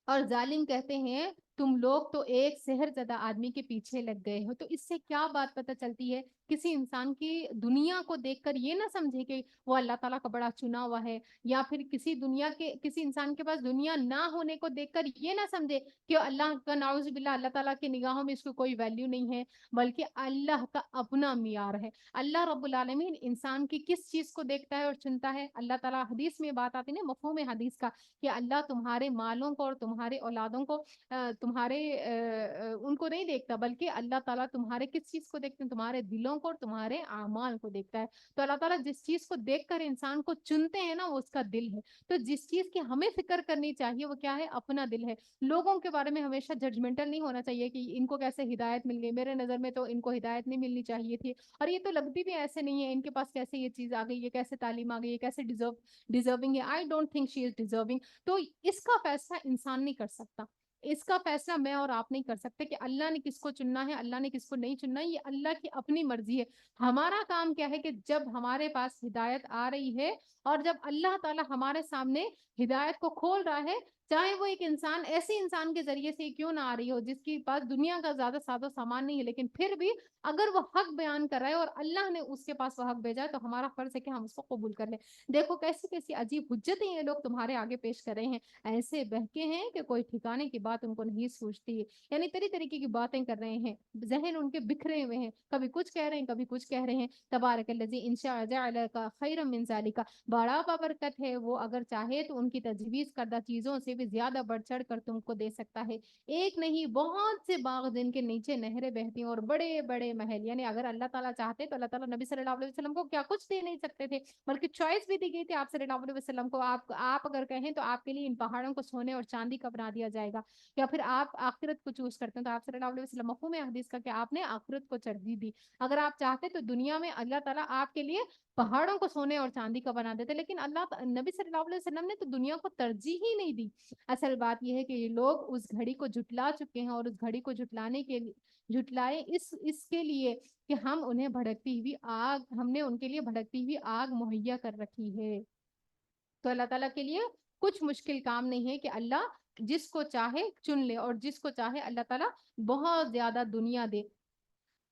اور ظالم کہتے ہیں تم لوگ تو ایک سحر زدہ آدمی کے پیچھے لگ گئے ہو. تو اس سے کیا بات پتہ چلتی ہے؟ کسی انسان کی دنیا کو دیکھ کر یہ نہ سمجھے کہ وہ اللہ تعالیٰ کا بڑا چنا ہوا ہے، یا پھر کسی انسان کے پاس دنیا نہ ہونے کو دیکھ کر یہ نہ سمجھے کہ اللہ کا نعوذ باللہ اللہ تعالیٰ کی نگاہوں میں اس کو کوئی ویلیو نہیں ہے. بلکہ اللہ کا اپنا معیار ہے. اللہ رب العالمین انسان کی کس چیز کو دیکھتا ہے اور چنتا ہے؟ اللہ تعالیٰ حدیث میں بات آتی ہے نا، مفہوم حدیث کا، کہ اللہ تمہارے مالوں کو اور تمہارے اولادوں کو ان کو نہیں دیکھتا، بلکہ اللہ تعالیٰ تمہارے کس چیز کو دیکھتے ہیں؟ تمہارے دلوں کو اور تمہارے اعمال کو دیکھتا ہے. تو اللہ تعالیٰ جس چیز کو دیکھ کر انسان کو چنتے ہیں نا، وہ اس کا دل ہے. تو جس چیز کی ہمیں فکر کرنی چاہیے وہ کیا ہے؟ اپنا دل ہے. لوگوں کے بارے میں ہمیشہ ججمنٹل نہیں ہونا چاہیے کہ ان کو کیسے ہدایت مل گئی، میرے نظر میں تو ان کو ہدایت نہیں ملنی چاہیے تھی، اور یہ تو لگتی بھی ایسے نہیں ہے، ان کے پاس کیسے یہ چیز آ گئی، یہ کیسے تعلیم آ گئی، یہ کیسے ڈیزرونگ ہے. I don't think she is deserving. تو اس کا فیصلہ انسان نہیں کر سکتا. اس کا فیصلہ میں اور آپ نہیں کر سکتے کہ اللہ نے کس کو چننا ہے، اللہ نے کس کو نہیں چننا ہے. یہ اللہ کی اپنی مرضی ہے. ہمارا کام کیا ہے کہ جب ہمارے پاس ہدایت آ رہی ہے اور جب اللہ تعالیٰ ہمارے سامنے ہدایت کو کھول رہا ہے، چاہے وہ ایک انسان ایسے انسان کے ذریعے سے کیوں نہ آ رہی ہو جس کی پاس دنیا کا زیادہ سادہ سامان نہیں ہے، لیکن پھر بھی اگر وہ حق بیان کر رہا ہے اور اللہ نے اس کے پاس وہ حق بھیجا ہے، تو ہمارا فرض ہے کہ ہم اس کو قبول کر لیں. دیکھو کیسی کیسی عجیب حجتیں یہ لوگ تمہارے آگے پیش کر رہے ہیں. ایسے بہکے ہیں کہ کوئی ٹھکانے کی بات ان کو نہیں سوچتی. یعنی طرح طریقے کی باتیں کر رہے ہیں، ذہن ان کے بکھرے ہوئے ہیں، کبھی کچھ کہہ رہے ہیں کبھی کچھ کہہ رہے ہیں. تبارک الذی ان شاء جعل کا خیرا من ذالک. بڑا بابرکت ہے وہ اگر چاہے تو ان کی تجویز کردہ چیزوں سے بھی زیادہ بڑھ چڑھ کر تم کو دے سکتا ہے. ایک نہیں بہت سے باغ جن کے نیچے نہریں بہتی ہیں اور بڑے بڑے محل. یعنی اگر اللہ تعالیٰ چاہتے تو اللہ تعالیٰ نبی صلی اللہ علیہ وسلم کو کیا کچھ دے نہیں سکتے تھے، بلکہ چوائس بھی دی گئی تھی آپ صلی اللہ علیہ وسلم کو. آپ اگر کہیں تو آپ کے لیے ان پہاڑوں کو سونے اور چاندی کا بنا دیا جائے گا، یا پھر آپ آخرت کو چوز کرتے ہیں تو آپ صلی اللہ علیہ وسلم مفہوم حدیث کا کہ آپ نے آخرت کو ترجیح دی. اگر آپ چاہتے تو دنیا میں اللہ تعالیٰ آپ کے لیے پہاڑوں کو سونے اور چاندی کا بنا دیتے، لیکن نبی صلی اللہ علیہ وسلم نے تو دنیا کو ترجیح ہی نہیں دی. اصل بات یہ ہے کہ یہ لوگ اس گھڑی کو جھٹلا چکے ہیں، اور اس گھڑی کو جھٹلائے اس کے لیے کہ ہم نے ان کے لیے بھڑکتی ہوئی آگ مہیا کر رکھی ہے. تو اللہ تعالیٰ کے لیے کچھ مشکل کام نہیں ہے کہ اللہ جس کو چاہے چن لے، اور جس کو چاہے اللہ تعالیٰ بہت زیادہ دنیا دے.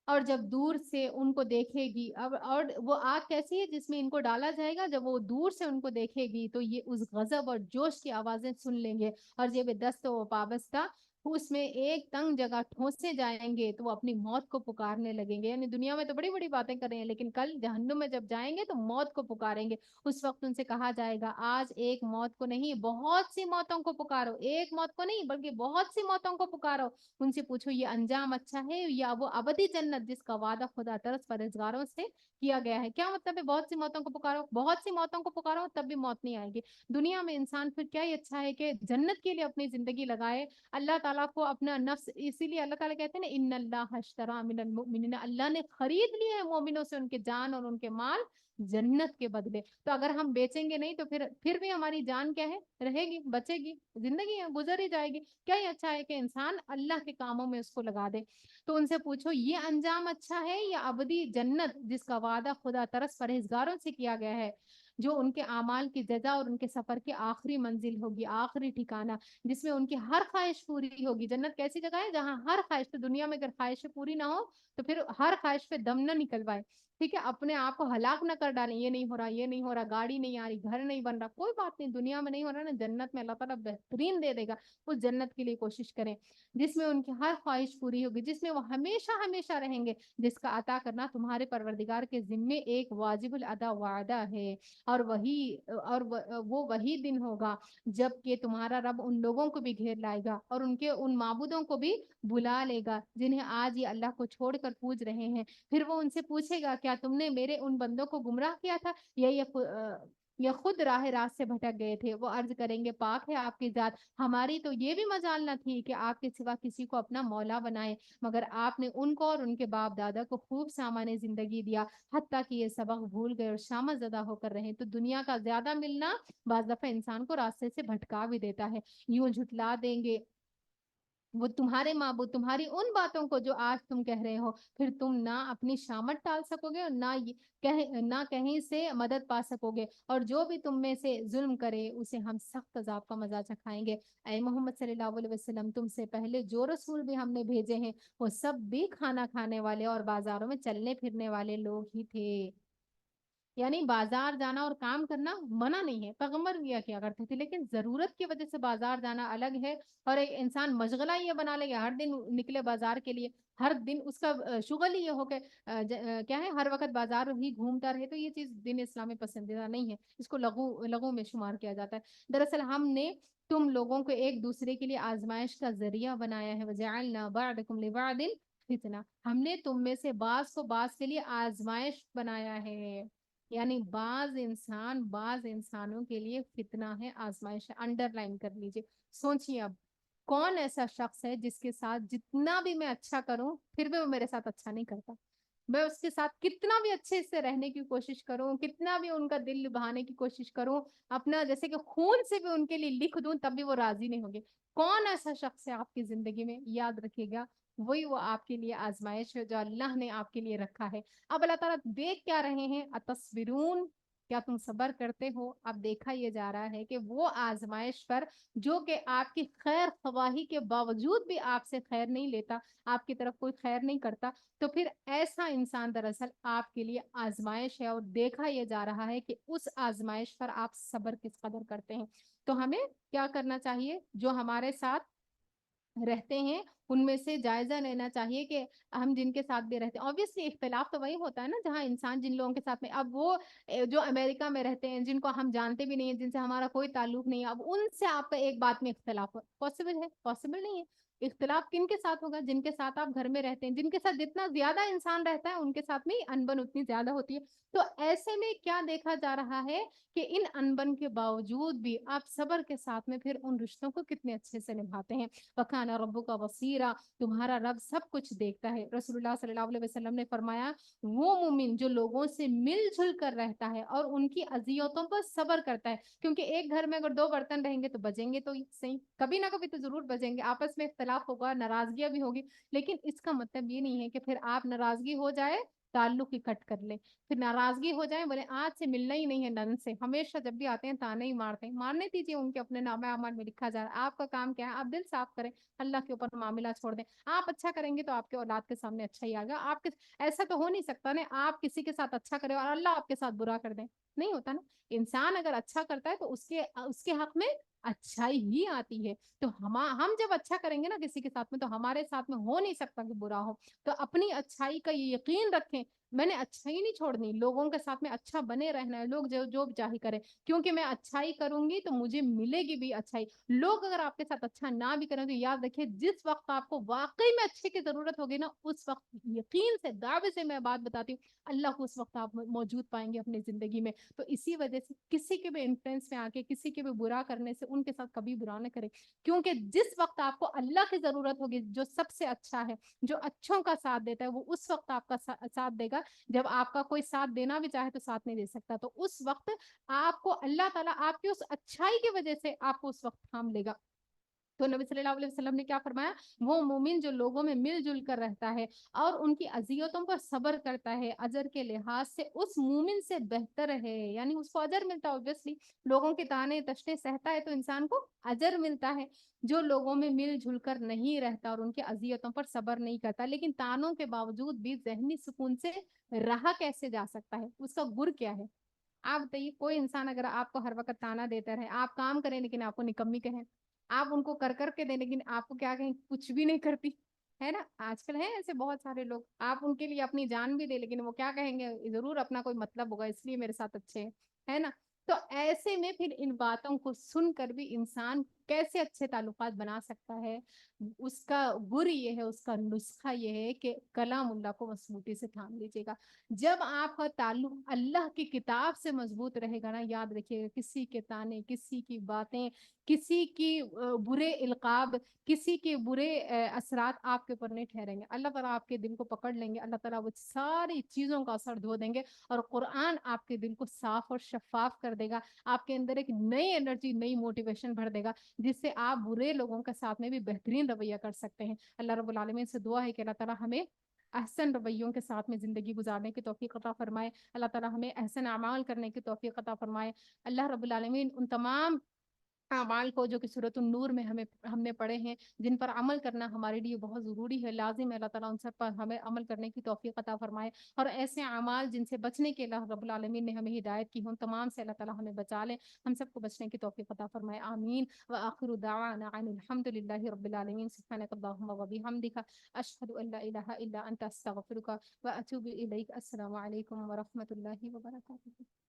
اور جب دور سے ان کو دیکھے گی، اور وہ آگ کیسی ہے جس میں ان کو ڈالا جائے گا، جب وہ دور سے ان کو دیکھے گی تو یہ اس غضب اور جوش کی آوازیں سن لیں گے، اور جب دست و پابستہ اس میں ایک تنگ جگہ ٹھونسے جائیں گے تو وہ اپنی موت کو پکارنے لگیں گے. یعنی دنیا میں تو بڑی بڑی باتیں کر رہے ہیں لیکن کل جہنم میں جب جائیں گے تو موت کو پکاریں گے. اس وقت ان سے کہا جائے گا آج ایک موت کو نہیں بہت سی موتوں کو پکارو, ایک موت کو نہیں بلکہ بہت سی موتوں کو پکارو. ان سے پوچھو یہ انجام اچھا ہے یا وہ ابدی جنت جس کا وعدہ خدا ترس پرہیزگاروں سے کیا گیا ہے. کیا مطلب ہے بہت سی موتوں کو پکارو؟ بہت سی موتوں کو پکارو تب بھی موت نہیں آئے گی. دنیا میں انسان پھر کیا ہی اچھا ہے کہ جنت کے لیے اپنی زندگی لگائے, اللہ تعالیٰ کو اپنا نفس, اسی لیے اللہ تعالیٰ کہتے ہیں نا ان اللہ اشترى من المؤمنین, اللہ نے خرید لیے ہیں مومنوں سے ان کے جان اور ان کے مال جنت کے بدلے. تو اگر ہم بیچیں گے نہیں تو پھر بھی ہماری جان کیا ہے, رہے گی, بچے گی, زندگی ہے گزر ہی جائے گی. کیا ہی اچھا ہے کہ انسان اللہ کے کاموں میں اس کو لگا دے. تو ان سے پوچھو یہ انجام اچھا ہے یا ابدی جنت جس کا وعدہ خدا ترس پرہیزگاروں سے کیا گیا ہے, جو ان کے اعمال کی جزا اور ان کے سفر کی آخری منزل ہوگی, آخری ٹھکانہ, جس میں ان کی ہر خواہش پوری ہوگی. جنت کیسی جگہ ہے جہاں ہر خواہش, تو دنیا میں اگر خواہشیں پوری نہ ہو تو پھر ہر خواہش پہ دم نہ نکلوائے, ٹھیک ہے, اپنے آپ کو ہلاک نہ کر ڈالیں, یہ نہیں ہو رہا, یہ نہیں ہو رہا, گاڑی نہیں آ رہی, گھر نہیں بن رہا, کوئی بات نہیں, دنیا میں نہیں ہو رہا نا, جنت میں اللہ تعالیٰ بہترین دے دے گا. اس جنت کے لیے کوشش کریں جس میں ان کی ہر خواہش پوری ہوگی, جس میں وہ ہمیشہ ہمیشہ رہیں گے, جس کا عطا کرنا تمہارے پروردگار کے ذمے ایک واجب الادا وعدہ ہے. اور وہ وہی دن ہوگا جب کہ تمہارا رب ان لوگوں کو بھی گھیر لائے گا اور ان کے ان معبودوں کو بھی بلا لے گا جنہیں آج یہ اللہ کو چھوڑ کر پوج رہے ہیں. پھر وہ ان سے پوچھے گا کیا تم نے میرے ان بندوں کو گمراہ کیا تھا یا خود راہ راست سے بھٹک گئے تھے؟ وہ عرض کریں گے پاک ہے آپ کی ذات, ہماری تو یہ بھی مجال نہ تھی کہ آپ کے سوا کسی کو اپنا مولا بنائے, مگر آپ نے ان کو اور ان کے باپ دادا کو خوب سامان زندگی دیا حتیٰ کہ یہ سبق بھول گئے اور شامت زدہ ہو کر رہے. تو دنیا کا زیادہ ملنا بعض دفعہ انسان کو راستے سے بھٹکا بھی دیتا ہے. یوں جھٹلا دیں گے وہ تمہارے معبود تمہاری ان باتوں کو جو آج تم کہہ رہے ہو, پھر تم نہ اپنی شامت ٹال سکو گے اور نہ کہیں سے مدد پا سکو گے, اور جو بھی تم میں سے ظلم کرے اسے ہم سخت عذاب کا مزہ چکھائیں گے. اے محمد صلی اللہ علیہ وسلم, تم سے پہلے جو رسول بھی ہم نے بھیجے ہیں وہ سب بھی کھانا کھانے والے اور بازاروں میں چلنے پھرنے والے لوگ ہی تھے. یعنی بازار جانا اور کام کرنا منع نہیں ہے, پیغمبر کیا کرتے تھے, لیکن ضرورت کی وجہ سے بازار جانا الگ ہے. اور ایک انسان مشغلہ یہ بنا لے گا ہر دن نکلے بازار کے لیے, ہر دن اس کا شغل ہی یہ ہو کہ کیا ہے ہر وقت بازار ہی گھومتا رہے, تو یہ چیز دین اسلام میں پسندیدہ نہیں ہے, اس کو لغو میں شمار کیا جاتا ہے. دراصل ہم نے تم لوگوں کو ایک دوسرے کے لیے آزمائش کا ذریعہ بنایا ہے, وجعلنا بعضکم لبعض فتنہ, ہم نے تم میں سے بعض کو بعض کے لیے آزمائش بنایا ہے. یعنی بعض انسانوں کے لیے فتنہ ہے, آزمائش ہے. انڈر لائن کر لیجئے, سوچئے اب کون ایسا شخص ہے جس کے ساتھ جتنا بھی میں اچھا کروں پھر بھی وہ میرے ساتھ اچھا نہیں کرتا, میں اس کے ساتھ کتنا بھی اچھے سے رہنے کی کوشش کروں, کتنا بھی ان کا دل لبھانے کی کوشش کروں, اپنا جیسے کہ خون سے بھی ان کے لیے لکھ دوں تب بھی وہ راضی نہیں ہوگے. کون ایسا شخص ہے آپ کی زندگی میں؟ یاد رکھیے گا وہی وہ آپ کے لیے آزمائش ہے جو اللہ نے آپ کے لیے رکھا ہے. اب اللہ تعالیٰ دیکھ کیا رہے ہیں, اتصبرون, کیا تم صبر کرتے ہو؟ اب دیکھا یہ جا رہا ہے کہ وہ آزمائش پر جو کہ آپ کی خیر خواہی کے باوجود بھی آپ سے خیر نہیں لیتا, آپ کی طرف کوئی خیر نہیں کرتا, تو پھر ایسا انسان دراصل آپ کے لیے آزمائش ہے, اور دیکھا یہ جا رہا ہے کہ اس آزمائش پر آپ صبر کس قدر کرتے ہیں. تو ہمیں کیا کرنا چاہیے؟ جو ہمارے ساتھ رہتے ہیں ان میں سے جائزہ لینا چاہیے کہ ہم جن کے ساتھ بھی رہتے ہیں, obviously اختلاف تو وہی ہوتا ہے نا جہاں انسان جن لوگوں کے ساتھ میں, اب وہ جو امریکہ میں رہتے ہیں جن کو ہم جانتے بھی نہیں ہیں, جن سے ہمارا کوئی تعلق نہیں ہے, اب ان سے آپ کا ایک بات میں اختلاف پاسبل ہے؟ پاسبل نہیں ہے. اختلاف کن کے ساتھ ہوگا؟ جن کے ساتھ آپ گھر میں رہتے ہیں, جن کے ساتھ جتنا زیادہ انسان رہتا ہے ان کے ساتھ میں انبن اتنی زیادہ ہوتی ہے. تو ایسے میں کیا دیکھا جا رہا ہے کہ ان انبن کے باوجود بھی آپ صبر کے ساتھ میں پھر ان رشتوں کو کتنے اچھے سے نبھاتے ہیں. وَكَانَ رَبُّكَ بَصِيرًا, تمہارا رب سب کچھ دیکھتا ہے. رسول اللہ صلی اللہ علیہ وسلم نے فرمایا وہ مومن جو لوگوں سے مل جل کر رہتا ہے اور ان کی اذیتوں پر صبر کرتا ہے, کیونکہ ایک گھر میں اگر دو برتن رہیں گے تو بجیں گے, تو صحیح کبھی نہ کبھی تو ضرور بجیں گے, آپس میں اختلاف ہوگا, ناراضگیاں بھی ہوگی, لیکن اس کا مطلب یہ نہیں ہے کہ پھر آپ ناراضگی ہو جائے تعلق ہی کٹ کر لیں, پھر ناراضگی ہو جائے بولے آج سے ملنا ہی نہیں ہے نن سے, ہمیشہ جب بھی آتے ہیں تانے ہی مارتے ہیں. مارنے دیجیے, ان کے اپنے نامہ اعمال میں لکھا جا رہا ہے. آپ کا کام کیا ہے؟ آپ دل صاف کریں, اللہ کے اوپر معاملہ چھوڑ دیں. آپ اچھا کریں گے تو آپ کے اولاد کے سامنے اچھا ہی آئے گا. ایسا تو ہو نہیں سکتا نا آپ کسی کے ساتھ اچھا کریں اور اللہ آپ کے ساتھ برا کر دیں. نہیں ہوتا نا. انسان اگر اچھا کرتا ہے تو اس کے حق میں اچھائی ہی آتی ہے. تو ہم جب اچھا کریں گے نا کسی کے ساتھ میں تو ہمارے ساتھ میں ہو نہیں سکتا کہ برا ہو. تو اپنی اچھائی کا یہ یقین رکھیں, میں نے اچھائی نہیں چھوڑنی, لوگوں کے ساتھ میں اچھا بنے رہنا ہے, لوگ جو چاہے کریں, کیونکہ میں اچھائی کروں گی تو مجھے ملے گی بھی اچھائی. لوگ اگر آپ کے ساتھ اچھا نہ بھی کریں تو یاد رکھیں جس وقت آپ کو واقعی میں اچھے کی ضرورت ہوگی نا, اس وقت یقین سے دعوے سے میں بات بتاتی ہوں, اللہ کو اس وقت آپ موجود پائیں گے اپنی زندگی میں. تو اسی وجہ سے کسی کے بھی انفلوئنس میں آ کے کسی کے بھی برا کرنے سے ان کے ساتھ کبھی برا نہ کریں, کیونکہ جس وقت آپ کو اللہ کی ضرورت ہوگی, جو سب سے اچھا ہے, جو اچھوں کا ساتھ دیتا ہے, وہ اس وقت آپ کا ساتھ دے گا جب آپ کا کوئی ساتھ دینا بھی چاہے تو ساتھ نہیں دے سکتا. تو اس وقت آپ کو اللہ تعالیٰ آپ کی اس اچھائی کی وجہ سے آپ کو اس وقت تھام لے گا. تو نبی صلی اللہ علیہ وسلم نے کیا فرمایا, وہ مومن جو لوگوں میں مل جل کر رہتا ہے اور ان کی اذیتوں پر صبر کرتا ہے, اجر کے لحاظ سے اس مومن سے بہتر ہے. یعنی اس کو اجر ملتا ہے, اوبویسلی لوگوں کے تانے تشنے سہتا ہے تو انسان کو اجر ملتا ہے. جو لوگوں میں مل جل کر نہیں رہتا اور ان کی اذیتوں پر صبر نہیں کرتا, لیکن تانوں کے باوجود بھی ذہنی سکون سے رہا کیسے جا سکتا ہے, اس کا گر کیا ہے؟ آپ بتائیے, کوئی انسان اگر آپ کو ہر وقت تانا دیتا رہے, آپ کام کریں لیکن آپ کو نکمی کہیں, آپ ان کو کر کے دیں لیکن آپ کو کیا کہیں, کچھ بھی نہیں کرتی ہے نا. آج کل ہے ایسے بہت سارے لوگ, آپ ان کے لیے اپنی جان بھی دے لیکن وہ کیا کہیں گے, ضرور اپنا کوئی مطلب ہوگا اس لیے میرے ساتھ اچھے ہے نا. تو ایسے میں پھر ان باتوں کو سن کر بھی انسان کیسے اچھے تعلقات بنا سکتا ہے؟ اس کا گر یہ ہے, اس کا نسخہ یہ ہے کہ کلام اللہ کو مضبوطی سے تھام لیجیے گا. جب آپ کا تعلق اللہ کی کتاب سے مضبوط رہے گا نا, یاد رکھیے گا کسی کے تانے, کسی کی باتیں, کسی کی برے القاب, کسی کے برے اثرات آپ کے اوپر نہیں ٹھہریں گے. اللہ تعالیٰ آپ کے دل کو پکڑ لیں گے, اللہ تعالیٰ وہ ساری چیزوں کا اثر دھو دیں گے اور قرآن آپ کے دل کو صاف اور شفاف کر دے گا. آپ کے اندر ایک نئی انرجی, نئی موٹیویشن بھر دے گا, جس سے آپ برے لوگوں کے ساتھ میں بھی بہترین رویہ کر سکتے ہیں. اللہ رب العالمین سے دعا ہے کہ اللہ تعالیٰ ہمیں احسن رویوں کے ساتھ میں زندگی گزارنے کی توفیق عطا فرمائے. اللہ تعالیٰ ہمیں احسن اعمال کرنے کی توفیق عطا فرمائے. اللہ رب العالمین ان تمام اعمال کو جو کہ سورۃ النور میں ہم نے پڑھے ہیں, جن پر عمل کرنا ہمارے لیے بہت ضروری ہے, لازم ہے, اللہ تعالیٰ ان سب پر ہمیں عمل کرنے کی توفیق عطا فرمائے. اور ایسے اعمال جن سے بچنے کے اللہ رب العالمین نے ہمیں ہدایت کی, ان تمام سے اللہ تعالیٰ ہمیں بچا لے, ہم سب کو بچنے کی توفیق عطا فرمائے. آمین. وآخر دعوانا ان الحمد للہ رب العالمین. سبحانک اللہم وبحمدک, اشہد ان لا الہ الا انت, استغفرک واتوب الیک. السلام علیکم ورحمۃ اللہ وبرکاتہ.